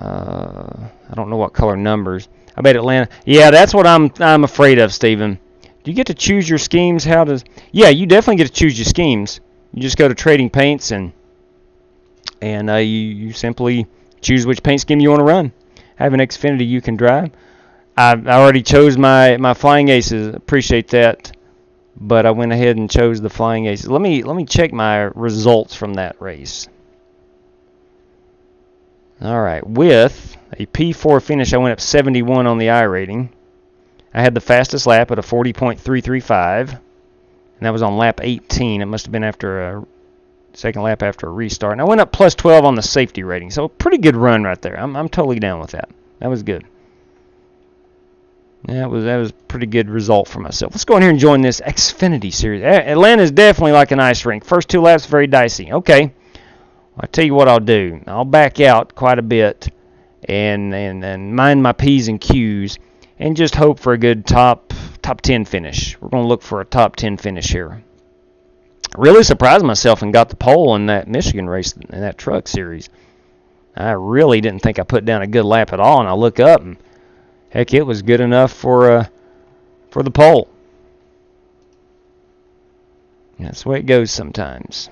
I don't know what color numbers. I bet Atlanta... Yeah, that's what I'm afraid of, Steven. Do you get to choose your schemes? How does... Yeah, you definitely get to choose your schemes. You just go to Trading Paints and you simply choose which paint scheme you want to run. I have an Xfinity you can drive. I already chose my Flying Aces. Appreciate that. But I went ahead and chose the Flying Aces. Let me check my results from that race. Alright, with a P4 finish, I went up 71 on the iRating. I had the fastest lap at a 40.335, and that was on lap 18. It must have been after a second lap after a restart. And I went up plus 12 on the safety rating, so a pretty good run right there. I'm totally down with that. That was good. Yeah, that was a pretty good result for myself. Let's go in here and join this Xfinity series. Atlanta is definitely like an ice rink. First 2 laps, very dicey. Okay. I'll tell you what I'll do. I'll back out quite a bit and mind my P's and Q's and just hope for a good top 10 finish. We're going to look for a top 10 finish here. Really surprised myself and got the pole in that Michigan race in that truck series. I really didn't think I put down a good lap at all, and I look up and heck, it was good enough for the pole. That's the way it goes sometimes.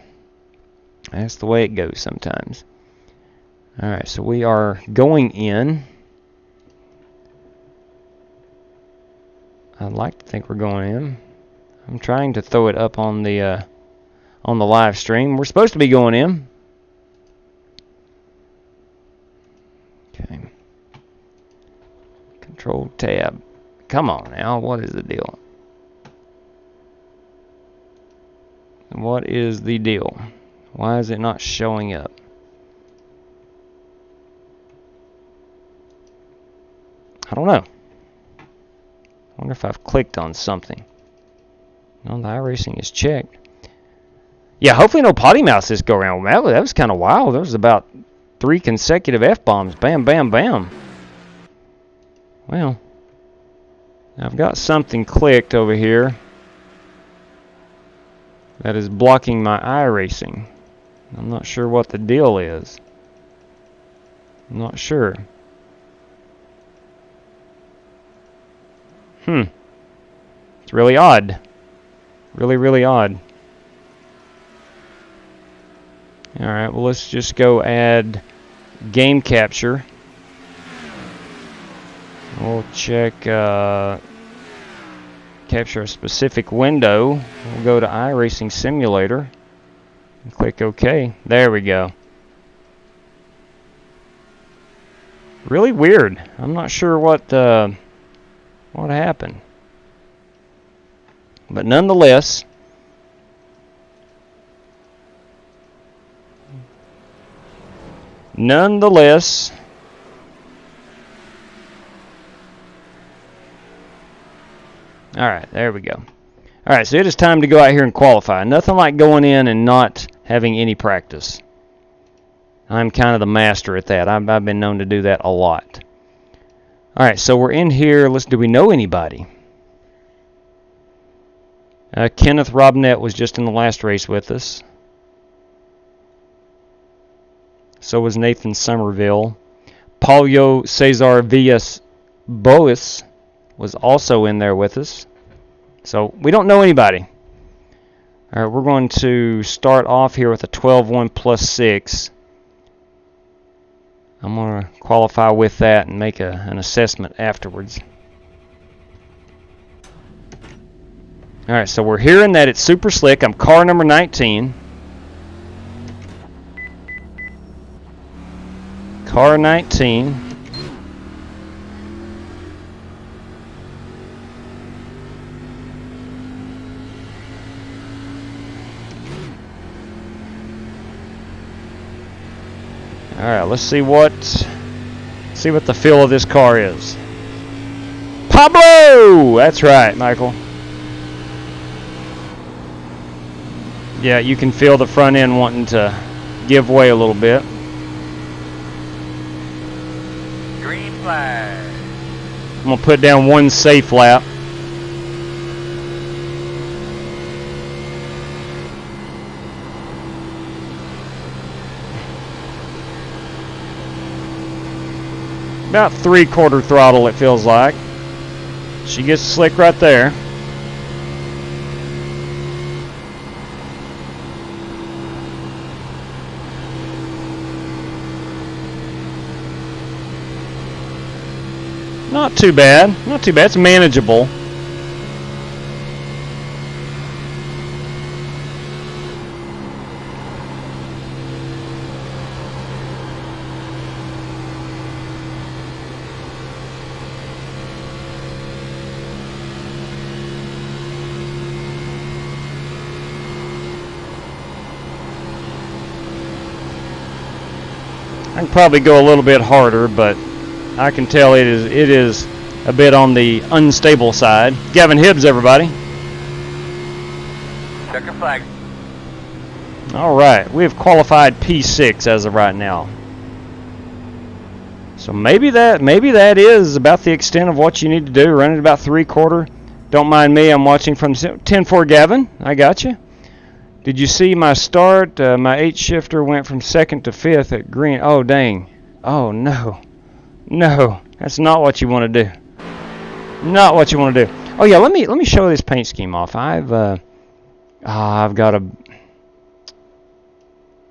That's the way it goes sometimes. Alright, so we are going in. I'd like to think we're going in. I'm trying to throw it up on the live stream. We're supposed to be going in. Okay. Control tab. Come on now, what is the deal? What is the deal? Why is it not showing up? I don't know. I wonder if I've clicked on something. No, the iRacing is checked. Yeah, hopefully no potty mouths this go around. That was kind of wild. There was about 3 consecutive F-bombs. Bam, bam, bam. Well, I've got something clicked over here that is blocking my iRacing. I'm not sure what the deal is. I'm not sure. It's really odd. Really, really odd. Alright, well, let's just go add game capture. We'll check capture a specific window. We'll go to iRacing Simulator and click OK. There we go. Really weird. I'm not sure what happened. But nonetheless, alright, there we go. Alright, so it is time to go out here and qualify. Nothing like going in and not having any practice. I'm kind of the master at that. I've been known to do that a lot. Alright, so we're in here. Do we know anybody? Kenneth Robnett was just in the last race with us. So was Nathan Somerville. Paulo Cesar Villas Boas was also in there with us. So we don't know anybody. Alright, we're going to start off here with a 12-1 plus 6. I'm going to qualify with that and make an assessment afterwards. Alright, so we're hearing that it's super slick. I'm car number 19. Car 19. Alright, let's see what the feel of this car is. Pablo! That's right, Michael. Yeah, you can feel the front end wanting to give way a little bit. Green flag. I'm going to put down one safe lap. About 3/4 throttle, it feels like. She gets slick right there. Not too bad. Not too bad. It's manageable. I can probably go a little bit harder, but I can tell it is a bit on the unstable side. Gavin Hibbs, everybody. Checker flag. All right, we have qualified P6 as of right now. So maybe that is about the extent of what you need to do. Running about 3/4. Don't mind me. I'm watching from 10-4. Gavin, I got you. Did you see my start? My 8 shifter went from 2nd to 5th at green. Oh, dang. Oh, no. No, that's not what you want to do. Not what you want to do. Oh, yeah, let me show this paint scheme off. I've got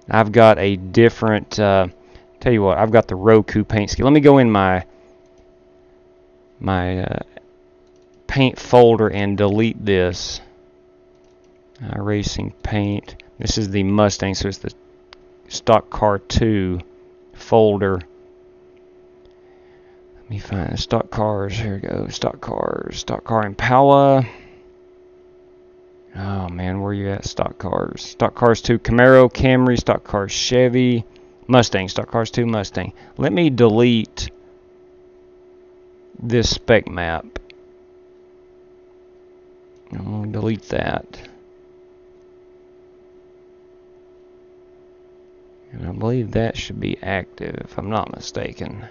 a different, tell you what, I've got the Roku paint scheme. Let me go in my paint folder and delete this. iRacing paint. This is the Mustang, so it's the Stock Car 2 folder. Let me find the stock cars. Here we go. Stock cars. Stock car Impala. Oh man, where you at? Stock cars. Stock cars 2 Camaro, Camry, stock cars Chevy, Mustang. Stock cars 2 Mustang. Let me delete this spec map. I'm going to delete that. And I believe that should be active, if I'm not mistaken.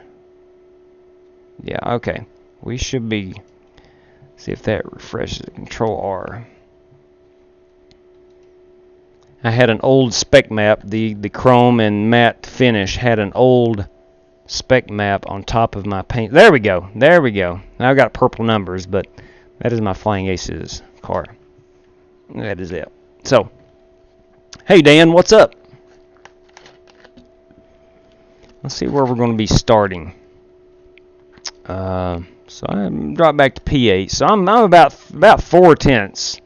Yeah, okay. We should be... See if that refreshes. Control R. I had an old spec map. The chrome and matte finish had an old spec map on top of my paint. There we go. There we go. Now I've got purple numbers, but that is my Flying Aces car. That is it. So, hey Dan, what's up? Let's see where we're going to be starting. So I dropped back to P8. So I'm about 4/10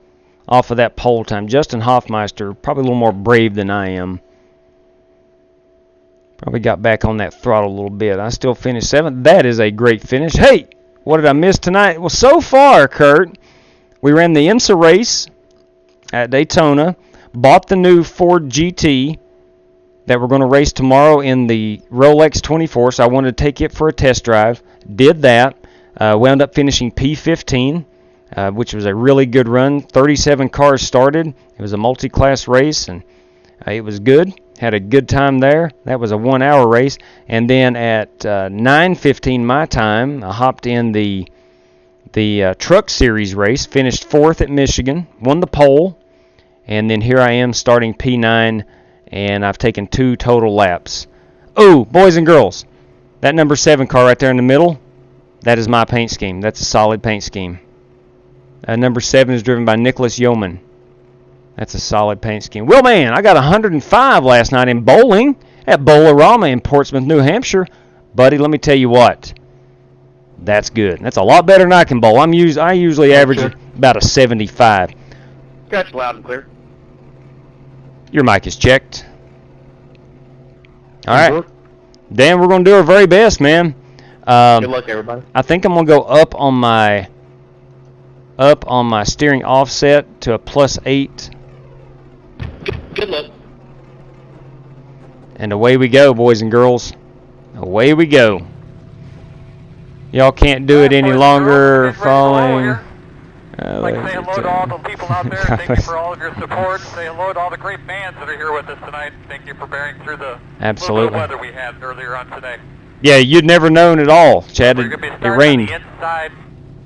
off of that pole time. Justin Hoffmeister, probably a little more brave than I am. Probably got back on that throttle a little bit. I still finished 7th. That is a great finish. Hey, what did I miss tonight? Well, so far, Kurt, we ran the IMSA race at Daytona, bought the new Ford GT that we're going to race tomorrow in the Rolex 24, so I wanted to take it for a test drive. Did that. Wound up finishing P15, which was a really good run. 37 cars started. It was a multi-class race, and it was good. Had a good time there. That was a 1-hour race. And then at 9:15 my time, I hopped in the Truck Series race, finished 4th at Michigan, won the pole, and then here I am starting P9, and I've taken 2 total laps. Oh, boys and girls, that number 7 car right there in the middle, that is my paint scheme. That's a solid paint scheme. Number 7 is driven by Nicholas Yeoman. That's a solid paint scheme. Well, man, I got 105 last night in bowling at Bowl-A-Rama in Portsmouth, New Hampshire. Buddy, let me tell you what. That's good. That's a lot better than I can bowl. I usually average about a 75. Catch loud and clear. Your mic is checked. All right. Dan, we're going to do our very best, man. Good luck, everybody. I think I'm going to go up on my steering offset to a +8. Good luck. And away we go, boys and girls. Away we go. Y'all can't do it any longer. Falling. I'd like to say hello to all the people out there. Thank you for all of your support. Say hello to all the great fans that are here with us tonight. Thank you for bearing through the little bit of weather we had earlier on today. Yeah, you'd never known at all, Chad. It rained. Inside.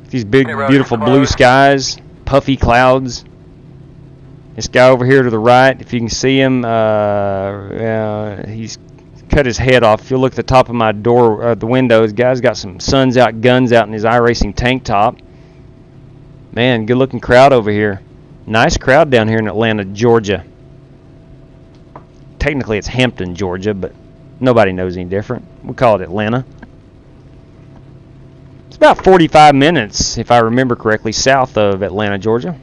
These big, beautiful blue skies, puffy clouds. This guy over here to the right, if you can see him, he's cut his head off. If you look at the top of my door, the window, this guy's got some suns out, guns out in his iRacing tank top. Man, good-looking crowd over here. Nice crowd down here in Atlanta, Georgia. Technically, it's Hampton, Georgia, but nobody knows any different. We call it Atlanta. It's about 45 minutes, if I remember correctly, south of Atlanta, Georgia.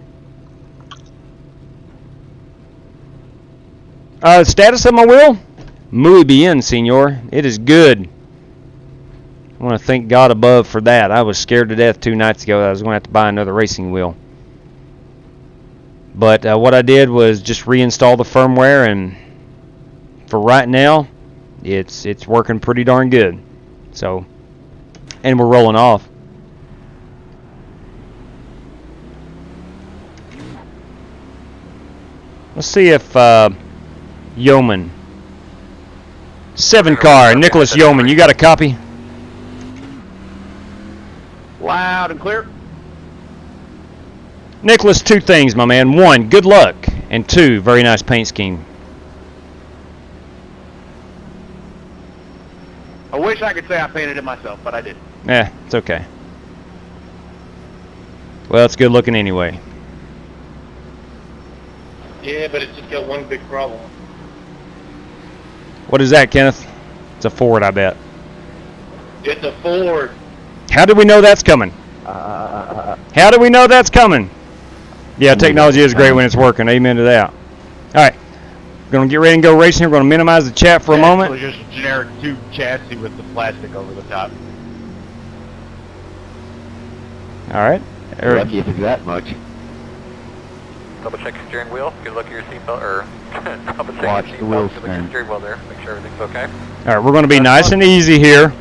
Status of my wheel? Muy bien, senor. It is good. I want to thank God above for that. I was scared to death 2 nights ago that I was going to have to buy another racing wheel. But what I did was just reinstall the firmware, and for right now, it's working pretty darn good. So, and we're rolling off. Let's see if Yeoman, 7 car, Nicholas Yeoman, you got a copy? Loud and clear. Nicholas, 2 things, my man. 1, good luck, and 2, very nice paint scheme. I wish I could say I painted it myself, but I didn't. It's okay. Well, it's good looking anyway. Yeah, but it's just got one big problem. What is that, Kenneth? It's a Ford, I bet. It's a Ford. How do we know that's coming? How do we know that's coming? Yeah, technology is great when it's working. Amen to that. All right. We're going to get ready and go racing. We're going to minimize the chat for a moment. It's just a generic tube chassis with the plastic over the top. All right. Lucky if it's that much. Double check your steering wheel. Good look at your seatbelt, or double check Watch your the wheels seatbelt. Look at your spin. steering wheel there. Make sure everything's okay. All right, we're going to be nice and easy here.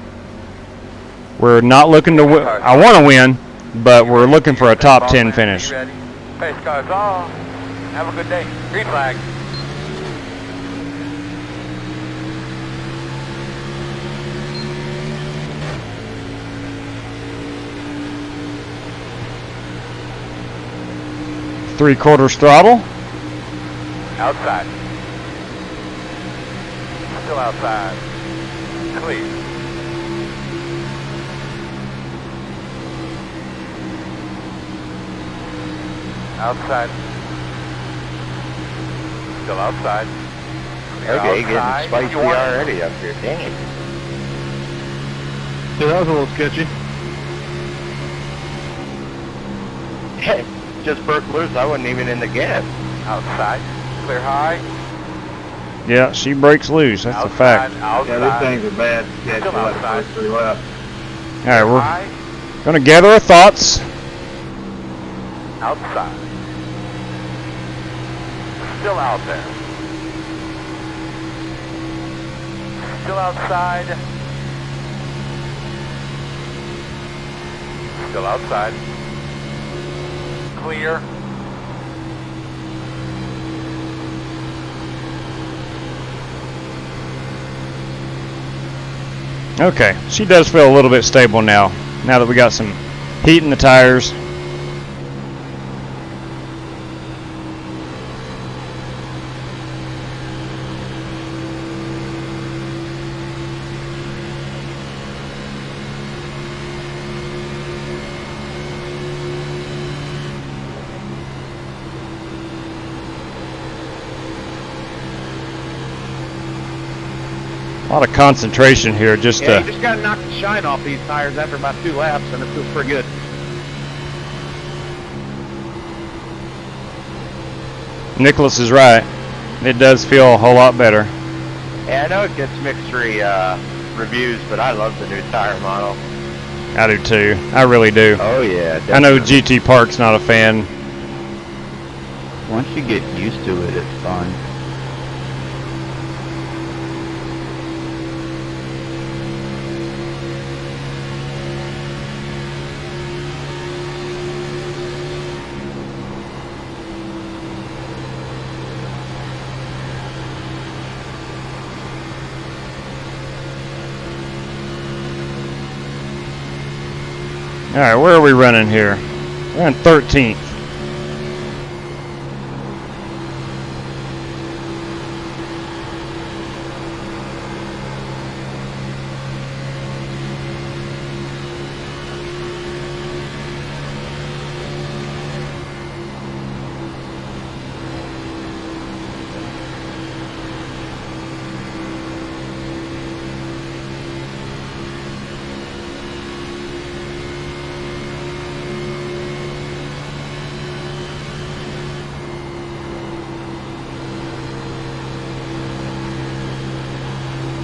We're not looking to win. I want to win, but we're looking for a top 10 finish. Pace cars off. Have a good day. Green flag. Three-quarters throttle. Outside. Still outside. Clear. Outside. Still outside. Clear Okay, outside. getting spicy already up here. Dang it. Yeah, that was a little sketchy. Hey, just broke loose. I wasn't even in the gap. Outside. Clear high. Yeah, she breaks loose. That's a fact. Outside. Yeah, these things are bad. Yeah, Still like outside. first three left. All right, we're High. gonna gather our thoughts. Outside. Still out there. Still outside. Still outside. Clear. Okay, she does feel a little bit stable now that we got some heat in the tires. A lot of concentration here, just Yeah, you just got to knock the shine off these tires after about 2 laps, and it feels pretty good. Nicholas is right. It does feel a whole lot better. Yeah, I know it gets mixed reviews, but I love the new tire model. I do too. I really do. Oh yeah, I know GT Park's not a fan. Once you get used to it, it's fun. All right, where are we running here? We're on 13th.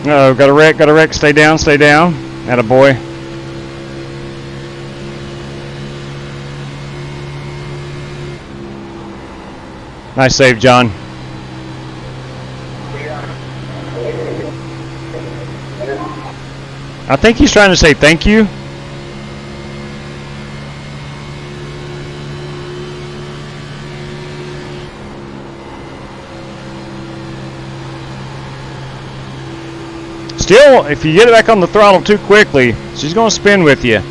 Oh, got a wreck, stay down, atta boy. Nice save, John. I think he's trying to say thank you. Still, if you get it back on the throttle too quickly, she's going to spin with you.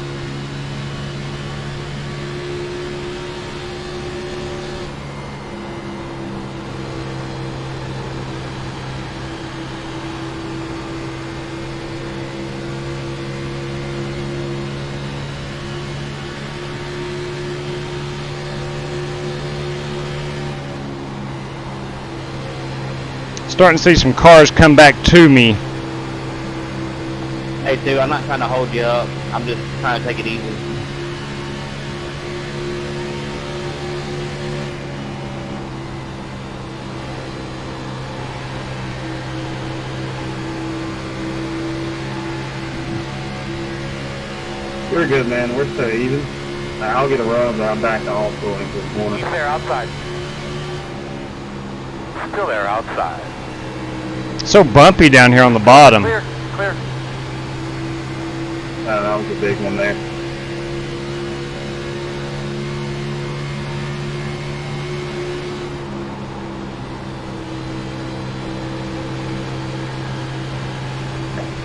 Starting to see some cars come back to me. Hey, dude, I'm not trying to hold you up. I'm just trying to take it easy. We're good, man. We're so even. I'll get a rub, but I'm back to all going this morning. He's there outside. Still there outside. So bumpy down here on the bottom. Clear, clear. That was a big one there.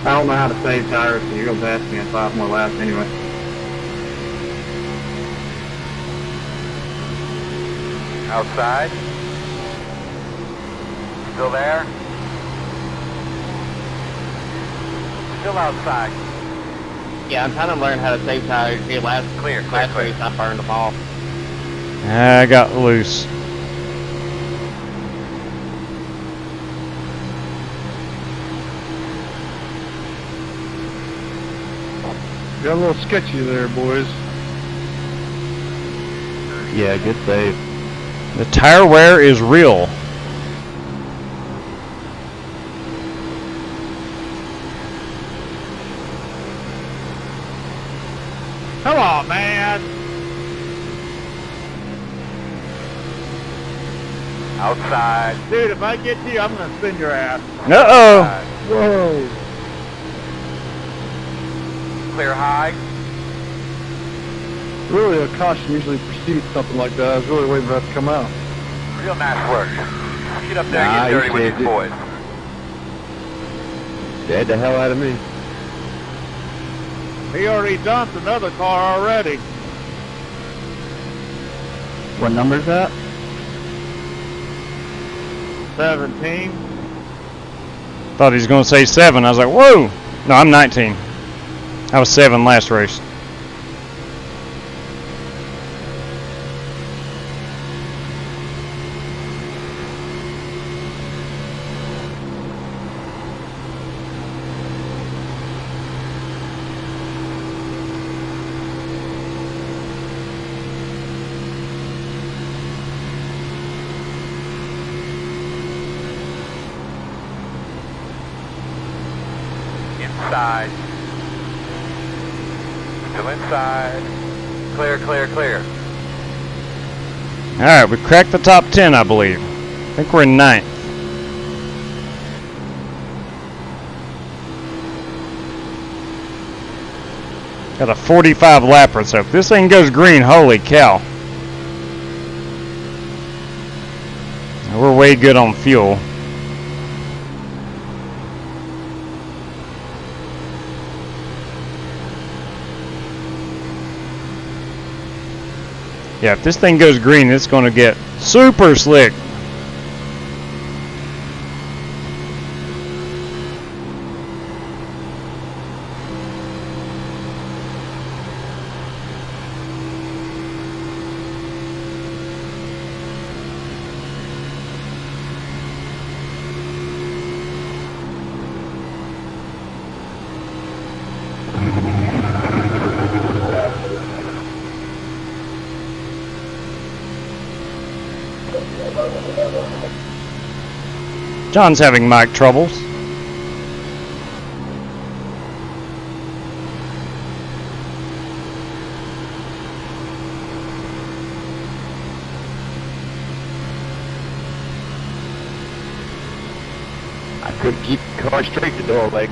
I don't know how to save tires, so you're going to pass me in 5 more laps anyway. Outside. Still there? Still outside. Yeah, I'm trying to learn how to save tires. Here, last race I burned them off. I got loose. Got a little sketchy there, boys. Yeah, good save. The tire wear is real. Come on, man. Outside. Dude, if I get to you, I'm going to spin your ass. Uh-oh. Whoa. Clear high. Really, a caution usually precedes something like that. I was really waiting for that to come out. Real nice work. Get up there and get dirty with these boys. Scared the hell out of me. He already dumped another car already. What number is that? 17. Thought he was going to say 7. I was like, whoa. No, I'm 19. I was 7 last race. Inside. Still inside. Clear, clear, clear. All right, we cracked the top 10, I believe. I think we're in 9th. Got a 45 lapper, so if this thing goes green, holy cow. We're way good on fuel. Yeah, if this thing goes green, it's going to get super slick. John's having mic troubles. I couldn't keep the car straight the door like.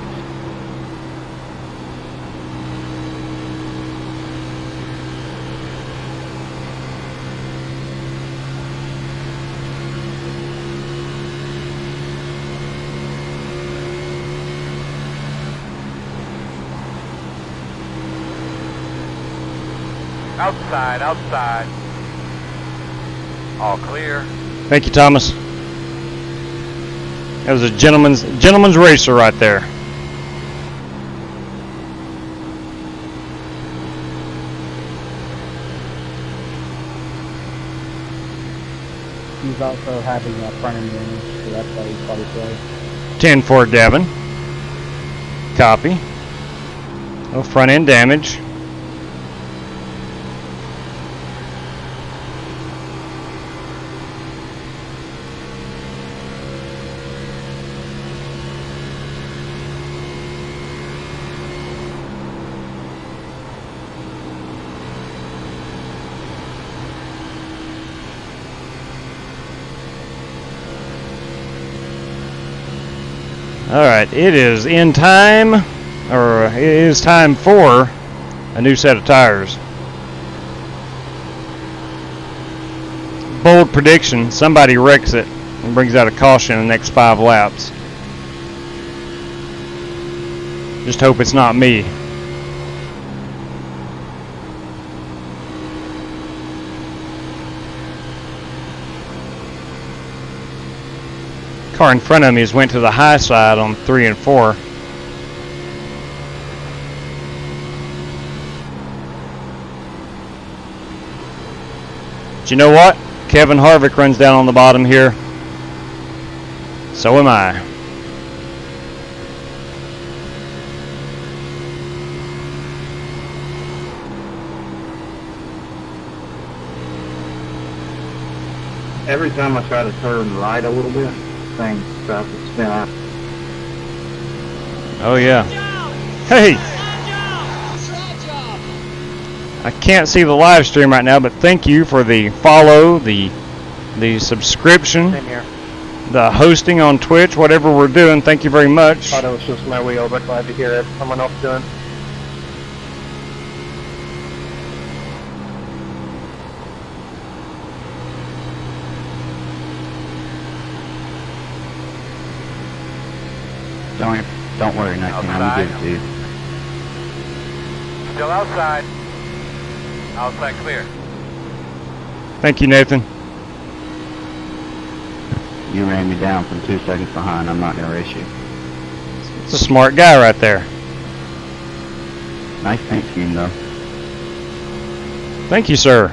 Outside, outside. All clear. Thank you, Thomas. That was a gentleman's racer right there. He's also having a front end damage, so that's why he's probably slow. 10 for Gavin. Copy. No front end damage. All right, it is in time or it is time for a new set of tires. Bold prediction, somebody wrecks it and brings out a caution in the next 5 laps. Just hope it's not me. Car in front of me has went to the high side on 3 and 4. But you know what? Kevin Harvick runs down on the bottom here. So am I. Every time I try to turn right a little bit, thing tries to spin out. Oh yeah. Hey! I can't see the live stream right now, but thank you for the follow, the subscription, the hosting on Twitch, whatever we're doing. Thank you very much. Thought it was just my wheel, but glad to hear it. Someone else doing. Don't worry, Nathan. I'm good, dude. Still outside. Outside clear. Thank you, Nathan. You ran me down from 2 seconds behind. I'm not gonna race you. It's a smart guy right there. Nice paint scheme, though. Thank you, sir.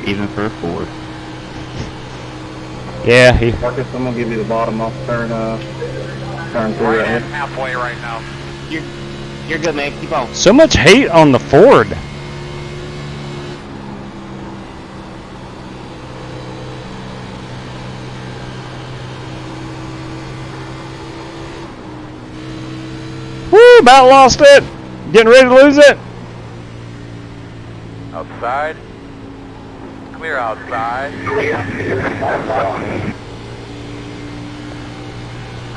Even for a Ford. Yeah, he. Marcus, I'm gonna give you the bottom off turn 3 Right right in here. halfway right now. You're good, man. Keep on. So much hate on the Ford. Woo! About lost it. Getting ready to lose it. Outside. Clear outside.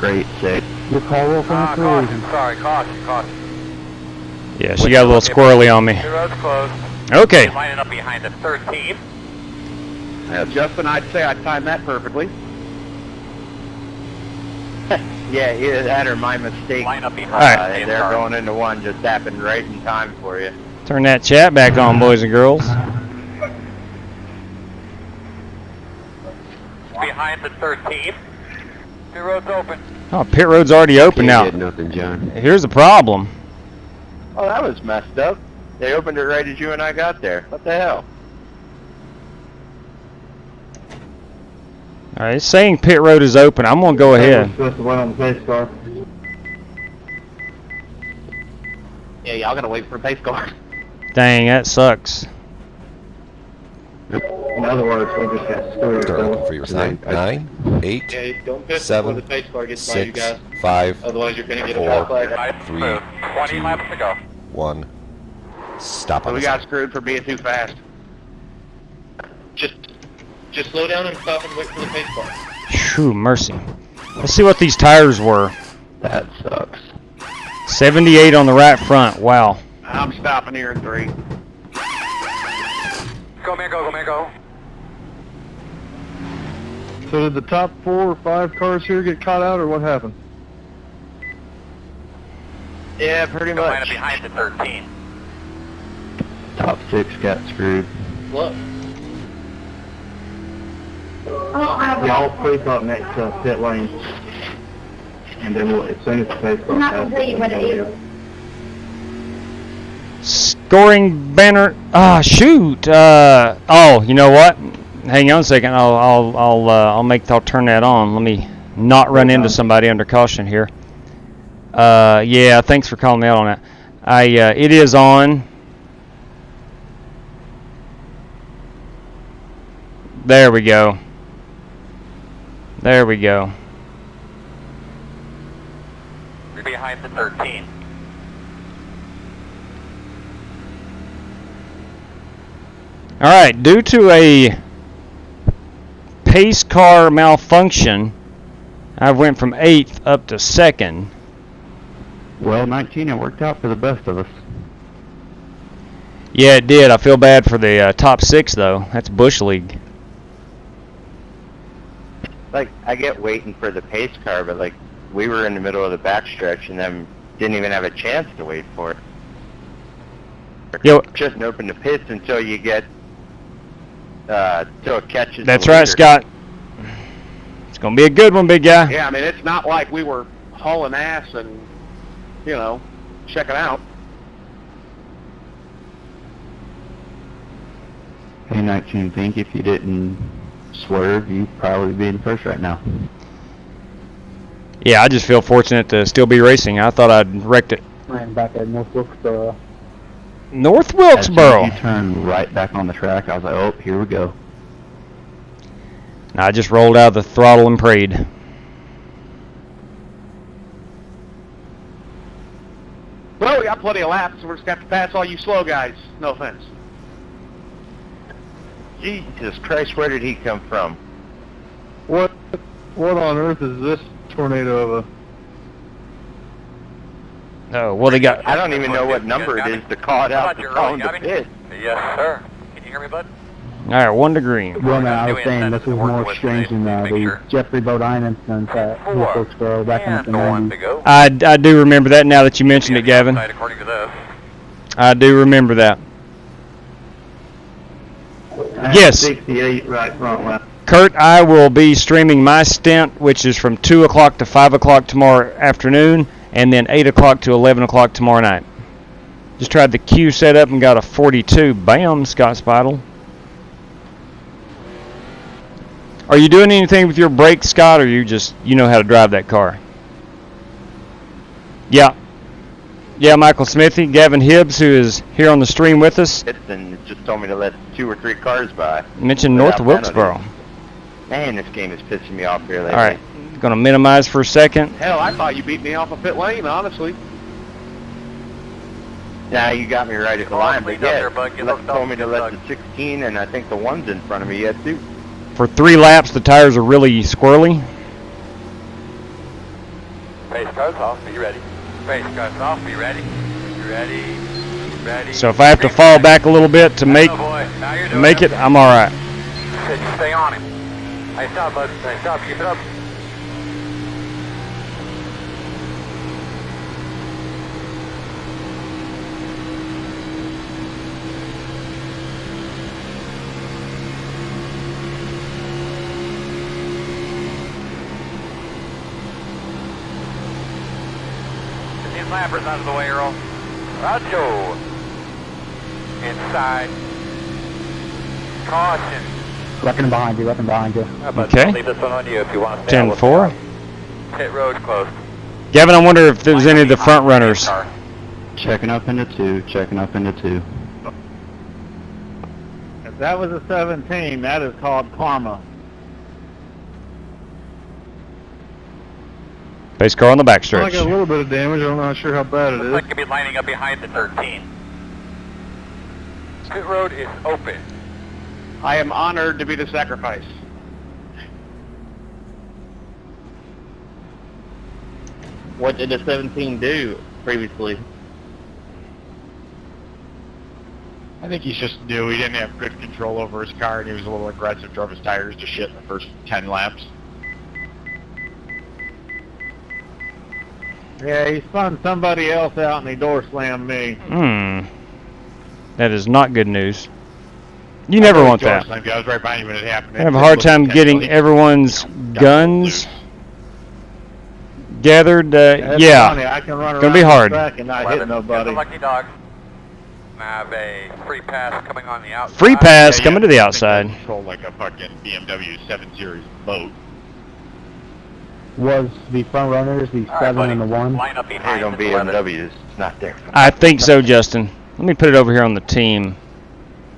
Great save. Your car will finish the Caution, sorry, caution. Yeah, she got a little squirrely on me. The road's closed. Okay. You're lining up behind the 13. Justin, I'd say I timed that perfectly. Yeah, either that or my mistake. Line up behind. All right. They're going into one just happened right in time for you. Turn that chat back on, boys and girls. Behind the 13. The road's open. Oh, pit road's already open now. Did nothing, John. Here's the problem. Oh, that was messed up. They opened it right as you and I got there. What the hell? All right, it's saying pit road is open. I'm gonna go ahead. Supposed to wait on the pace car. Yeah, y'all gotta wait for a pace car. Dang, that sucks. In other words, we just got screwed. Start looking for your sign. 9, 8, Yeah, don't piss 7, before the pace car gets by you 6, guys. 5, Otherwise, you're gonna get a 4, foul flag. 3, 20 laps to go. 1. Stop So on we the got sign. screwed for being too fast. Just slow down and stop and wait for the pace car. Phew, mercy. Let's see what these tires were. That sucks. 78 on the right front. Wow. I'm stopping here in 3. Go, man, go. So did the top 4 or 5 cars here get caught out, or what happened? Yeah, pretty Go line up much. behind the 13. Top 6 got screwed. Look. Y'all creep up next to pit lane. And then as soon as the pace car passes, Scoring banner. Ah, shoot. Oh, you know what? Hang on a second. I'll turn that on. Let me not run into somebody under caution here. Yeah, thanks for calling me out on that. It is on. There we go. There we go. You're behind the 13. All right, due to a pace car malfunction, I went from 8th up to 2nd. Well, 19, it worked out for the best of us. Yeah, it did. I feel bad for the top 6, though. That's Bush League. Like, I get waiting for the pace car, but, like, we were in the middle of the backstretch and then didn't even have a chance to wait for it. Yo, just open the pits until you get, till it catches that's the right, leader. Scott. It's going to be a good one, big guy. Yeah, I mean, it's not like we were hauling ass and, you know, checking out. Hey, 19, think if you didn't swerve, you'd probably be in first right now. Yeah, I just feel fortunate to still be racing. I thought I'd wrecked it. Ran back at North Wilkesboro. North As soon as Wilkesboro. you turned right back on the track, I was like, oh, here we go. I just rolled out of the throttle and prayed. Well, we got plenty of laps, so we're just going to have to pass all you slow guys. No offense. Jesus Christ, where did he come from? What on earth is this tornado of a... Oh, well, they got... I don't even know what number it is to call it out to call him the pit. Yes, sir. Can you hear me, bud? All right, 1 degree. Well, man, I was saying this was more strange than the Jeffrey Bodine incident at North Wilkesboro back in the 90s. I do remember that now that you mentioned it, Gavin. According to this. I do remember that. Yes. 68 right front left. Kurt, I will be streaming my stint, which is from 2 o'clock to 5 o'clock tomorrow afternoon, and then 8 o'clock to 11 o'clock tomorrow night. Just tried the Q setup and got a 42. Bam, Scott Spidle. Are you doing anything with your brakes, Scott, or you know how to drive that car? Yeah. Yeah, Michael Smithy, Gavin Hibbs, who is here on the stream with us. And it just told me to let 2 or 3 cars by. Mentioned North Wilkesboro. Man, this game is pissing me off here lately. All right, going to minimize for a second. Hell, I thought you beat me off a pit lane, honestly. Now you got me right at the line, but yeah, told me to let the 16, and I think the one's in front of me yet too. For 3 laps, the tires are really squirrely. Race cars off. Are you ready? Race cars off. Are you ready? You ready? Ready? So if I have to fall back a little bit to make it, I'm all right. Said you stay on him. Nice job, bud. Nice job. Keep it up. Lappers out of the way, Earl. Rajo. Inside. Caution. Looking behind you, Okay. I'll leave this one on you if you want to stay 10-4. Pit road closed. Gavin, I wonder if there was any of the front runners. Checking up into 2, checking up into 2. If that was a 17, that is called karma. Pace car on the I backstretch. got a little bit of damage. I'm not sure how bad it Looks is. like you'll be lining up behind the 13. Pit road is open. I am honored to be the sacrifice. What did the 17 do previously? I think he's just new. He didn't have good control over his car, and he was a little aggressive, drove his tires to shit in the first 10 laps. Yeah, he spun somebody else out and he door slammed me. That is not good news. You never want that. I was right behind you when it happened. I have a hard time getting everyone's guns gathered. That's Yeah, funny. I can run gonna be around hard. the track and not hit nobody. Lucky dog. Have a free pass coming on the outside. Free pass coming to the outside. Control like a fucking BMW 7 Series boat. Was the front runners the 7 and the 1? Line up behind on BMWs. It's not there. I think so, Justin. Let me put it over here on the team.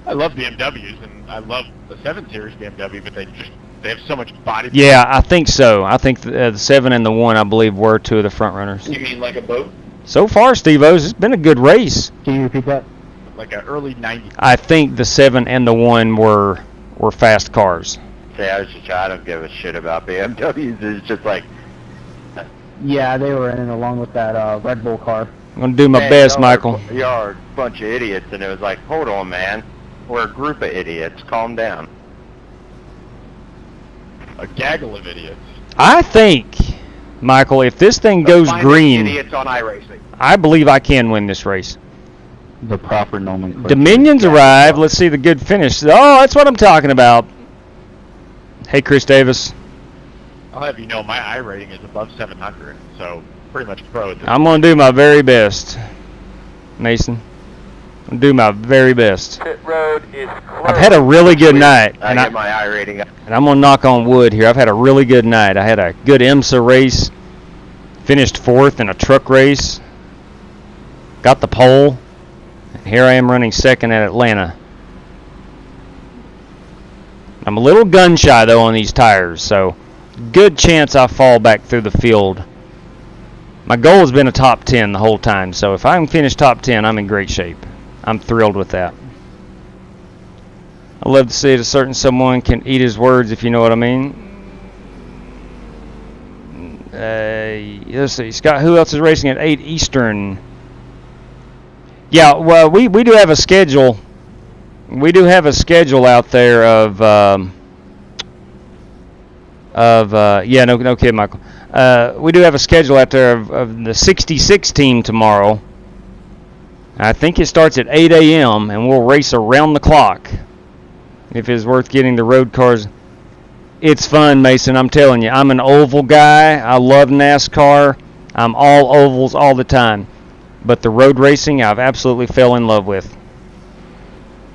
I love BMWs, and I love the 7 Series BMW, but they have so much body. Yeah, I think so. I think the 7 and the 1, I believe, were 2 of the front runners. You mean like a boat? So far, Steve-O's, it's been a good race. Can you repeat that? Like an early 90s. I think the 7 and the 1 were fast cars. Say, I don't give a shit about BMWs. It's just like, Yeah, they were in it along with that Red Bull car. I'm going to do my best, Michael. You're a bunch of idiots, and it was like, hold on, man. We're a group of idiots. Calm down. A gaggle of idiots. I think, Michael, if this thing goes green, Idiots on iRacing. I believe I can win this race. The proper nomenclature. Dominions arrive. Let's see the good finish. Oh, that's what I'm talking about. Hey, Chris Davis. I'll have you know my I rating is above 700, so pretty much pro at this I'm going to do my very best, Mason. I'm going to do my very best. Pit road is closed. I've had a really good night. I get my I rating up. And I'm going to knock on wood here. I've had a really good night. I had a good IMSA race. Finished 4th in a truck race. Got the pole. And here I am running 2nd at Atlanta. I'm a little gun shy though on these tires, so good chance I fall back through the field. My goal has been a top 10 the whole time, so if I can finish top 10, I'm in great shape. I'm thrilled with that. I love to see it a certain someone can eat his words, if you know what I mean. Let's see, Scott, who else is racing at 8 Eastern? Yeah, well, we do have a schedule. We do have a schedule out there of yeah, no kid, Michael. We do have a schedule out there of the 66 team tomorrow. I think it starts at 8 a.m. and we'll race around the clock. If it's worth getting the road cars, it's fun, Mason. I'm telling you, I'm an oval guy. I love NASCAR. I'm all ovals all the time. But the road racing, I've absolutely fell in love with.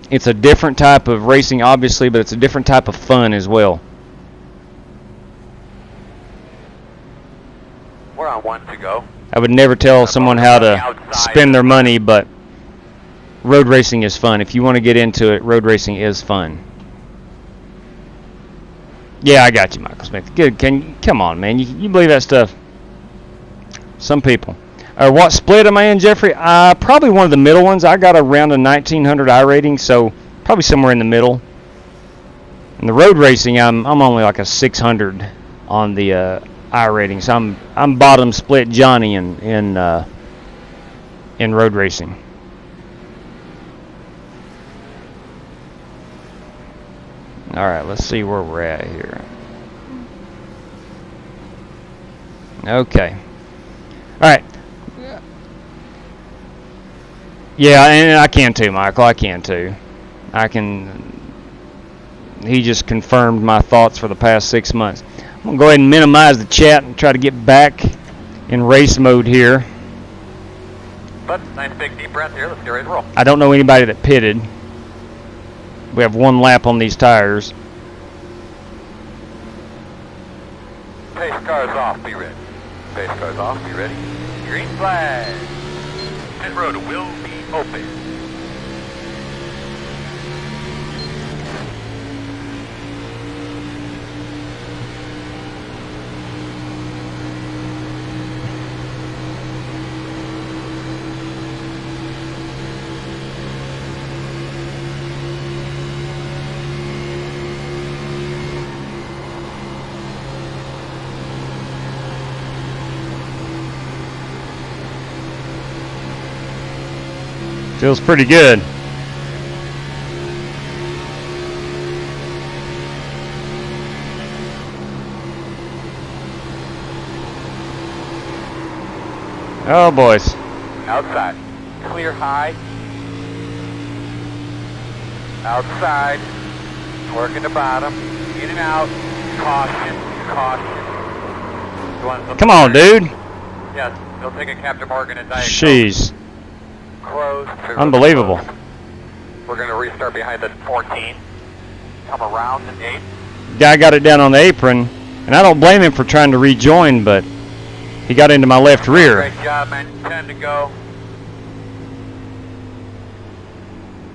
It's a different type of racing, obviously, but it's a different type of fun as well. We're on 1 to go. I would never tell someone how to spend their money, but road racing is fun. If you want to get into it, road racing is fun. Yeah, I got you, Michael Smith. Good. Come on, man. You believe that stuff? Some people. What split am I in, Jeffrey? Probably one of the middle ones. I got around a 1900 I rating, so probably somewhere in the middle. In the road racing, I'm only like a 600 on the I rating, so I'm bottom split Johnny in road racing. All right, let's see where we're at here. Okay. All right. Yeah, and I can too, Michael. I can too. He just confirmed my thoughts for the past 6 months. I'm going to go ahead and minimize the chat and try to get back in race mode here. But nice big deep breath here. Let's get ready to roll. I don't know anybody that pitted. We have 1 lap on these tires. Pace cars off. Be ready. Pace cars off. Be ready. Green flag. Pit road will be open. Feels pretty good. Oh, boys. Outside. Clear high. Outside. Working the bottom. In and out. Caution. Caution. Come on, dude. Yes, they'll take a Captain Morgan and Diet Jeez. Close. Unbelievable. We're going to restart behind the 14. Come around the 8. Guy got it down on the apron, and I don't blame him for trying to rejoin, but he got into my left rear. Great job, man. 10 to go.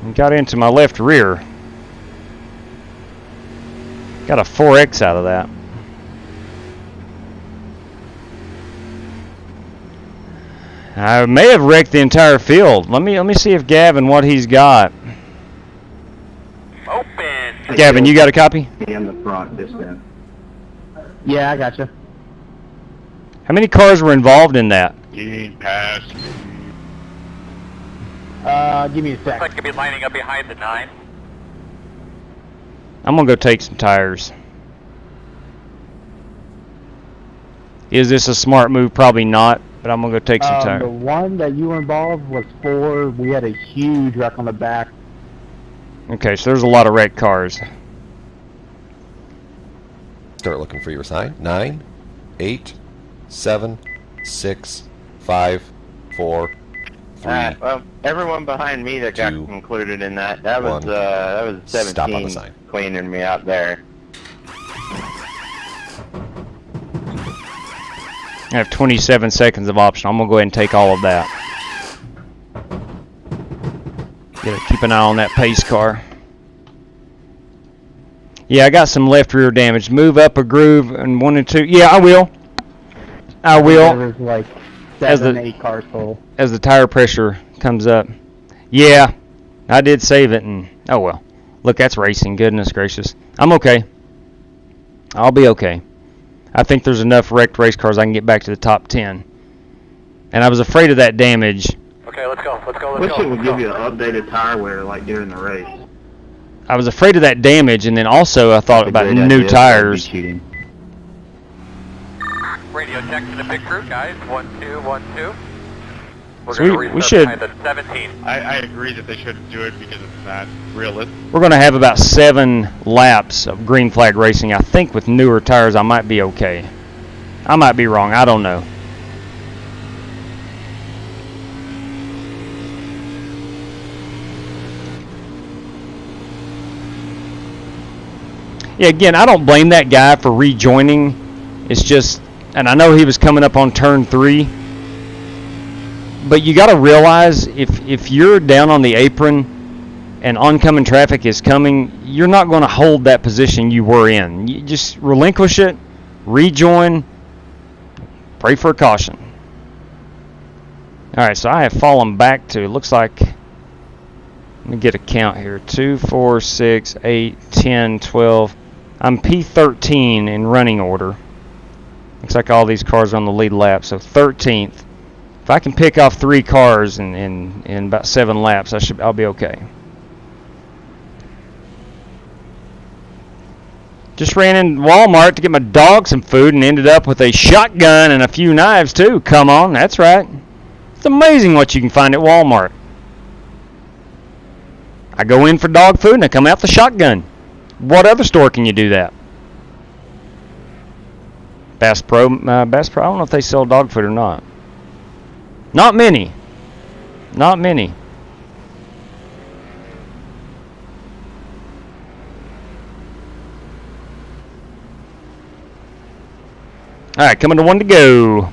He got into my left rear. Got a 4X out of that. I may have wrecked the entire field. Let me see if Gavin, what he's got. Open. Gavin, you got a copy? In the front, this end. Yeah, I gotcha. How many cars were involved in that? Getting past. Give me a Looks sec. like you'll be lining up behind the 9. I'm gonna go take some tires. Is this a smart move? Probably not, but I'm gonna go take some The tires. one that you were involved was 4. We had a huge wreck on the back. Okay, so there's a lot of wrecked cars. Start looking for your sign. 9, 8, 7, 6, 5, 4, 3. Well, everyone behind me that got 2, included in that was 17 Stop on the sign. cleaning me out there. I have 27 seconds of option. I'm gonna go ahead and take all of that. Gotta keep an eye on that pace car. Yeah, I got some left rear damage. Move up a groove and 1 and 2. Yeah, I will. I will. There was like As 7, the- 8 cars full. As the tire pressure comes up. Yeah, I did save it, and oh well. Look, that's racing. Goodness gracious. I'm okay. I'll be okay. I think there's enough wrecked race cars I can get back to the top 10. And I was afraid of that damage. Okay, let's go. Let's go. Let's Wish go. it would Let's give go. you an updated tire wear like during the race. I was afraid of that damage, and then also I thought about Great new idea, that'd be tires. cheating. Radio check to the pit crew, guys. 1, 2, 1, 2. We're So going to we restart should- behind the 17. I agree that they shouldn't do it because it's not realistic. We're going to have about 7 laps of green flag racing. I think with newer tires I might be okay. I might be wrong. I don't know. Yeah, again, I don't blame that guy for rejoining. It's just, and I know he was coming up on turn 3, but you got to realize if you're down on the apron and oncoming traffic is coming, you're not going to hold that position you were in. You just relinquish it, rejoin, pray for a caution. All right, so I have fallen back to, it looks like, let me get a count here, 2, 4, 6, 8, 10, 12. I'm P13 in running order. Looks like all these cars are on the lead lap, so 13th. If I can pick off 3 cars in about 7 laps, I'll be okay. Just ran in Walmart to get my dog some food and ended up with a shotgun and a few knives too. Come on, that's right. It's amazing what you can find at Walmart. I go in for dog food and I come out with a shotgun. What other store can you do that? Bass Pro, I don't know if they sell dog food or not. Not many. Not many. All right, coming to 1 to go.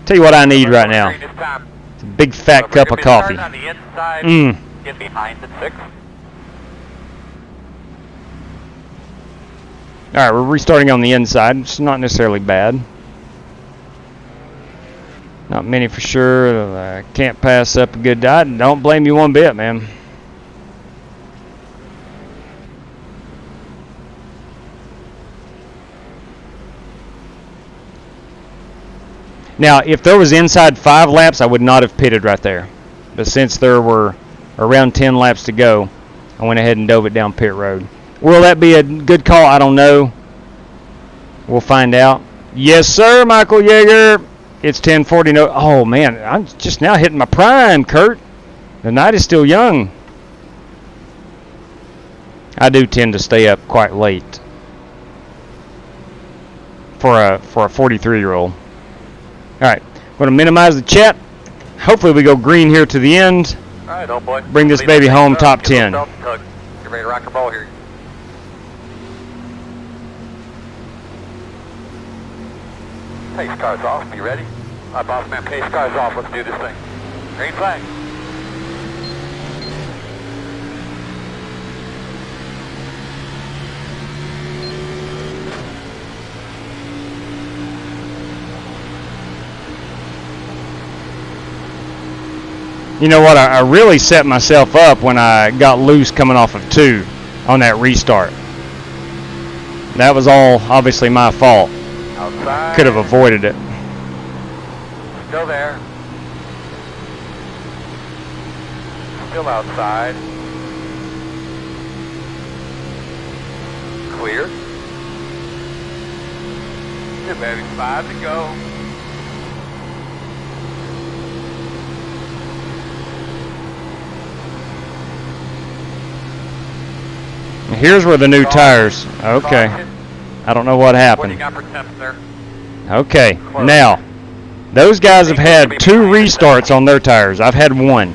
Tell you what I need right now. It's a big fat cup of coffee. On the inside, get behind the 6. All right, we're restarting on the inside. It's not necessarily bad. Not many for sure. I can't pass up a good diet. Don't blame you one bit, man. Now, if there was inside 5 laps, I would not have pitted right there. But since there were around 10 laps to go, I went ahead and dove it down pit road. Will that be a good call? I don't know. We'll find out. Yes, sir, Michael Yeager. It's 10:40. No, oh man, I'm just now hitting my prime, Kurt. The night is still young. I do tend to stay up quite late for a 43-year-old. All right, I'm going to minimize the chat. Hopefully we go green here to the end. All right, old boy. Bring this baby home top 10. Get ready to rock and roll here. Pace car's off. You ready? All right, boss man. Pace car's off. Let's do this thing. Green flag. You know what? I really set myself up when I got loose coming off of 2 on that restart. That was all obviously my fault. I Outside. Could have avoided it. Still there. Still outside. Clear. Good, baby. 5 to go. Here's where the new tires. Okay. I don't know what happened. What do you got for temps there? Okay. Now, those guys have had 2 restarts on their tires. I've had 1.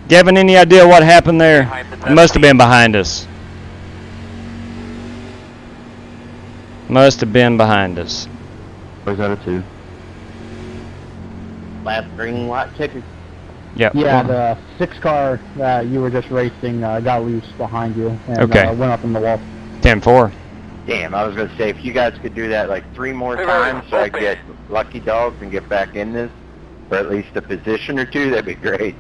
Gavin, any idea what happened there? It must have been behind us. Must have been behind us. Where's that a 2? Last green white checker. Yep. Yeah, the 6 car that you were just racing got loose behind you and Okay. Went up in the wall. 10-4. Damn, I was gonna say if you guys could do that like 3 more times so I get lucky dogs and get back in this, for at least a position or 2, that'd be great.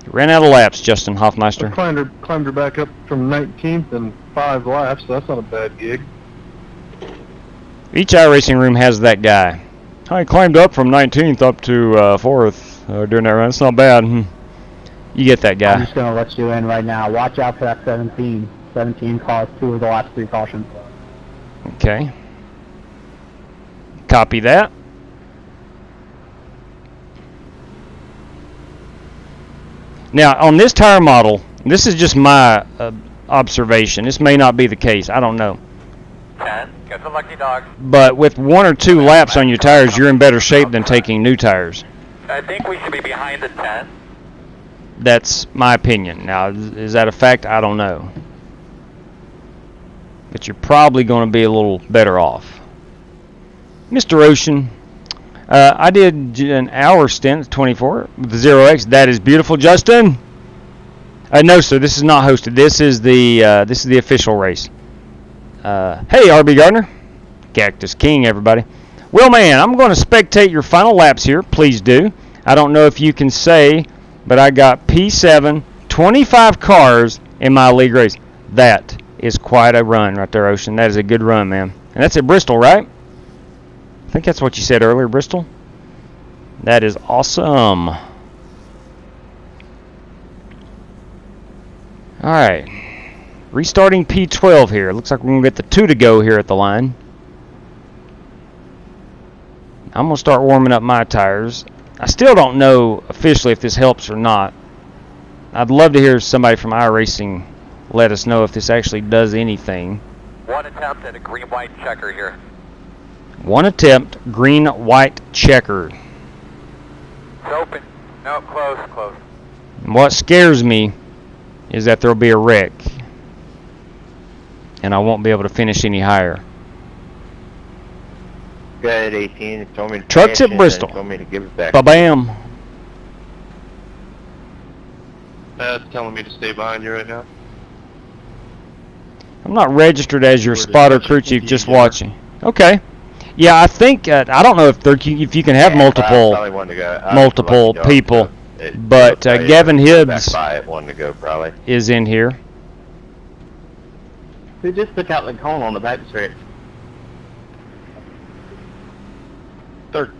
Ran out of laps, Justin Hoffmeister. Climbed her back up from 19th in 5 laps, so that's not a bad gig. Each iRacing room has that guy. I climbed up from 19th up to 4th during that run. It's not bad. You get that guy. I'm just going to let you in right now. Watch out for that 17. 17 caused 2 of the last 3 cautions. Okay. Copy that. Now, on this tire model, this is just my observation. This may not be the case. I don't know. 10. Get the lucky dog. But with 1 or 2 laps on your tires, you're in better shape than taking new tires. I think we should be behind the 10. That's my opinion. Now, is that a fact? I don't know. But you're probably going to be a little better off. Mr. Ocean, I did an hour stint, 24, with the 0X. That is beautiful, Justin. No, sir, this is not hosted. This is the official race. Hey, RB Gardner, Cactus King, everybody. Well, man, I'm going to spectate your final laps here. Please do. I don't know if you can say, but I got P7, 25 cars in my league race. That is quite a run right there, Ocean. That is a good run, man. And that's at Bristol, right? I think that's what you said earlier, Bristol. That is awesome. All right. Restarting P12 here. Looks like we're going to get the 2 to go here at the line. I'm going to start warming up my tires. I still don't know officially if this helps or not. I'd love to hear somebody from iRacing let us know if this actually does anything. 1 attempt at a green-white checker here. 1 attempt, green-white checker. It's open. No, close. And what scares me is that there'll be a wreck. And I won't be able to finish any higher. Good, 18. It told me to Trucks at Bristol. told me to give it back. Ba-bam. That's telling me to stay behind you right now. I'm not registered as your spotter crew chief, just watching. Okay. Yeah, I think I don't know if you can have multiple people, but Gavin Hibbs is in here. Who just took out the cone on the back stretch? Third.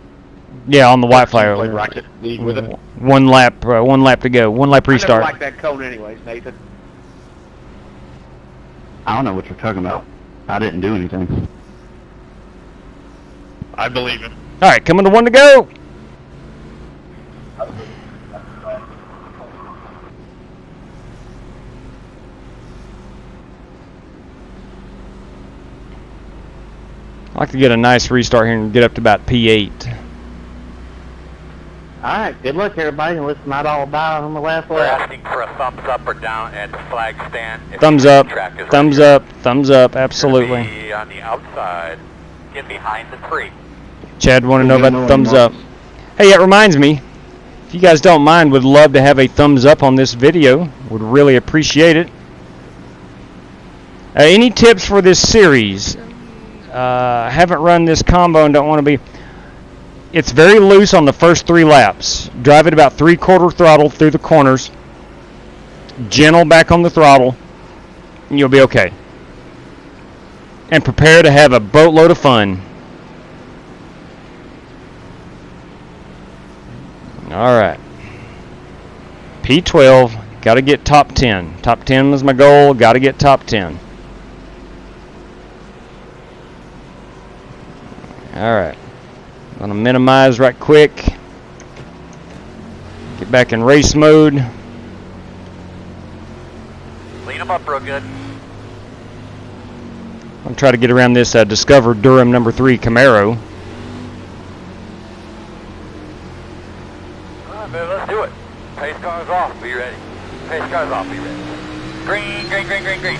Yeah, on the white flag. Rocket lead with it. 1 lap to go. 1 lap restart. I never liked that cone anyways, Nathan. I don't know what you're talking about. I didn't do anything. I believe him. All right, coming to 1 to go. I'd like to get a nice restart here and get up to about P8. Alright, good luck everybody, and let's not all die on the last We're lap. asking for a thumbs up or down at the flag stand. If Thumbs the up, track is thumbs right up, thumbs up, absolutely. here. Be on the outside, get behind the 3. Chad want to know about the thumbs up. Hey, that reminds me, if you guys don't mind, would love to have a thumbs up on this video. Would really appreciate it. Any tips for this series? haven't run this combo and don't want to be. It's very loose on the first 3 laps. Drive it about 3/4 throttle through the corners. Gentle back on the throttle, and you'll be okay. And prepare to have a boatload of fun. All right. P12, got to get top 10. Top 10 was my goal, got to get top 10. All right. I'm going to minimize right quick. Get back in race mode. Lean them up real good. I'm going to try to get around this Discover Durham number 3 Camaro. All right, man, let's do it. Pace car's off, be ready. Pace car's off, be ready. Green, green, green, green, green.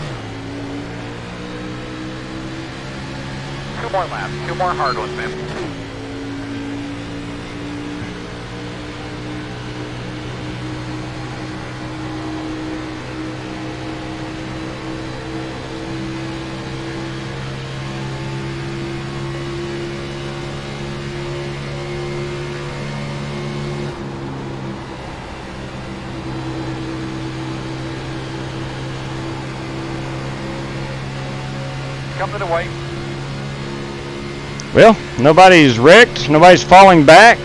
2 more laps, 2 more hard ones, man. Come to the white. Well, nobody's wrecked, nobody's falling back.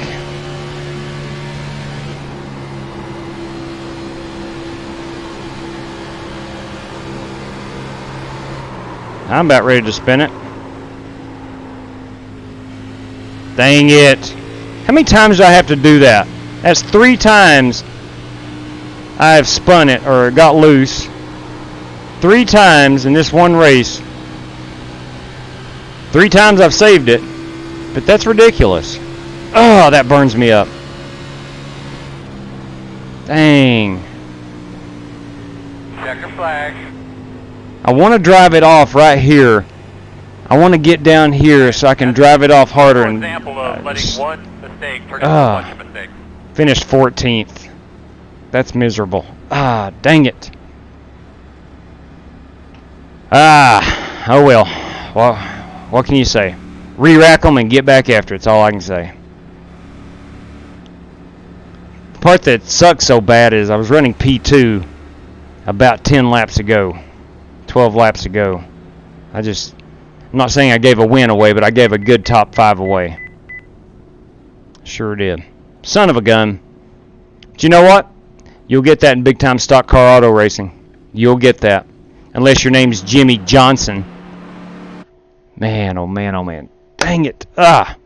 I'm about ready to spin it. Dang it. How many times do I have to do that? That's 3 times I have spun it or got loose. 3 times in this one race. 3 times I've saved it, but that's ridiculous. Oh, that burns me up. Dang. Checker flag. I want to drive it off right here. I want to get down here so I can drive it off harder and Example of letting one mistake turn into a bunch of mistakes. Finished 14th. That's miserable. Ah, dang it. Ah, oh well. Well, what can you say? Re-rack them and get back after. It's all I can say. The part that sucks so bad is I was running P2 about 10 laps ago. 12 laps ago. I'm not saying I gave a win away, but I gave a good top 5 away. Sure did. Son of a gun. But you know what? You'll get that in big time stock car auto racing. You'll get that. Unless your name's Jimmy Johnson. Man, oh man, oh man. Dang it. Ah.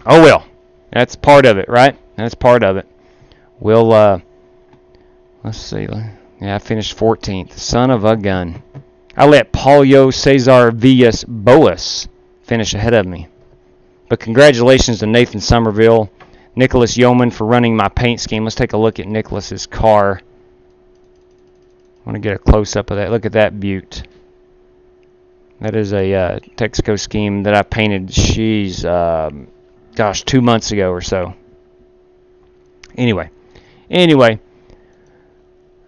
Oh well. That's part of it, right? That's part of it. We'll, let's see. Yeah, I finished 14th. Son of a gun. I let Paulio Cesar Villas Boas finish ahead of me. But congratulations to Nathan Somerville, Nicholas Yeoman for running my paint scheme. Let's take a look at Nicholas's car. I want to get a close-up of that. Look at that beaut. That is a Texaco scheme that I painted, gosh, 2 months ago or so. Anyway.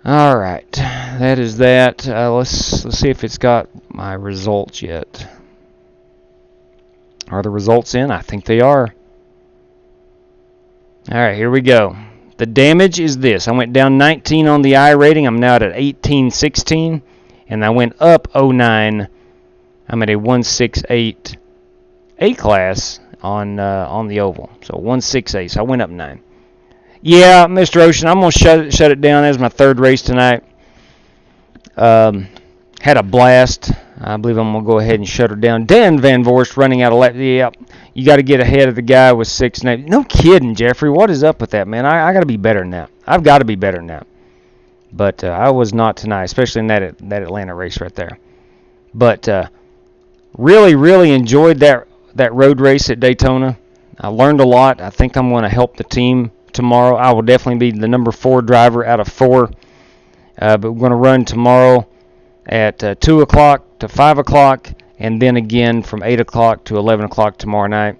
All right, that is that. Let's see if it's got my results yet. Are the results in? I think they are. All right, here we go. The damage is this. I went down 19 on the I rating. I'm now at 1816, and I went up 09. I'm at a 168 A class on the oval. So 168. So I went up 9. Yeah, Mr. Ocean, I'm going to shut it down as my 3rd race tonight. Had a blast. I believe I'm going to go ahead and shut her down. Dan Van Voorst running out of lap. Yeah, you got to get ahead of the guy with 6 names. No kidding, Jeffrey. What is up with that, man? I got to be better than that. I've got to be better than that. But I was not tonight, especially in that Atlanta race right there. But really, really enjoyed that road race at Daytona. I learned a lot. I think I'm going to help the team tomorrow. I will definitely be the number 4 driver out of 4. But we're going to run tomorrow at 2 o'clock to 5 o'clock, and then again from 8 o'clock to 11 o'clock tomorrow night.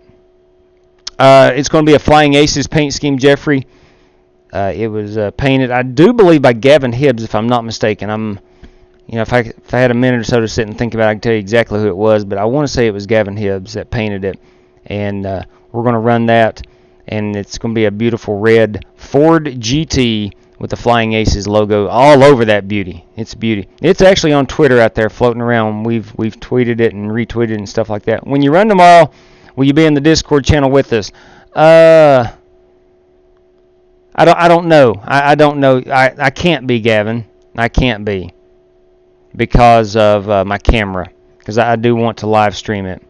It's going to be a Flying Aces paint scheme, Jeffrey. It was painted, I do believe, by Gavin Hibbs, if I'm not mistaken. if I had a minute or so to sit and think about it, I can tell you exactly who it was, but I want to say it was Gavin Hibbs that painted it. And we're going to run that, and it's going to be a beautiful red Ford GT with the Flying Aces logo all over that beauty. It's a beauty. It's actually on Twitter out there floating around. We've tweeted it and retweeted it and stuff like that. When you run tomorrow, will you be in the Discord channel with us? I don't know. I don't know. I can't be, Gavin. I can't be because of my camera, because I do want to live stream it.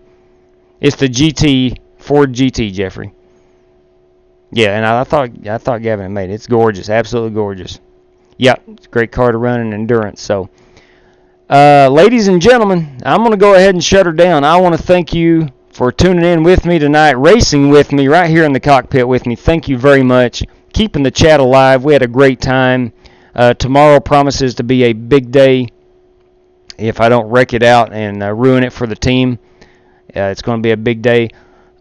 It's the GT, Ford GT, Jeffrey. Yeah, and I thought Gavin had made it. It's gorgeous, absolutely gorgeous. Yep, it's a great car to run in endurance. So, ladies and gentlemen, I'm going to go ahead and shut her down. I want to thank you for tuning in with me tonight, racing with me right here in the cockpit with me. Thank you very much. Keeping the chat alive. We had a great time. Tomorrow promises to be a big day if I don't wreck it out and ruin it for the team. It's going to be a big day.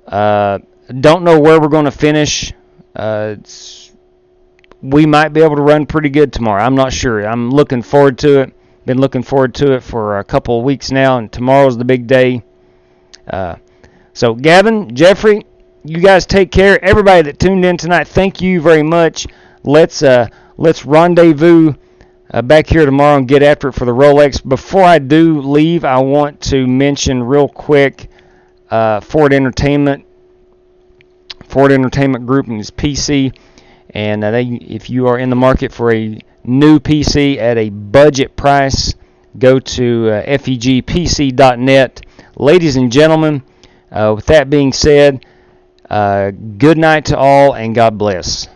Don't know where we're going to finish. We might be able to run pretty good tomorrow. I'm not sure. I'm looking forward to it. Been looking forward to it for a couple of weeks now, and tomorrow's the big day. So, Gavin, Jeffrey, you guys take care. Everybody that tuned in tonight, thank you very much. Let's rendezvous back here tomorrow and get after it for the Rolex. Before I do leave, I want to mention real quick Ford Entertainment Group and his PC. And if you are in the market for a new PC at a budget price, go to fegpc.net. Ladies and gentlemen, with that being said, good night to all and God bless.